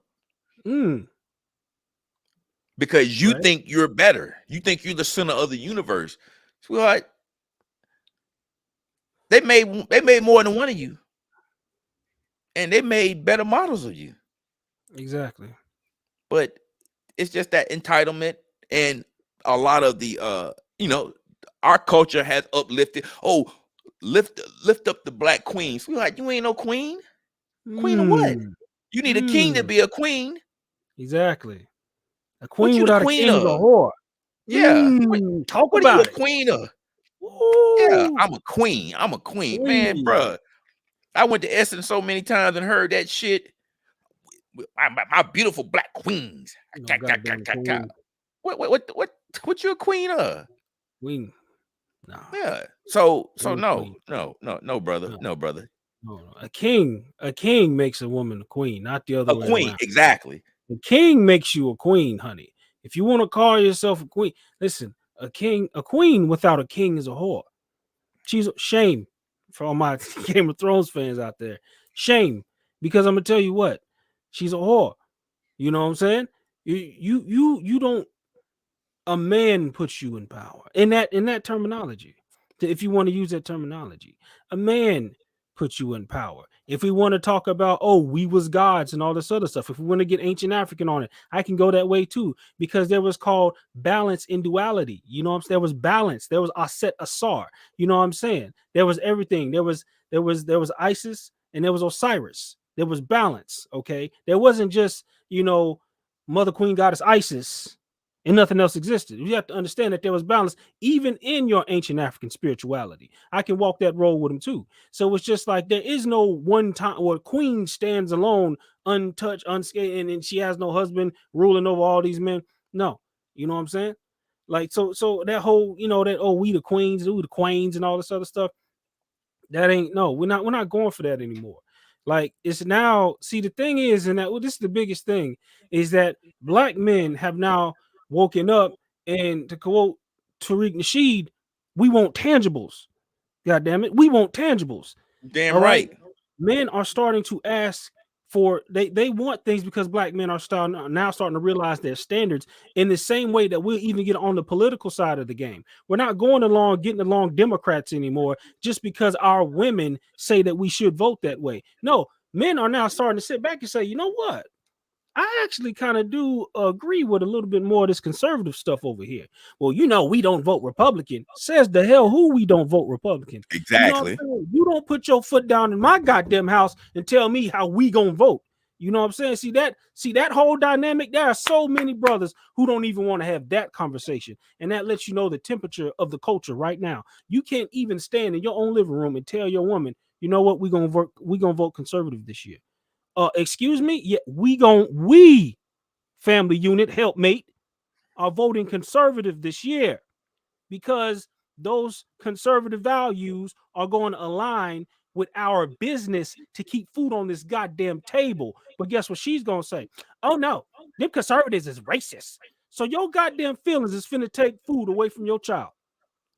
[SPEAKER 14] Because you
[SPEAKER 2] Right.
[SPEAKER 14] think you're better. You think you're the center of the universe. Sweetheart, they made more than one of you. And they made better models of you.
[SPEAKER 2] Exactly.
[SPEAKER 14] But it's just that entitlement, and a lot of the you know, our culture has uplifted. Oh, lift up the black queen. Sweetheart, you ain't no queen. Queen of what? You need a king to be a queen.
[SPEAKER 2] Exactly. A
[SPEAKER 14] What
[SPEAKER 2] queen
[SPEAKER 14] you the
[SPEAKER 2] without a
[SPEAKER 14] queen
[SPEAKER 2] king is a
[SPEAKER 14] of?
[SPEAKER 2] whore.
[SPEAKER 14] Yeah.
[SPEAKER 2] Talk
[SPEAKER 14] What are you a
[SPEAKER 2] about it.
[SPEAKER 14] queen of? Yeah,
[SPEAKER 2] Ooh.
[SPEAKER 14] I'm a queen. I'm a queen. Man,
[SPEAKER 2] Queen.
[SPEAKER 14] bruh. I went to Essence so many times and heard that shit. My beautiful black queens.
[SPEAKER 2] No goddamn queen.
[SPEAKER 14] What you a queen of?
[SPEAKER 2] Queen. No.
[SPEAKER 14] Yeah. So
[SPEAKER 2] Queen,
[SPEAKER 14] no,
[SPEAKER 2] queen.
[SPEAKER 14] brother.
[SPEAKER 2] No.
[SPEAKER 14] No, brother.
[SPEAKER 2] No. A king makes a woman a queen, not the other
[SPEAKER 14] A
[SPEAKER 2] way
[SPEAKER 14] queen,
[SPEAKER 2] around.
[SPEAKER 14] exactly.
[SPEAKER 2] The king makes you a queen, honey. If you want to call yourself a queen, listen, a queen without a king is a whore. She's shame for all my Game of Thrones fans out there. Shame. Because I'm gonna tell you what, she's a whore. You know what I'm saying? You don't, a man puts you in power. In that terminology. If you want to use that terminology, a man puts you in power. If we want to talk about, oh, we was gods and all this other stuff, if we want to get ancient African on it, I can go that way too, because there was called balance in duality. You know what I'm saying? There was balance. There was Aset Asar. You know what I'm saying? There was everything. There was Isis and there was Osiris. There was balance. Okay. There wasn't just, Mother Queen Goddess Isis and nothing else existed. You have to understand that there was balance even in your ancient African spirituality. I can walk that road with him too. So it's just like there is no one time where queen stands alone, untouched, unscathed, and she has no husband ruling over all these men. No, you know what I'm saying? Like so that whole, that we the queens, we the queens, and all this other stuff. That ain't we're not going for that anymore. Like it's now, see, the thing is, and that this is the biggest thing, is that black men have now woken up, and to quote Tariq Nasheed, we want tangibles. God damn it, we want tangibles.
[SPEAKER 14] Damn
[SPEAKER 2] All right.
[SPEAKER 14] right.
[SPEAKER 2] Men are starting to ask for, they want things, because black men are starting to realize their standards, in the same way that we'll even get on the political side of the game. We're not getting along Democrats anymore just because our women say that we should vote that way. No, men are now starting to sit back and say, you know what? I actually kind of do agree with a little bit more of this conservative stuff over here. Well, we don't vote Republican. Says the hell who we don't vote Republican. You know what I'm
[SPEAKER 14] Exactly.
[SPEAKER 2] saying? You don't put your foot down in my goddamn house and tell me how we gonna vote. You know what I'm saying? See that whole dynamic. There are so many brothers who don't even want to have that conversation. And that lets you know the temperature of the culture right now. You can't even stand in your own living room and tell your woman, you know what, we're gonna vote conservative this year. Excuse me? Yeah, we family unit helpmate are voting conservative this year, because those conservative values are going to align with our business to keep food on this goddamn table. But guess what she's gonna say? Oh no, them conservatives is racist. So your goddamn feelings is finna take food away from your child,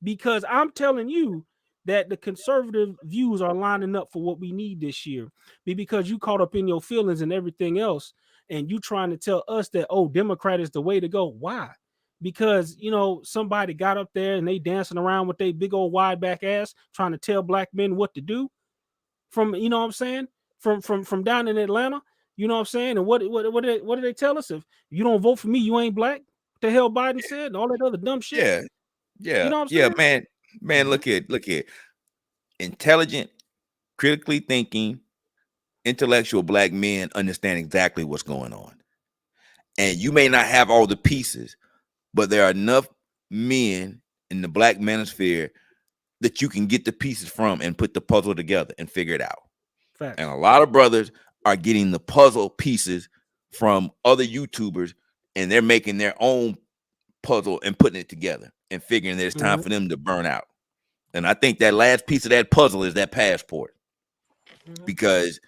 [SPEAKER 2] because I'm telling you that the conservative views are lining up for what we need this year. Because you caught up in your feelings and everything else, and you trying to tell us that, oh, Democrat is the way to go. Why? Because somebody got up there and they dancing around with their big old wide back ass trying to tell black men what to do, from what I'm saying, from down in Atlanta. You know what I'm saying? And what do they tell us? If you don't vote for me, you ain't black. What the hell Biden said, and all that other dumb shit.
[SPEAKER 14] Yeah.
[SPEAKER 2] You know what I'm
[SPEAKER 14] Yeah,
[SPEAKER 2] saying?
[SPEAKER 14] man, look here. Intelligent, critically thinking, intellectual black men understand exactly what's going on. And you may not have all the pieces, but there are enough men in the black manosphere that you can get the pieces from and put the puzzle together and figure it out.
[SPEAKER 2] Facts.
[SPEAKER 14] And a lot of brothers are getting the puzzle pieces from other YouTubers, and they're making their own puzzle and putting it together and figuring that it's time for them to burn out. And I think that last piece of that puzzle is that passport. Because,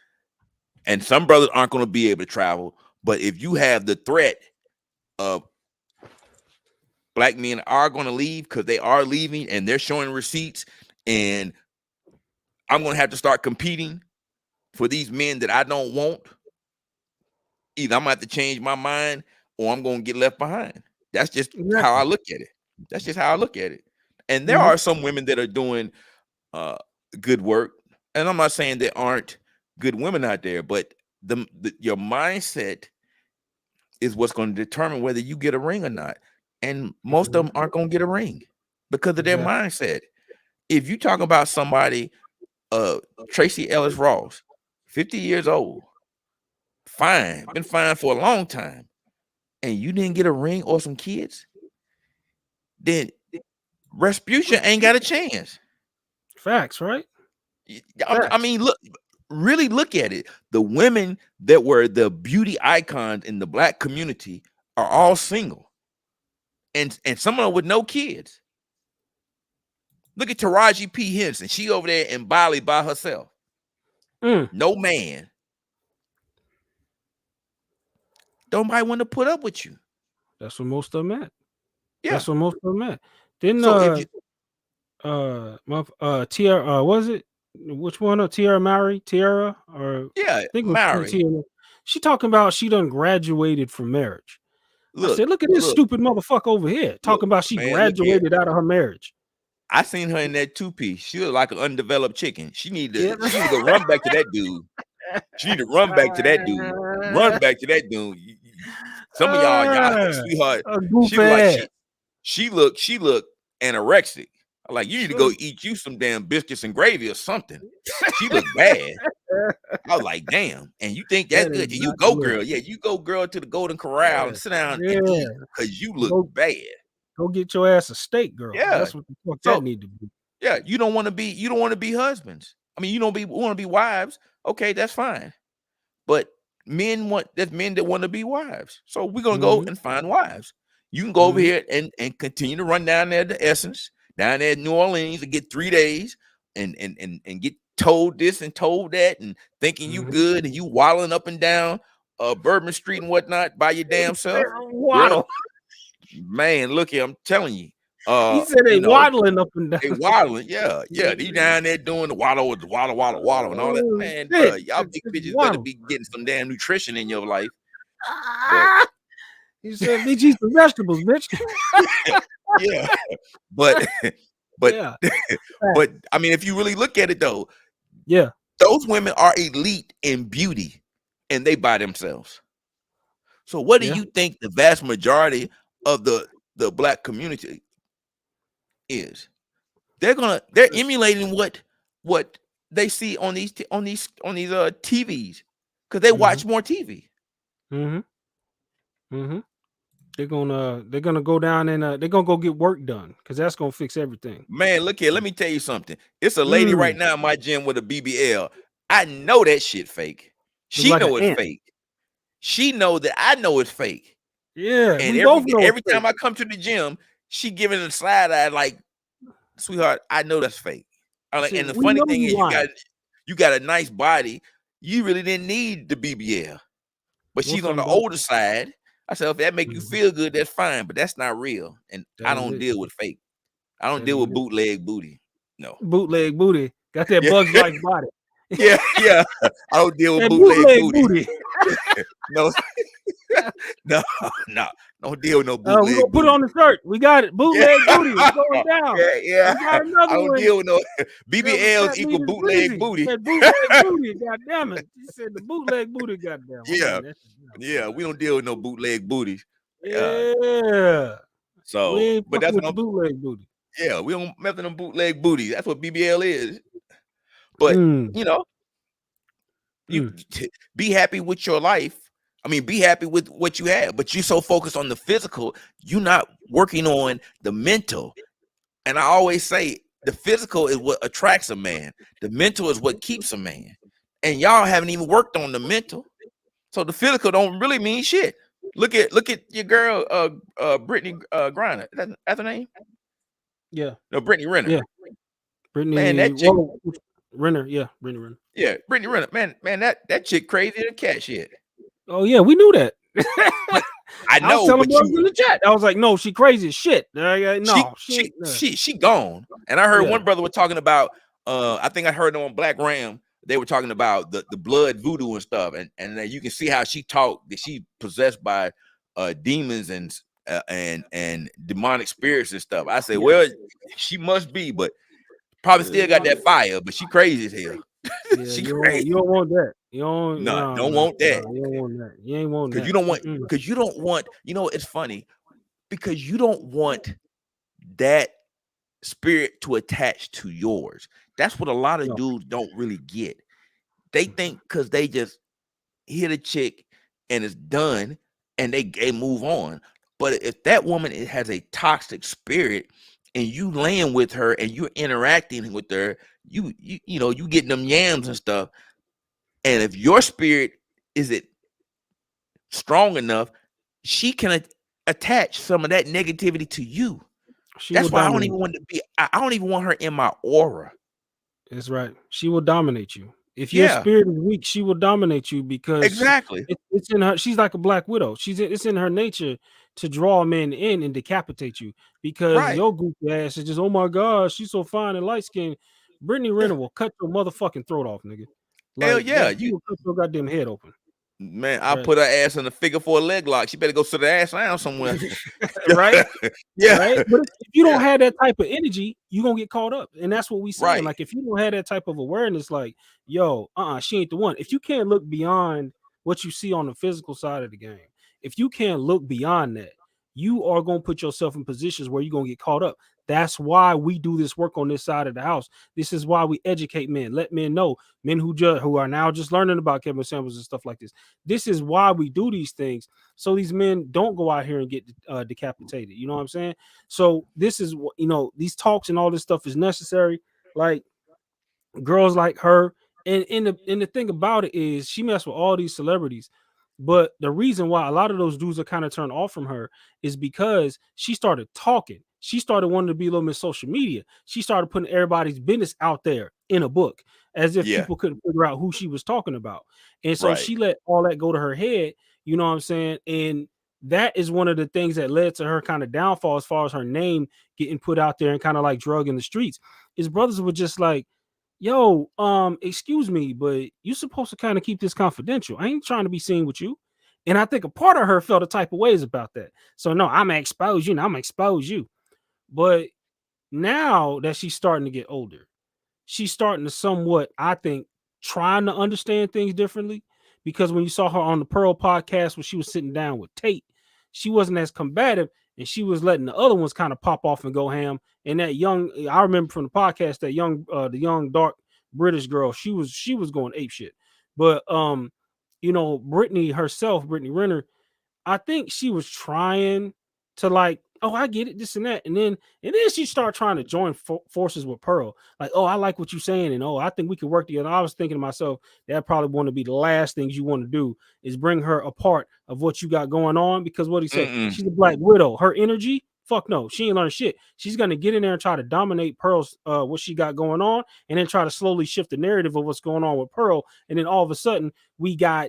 [SPEAKER 14] and some brothers aren't going to be able to travel, but if you have the threat of black men are going to leave because they are leaving and they're showing receipts, and I'm going to have to start competing for these men that I don't want, either I'm going to have to change my mind or I'm going to get left behind. That's just how I look at it. That's just how I look at it. And there are some women that are doing good work. And I'm not saying there aren't good women out there, but your mindset is what's going to determine whether you get a ring or not. And most of them aren't going to get a ring because of their mindset. If you talk about somebody, Tracy Ellis Ross, 50 years old, fine, been fine for a long time, and you didn't get a ring or some kids, then Rasputia ain't got a chance.
[SPEAKER 2] Facts, right?
[SPEAKER 14] I mean, really look at it. The women that were the beauty icons in the black community are all single, and some of them with no kids. Look at Taraji P. Henson. She over there in Bali by herself. No man. Nobody want to put up with you.
[SPEAKER 2] That's what most of them at.
[SPEAKER 14] Yeah.
[SPEAKER 2] That's what most of them at. Then Tiara, was it? Which one? Tiara, or
[SPEAKER 14] I think Mary.
[SPEAKER 2] She talking about she done graduated from marriage. I said, look at this stupid motherfucker over here talking about she graduated out of her marriage.
[SPEAKER 14] I seen her in that 2-piece. She was like an undeveloped chicken. She need to go run back to that dude. She need to run back to that dude. Run back to that dude. Some of y'all sweetheart. She look anorexic. I'm like, you need to go eat you some damn biscuits and gravy or something. She look bad. I was like, damn. And you think that's good? You go, girl. Yeah, you go, girl, to the Golden Corral and sit down and eat because you look bad.
[SPEAKER 2] Go get your ass a steak, girl.
[SPEAKER 14] Yeah,
[SPEAKER 2] that's what the fuck that need to be.
[SPEAKER 14] Yeah, you don't want to be husbands. I mean, you want to be wives. Okay, that's fine. But men that want to be wives. So we're gonna go and find wives. You can go over here and continue to run down there to Essence, down there in New Orleans, and get 3 days and get told this and told that and thinking you good and you waddling up and down Bourbon Street and whatnot by your damn self.
[SPEAKER 2] Waddle.
[SPEAKER 14] Man, look here, I'm telling you.
[SPEAKER 2] He said they waddling up and down.
[SPEAKER 14] They waddling, yeah. They down there doing the waddle and all that. Man, y'all big bitches better be getting some damn nutrition in your life.
[SPEAKER 2] He said, "Bitch, eat some vegetables, bitch."
[SPEAKER 14] Yeah, but I mean, if you really look at it though, those women are elite in beauty, and they by themselves. So, what do you think the vast majority of the black community is? They're emulating what they see on these TVs because they watch more TV.
[SPEAKER 2] They're gonna go down and they're gonna go get work done because that's gonna fix everything.
[SPEAKER 14] Man, look here. Let me tell you something. It's a lady right now in my gym with a BBL. I know that shit fake. She know it's fake. She know that I know it's fake.
[SPEAKER 2] Yeah,
[SPEAKER 14] and every time I come to the gym, she giving a side eye like, sweetheart, I know that's fake. And the funny thing is, you got a nice body. You really didn't need the BBL, but she's on the older side. I said, if that make you feel good, that's fine, but that's not real. And I don't deal with fake. I don't deal with bootleg booty. No.
[SPEAKER 2] Bootleg booty. Got that Bugs Life body.
[SPEAKER 14] Yeah. I don't deal with bootleg booty. No. Don't deal with no bootleg
[SPEAKER 2] we're gonna put it on the shirt. We got it. Bootleg booty. It's going down.
[SPEAKER 14] Yeah.
[SPEAKER 2] We got another
[SPEAKER 14] I don't
[SPEAKER 2] one.
[SPEAKER 14] deal with no BBLs equal bootleg booty.
[SPEAKER 2] Bootleg booty, goddamn it. He said the bootleg booty, goddamn.
[SPEAKER 14] Yeah, we don't deal with no bootleg booties.
[SPEAKER 2] Yeah.
[SPEAKER 14] So, but that's what
[SPEAKER 2] bootleg booty.
[SPEAKER 14] Yeah, we don't mess with them bootleg booties. That's what BBL is. But you know, you be happy with your life. I mean, be happy with what you have, but you're so focused on the physical, you're not working on the mental. And I always say the physical is what attracts a man. The mental is what keeps a man. And y'all haven't even worked on the mental. So the physical don't really mean shit. Look at your girl, Brittany Griner. That's her name?
[SPEAKER 2] Yeah.
[SPEAKER 14] No, Brittany Renner.
[SPEAKER 2] Yeah. Brittany,
[SPEAKER 14] man, that chick,
[SPEAKER 2] Renner. Yeah, Brittany Renner.
[SPEAKER 14] Yeah, Brittany Renner. Man, that chick crazy than cat shit.
[SPEAKER 2] Oh yeah, we knew that.
[SPEAKER 14] I know,
[SPEAKER 2] was telling
[SPEAKER 14] but
[SPEAKER 2] brothers in the chat. I was like, no, she crazy as shit. No,
[SPEAKER 14] she gone. And I heard one brother was talking about. I think I heard them on Black Ram. They were talking about the blood voodoo and stuff, and you can see how she talked. That she possessed by demons and demonic spirits and stuff. I say, well, she must be, but probably still got that fire. But she crazy as hell.
[SPEAKER 2] Yeah,
[SPEAKER 14] she
[SPEAKER 2] crazy. You don't want that. You don't.
[SPEAKER 14] don't want that.
[SPEAKER 2] You don't want that. You ain't want that.
[SPEAKER 14] Because you don't want. Because you don't want. You know, it's funny because you don't want that spirit to attach to yours. That's what a lot of dudes don't really get. They think because they just hit a chick and it's done and they move on. But if that woman has a toxic spirit and you laying with her and you're interacting with her, you getting them yams and stuff. And if your spirit isn't strong enough, she can attach some of that negativity to you. That's why I don't even want to be. I don't even want her in my aura.
[SPEAKER 2] That's right. She will dominate you. If your spirit is weak, she will dominate you because it's in her. She's like a black widow. It's in her nature to draw men in and decapitate you because your goofy ass is just, oh my god, she's so fine and light skinned. Brittany Renner will cut your motherfucking throat off, nigga. Like,
[SPEAKER 14] hell yeah,
[SPEAKER 2] you will cut your goddamn head open.
[SPEAKER 14] Man, I'll put her ass in the figure for a leg lock. She better go sit her ass down somewhere.
[SPEAKER 2] Right?
[SPEAKER 14] Yeah.
[SPEAKER 2] Right? But if you don't have that type of energy, you're gonna get caught up. And that's what we saying. Like, if you don't have that type of awareness, like, yo, she ain't the one. If you can't look beyond what you see on the physical side of the game, if you can't look beyond that, you are gonna put yourself in positions where you're gonna get caught up. That's why we do this work on this side of the house. This is why we educate men, let men know, men who are now just learning about Kevin Samuels and stuff like this. This is why we do these things, so these men don't go out here and get decapitated. You know what I'm saying? So this is what, these talks and all this stuff is necessary. Like, girls like her, and the thing about it is she messed with all these celebrities. But the reason why a lot of those dudes are kind of turned off from her is because she started talking. She started wanting to be a little bit social media. She started putting everybody's business out there in a book as if people couldn't figure out who she was talking about. And so she let all that go to her head, you know what I'm saying? And that is one of the things that led to her kind of downfall as far as her name getting put out there and kind of like drug in the streets. His brothers were just like, yo, excuse me, but you're supposed to kind of keep this confidential. I ain't trying to be seen with you. And I think a part of her felt a type of ways about that. So no, I'm gonna expose you. Now I'm gonna expose you. But now that she's starting to get older, she's starting to somewhat, I think, trying to understand things differently. Because when you saw her on the Pearl podcast when she was sitting down with Tate, she wasn't as combative, and she was letting the other ones kind of pop off and go ham. And that young, I remember from the podcast, that the young dark British girl, she was going ape shit. But Brittany herself, Brittany Renner, I think she was trying to like, oh, I get it, this and that, and then she started trying to join forces with Pearl. Like, oh, I like what you're saying, and oh, I think we could work together. I was thinking to myself, that probably want to be the last things you want to do is bring her a part of what you got going on, because what he said, she's a black widow. Her energy, fuck no, she ain't learned shit. She's gonna get in there and try to dominate Pearl's what she got going on, and then try to slowly shift the narrative of what's going on with Pearl, and then all of a sudden we got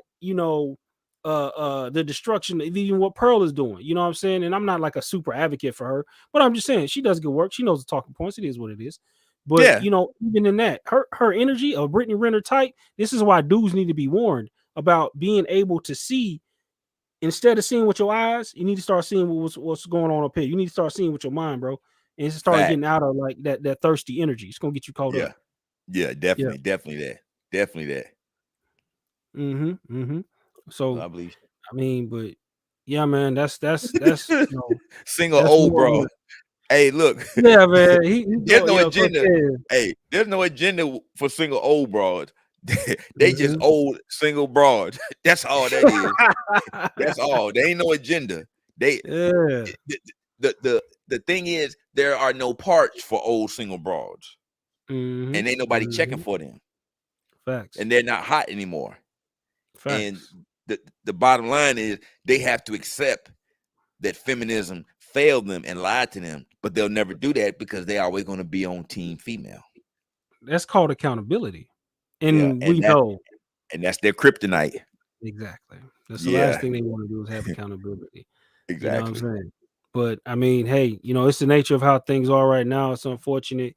[SPEAKER 2] the destruction of even what Pearl is doing. You know what I'm saying? And I'm not like a super advocate for her, but I'm just saying she does good work. She knows the talking points. It is what it is. But even in that, her energy of Brittany Renner type, this is why dudes need to be warned about being able to see. Instead of seeing with your eyes, you need to start seeing what's going on up here. You need to start seeing with your mind, bro, and start getting out of like that thirsty energy. It's gonna get you caught up.
[SPEAKER 14] Yeah, definitely that.
[SPEAKER 2] So I mean, but yeah, man, that's
[SPEAKER 14] single old bro. Hey, look.
[SPEAKER 2] Yeah, man.
[SPEAKER 14] There's no agenda. Hey, there's no agenda for single old broads. They just old single broads. That's all that is. That's all. There ain't no agenda. The the thing is, there are no parts for old single broads, and ain't nobody checking for them.
[SPEAKER 2] Facts.
[SPEAKER 14] And they're not hot anymore.
[SPEAKER 2] Facts.
[SPEAKER 14] And the bottom line is they have to accept that feminism failed them and lied to them, but they'll never do that because they're always going to be on team female.
[SPEAKER 2] That's called accountability. And we know.
[SPEAKER 14] And that's their kryptonite.
[SPEAKER 2] Exactly. That's the last thing they want to do is have accountability.
[SPEAKER 14] Exactly.
[SPEAKER 2] You know what I'm saying? But I mean, hey, it's the nature of how things are right now. It's unfortunate.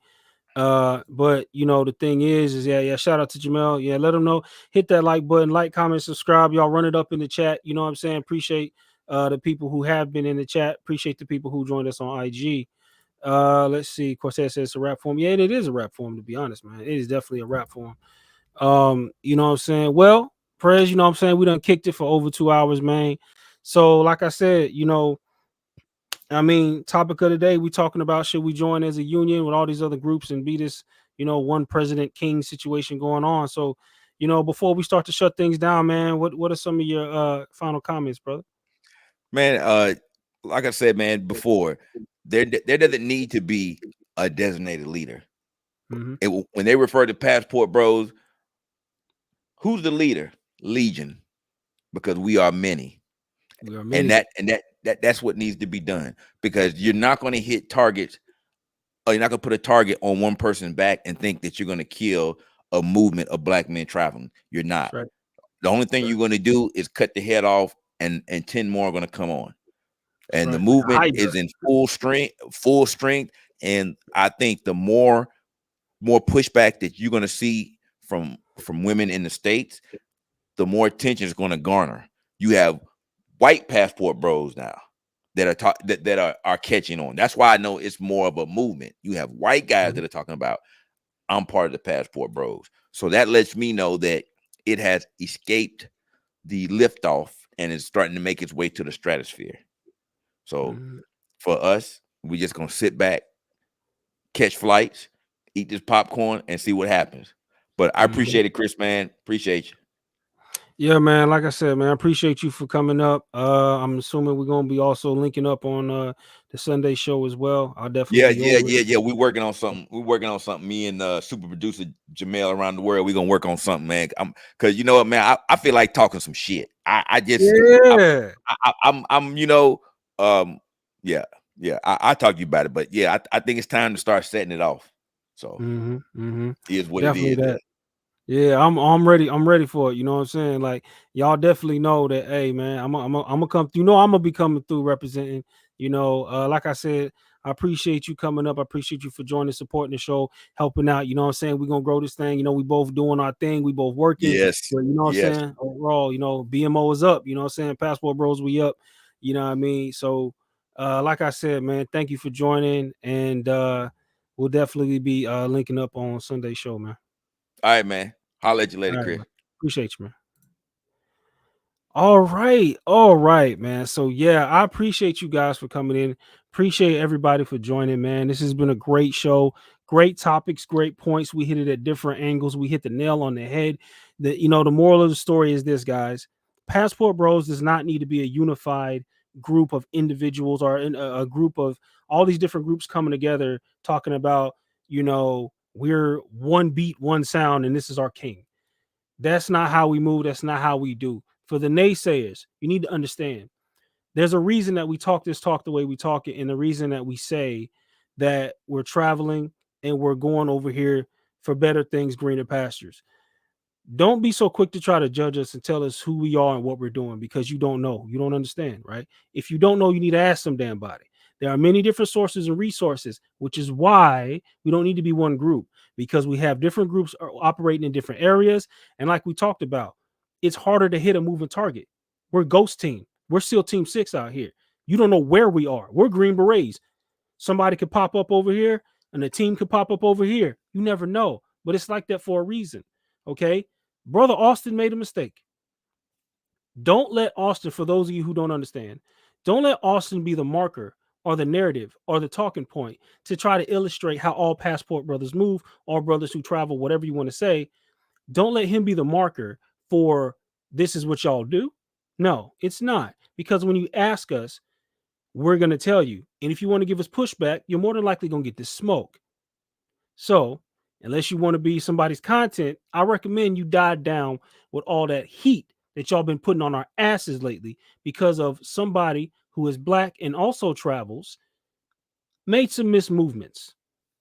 [SPEAKER 2] But the thing is yeah, shout out to Jamel. Yeah, let them know. Hit that like button, like, comment, subscribe. Y'all run it up in the chat. You know what I'm saying? Appreciate the people who have been in the chat. Appreciate the people who joined us on IG. Let's see. Cortez says it's a rap form. Yeah, it is a rap form, to be honest, man. It is definitely a rap form. You know what I'm saying? Well, Prez, you know what I'm saying? We done kicked it for over 2 hours, man. So, like I said, I mean, topic of the day, we talking about should we join as a union with all these other groups and be this, one president king situation going on. So, before we start to shut things down, man, what are some of your final comments, brother?
[SPEAKER 14] Man, like I said, man, before, there doesn't need to be a designated leader. When they refer to passport bros, who's the leader? Legion, because we are many.
[SPEAKER 2] We are many.
[SPEAKER 14] And that's what needs to be done, because you're not going to hit targets, or you're not going to put a target on one person's back and think that you're going to kill a movement of black men traveling. You're not.
[SPEAKER 2] Right.
[SPEAKER 14] The only thing you're going to do is cut the head off, and 10 more are going to come on. And the movement is in full strength. And I think the more pushback that you're going to see from women in the States, the more attention is going to garner. You have white passport bros now that are catching on. That's why I know it's more of a movement. You have white guys that are talking about, I'm part of the passport bros. So that lets me know that it has escaped the liftoff and is starting to make its way to the stratosphere. So for us, we just gonna sit back, catch flights, eat this popcorn, and see what happens. But I appreciate it, Chris, man. Appreciate you.
[SPEAKER 2] Yeah, man. Like I said, man, I appreciate you for coming up. I'm assuming we're gonna be also linking up on the Sunday show as well. I'll definitely
[SPEAKER 14] Yeah. We're working on something. Me and super producer Jamel around the world. We're gonna work on something, man. Cause you know what, man, I feel like talking some shit. I talk to you about it, but yeah, I think it's time to start setting it off. So here's what
[SPEAKER 2] definitely
[SPEAKER 14] it is.
[SPEAKER 2] that. Yeah, I'm ready. I'm ready for it. You know what I'm saying? Like, y'all definitely know that. Hey, man, I'm gonna come. I'm gonna be coming through representing. Like I said, I appreciate you coming up. I appreciate you for joining, supporting the show, helping out. You know what I'm saying? We're gonna grow this thing. We both doing our thing. We both working.
[SPEAKER 14] Yes.
[SPEAKER 2] But you know what I'm saying? Overall, BMO is up. You know what I'm saying? Passport Bros, we up. You know what I mean? So, like I said, man, thank you for joining, and we'll definitely be linking up on Sunday show, man.
[SPEAKER 14] All right, man. I'll let you later, Chris.
[SPEAKER 2] Man. Appreciate you, man. All right, man. So yeah, I appreciate you guys for coming in. Appreciate everybody for joining, man. This has been a great show. Great topics, great points. We hit it at different angles. We hit the nail on the head. The moral of the story is this, guys. Passport Bros does not need to be a unified group of individuals or a group of all these different groups coming together talking about, we're one beat, one sound, and this is our king. That's not how we move. That's not how we do. For the naysayers, you need to understand there's a reason that we talk the way we talk it, and the reason that we say that we're traveling and we're going over here for better things, greener pastures. Don't be so quick to try to judge us and tell us who we are and what we're doing, because you don't know. You don't understand, right? If you don't know, you need to ask some damn body. There are many different sources and resources, which is why we don't need to be one group, because we have different groups operating in different areas. And like we talked about, it's harder to hit a moving target. We're Ghost Team. We're SEAL Team 6 out here. You don't know where we are. We're Green Berets. Somebody could pop up over here and a team could pop up over here. You never know. But it's like that for a reason. Okay? Brother Austin made a mistake. Don't let Austin, for those of you who don't understand, don't let Austin be the marker or the narrative or the talking point to try to illustrate how all passport brothers move, all brothers who travel, whatever you want to say. Don't let him be the marker for this is what y'all do. No, it's not. Because when you ask us, we're going to tell you And if you want to give us pushback, you're more than likely going to get this smoke. So, unless you want to be somebody's content, I recommend you dive down with all that heat that y'all been putting on our asses lately because of somebody who is black and also travels made some mismovements.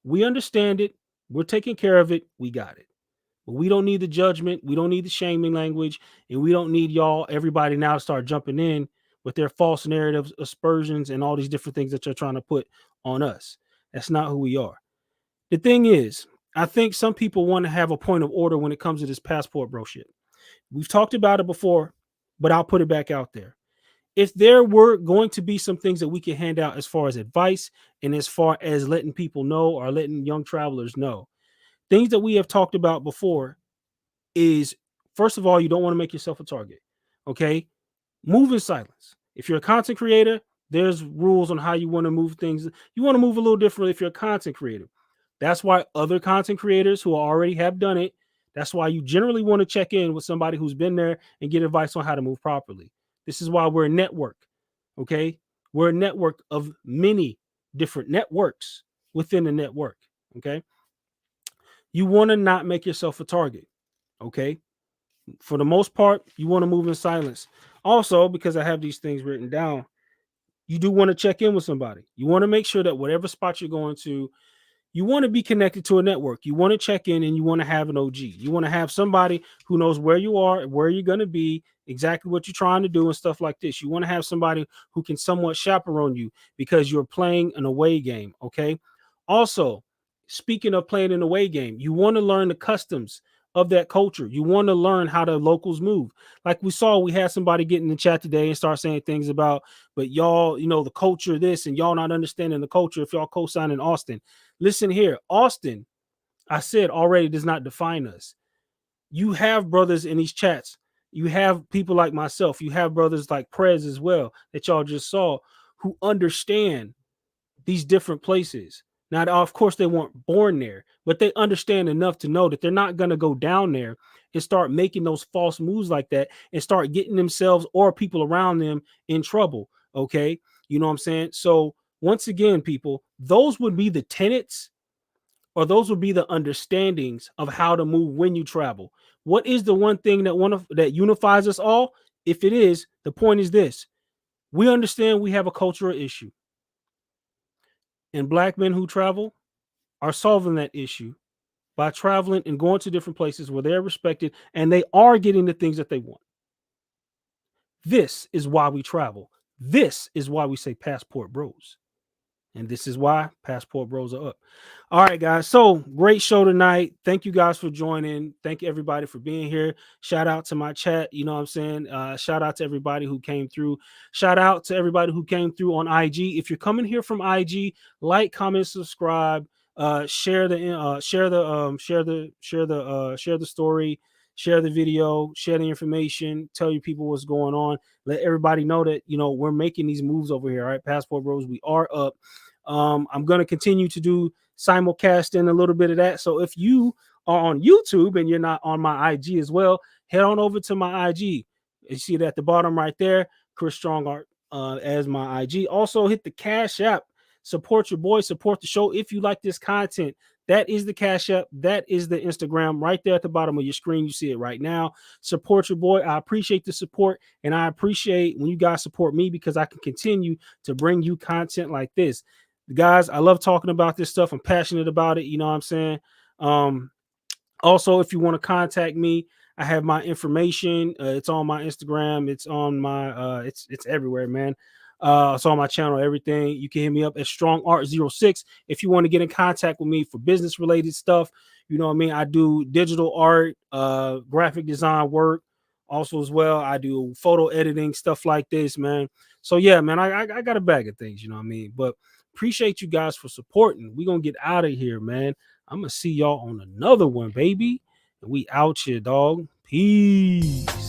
[SPEAKER 2] We understand it. We're taking care of it. We got it. But we don't need the judgment. We don't need the shaming language. And we don't need everybody now to start jumping in with their false narratives, aspersions, and all these different things that you're trying to put on us. That's not who we are. The thing is, I think some people want to have a point of order when it comes to this passport bro shit. We've talked about it before, but I'll put it back out there. If there were going to be some things that we can hand out as far as advice and as far as letting people know or letting young travelers know, things that we have talked about before is, first of all, you don't want to make yourself a target. Okay. Move in silence. If you're a content creator, there's rules on how you want to move things. You want to move a little differently if you're a content creator. That's why other content creators who already have done it, that's why you generally want to check in with somebody who's been there and get advice on how to move properly. This is why we're a network. Okay. We're a network of many different networks within the network. Okay. You want to not make yourself a target. Okay. For the most part, you want to move in silence. Also, because I have these things written down, you do want to check in with somebody. You want to make sure that whatever spot you're going to, you want to be connected to a network. You want to check in and you want to have an OG. You want to have somebody who knows where you are, where you're going to be, exactly what you're trying to do and stuff like this. You want to have somebody who can somewhat chaperone you because you're playing an away game. Okay. Also, speaking of playing an away game, you want to learn the customs of that culture. You want to learn how the locals move. Like we had somebody get in the chat today and start saying things about, but y'all, the culture, this, and y'all not understanding the culture if y'all co-signing Austin. Listen here, Austin, I said already, does not define us. You have brothers in these chats. You have people like myself. You have brothers like Prez as well that y'all just saw who understand these different places. Now, of course, they weren't born there, but they understand enough to know that they're not going to go down there and start making those false moves like that and start getting themselves or people around them in trouble. Okay. You know what I'm saying? So once again, people, those would be the tenets, or those would be the understandings of how to move when you travel. What is the one thing that unifies us all? If it is, the point is this: we understand we have a cultural issue. And black men who travel are solving that issue by traveling and going to different places where they're respected and they are getting the things that they want. This is why we travel. This is why we say passport bros. And this is why passport bros are up. All right, guys. So great show tonight. Thank you guys for joining. Thank you everybody for being here. Shout out to my chat. You know what I'm saying? Shout out to everybody who came through. Shout out to everybody who came through on IG. If you're coming here from IG, like, comment, subscribe, share the story, share the video, share the information, tell your people what's going on. Let everybody know that, we're making these moves over here. All right, Passport Bros, we are up. I'm going to continue to do simulcasting a little bit of that. So if you are on YouTube and you're not on my IG as well, head on over to my IG. You see it at the bottom right there, Chris Strongart as my IG. Also hit the Cash App. Support your boy, support the show. If you like this content, that is the Cash App. That is the Instagram right there at the bottom of your screen. You see it right now. Support your boy. I appreciate the support, and I appreciate when you guys support me because I can continue to bring you content like this. Guys, I love talking about this stuff. I'm passionate about it. You know what I'm saying? Also, if you want to contact me, I have my information. It's on my Instagram. It's on my it's everywhere, man. It's on my channel, everything. You can hit me up at strongart06 if you want to get in contact with me for business related stuff. You know what I mean? I do digital art, graphic design work also as well. I do photo editing, stuff like this, man. So yeah, man, I got a bag of things, you know what I mean? But appreciate you guys for supporting. We're gonna get out of here, man. I'm gonna see y'all on another one, baby. And we out here, dog. Peace.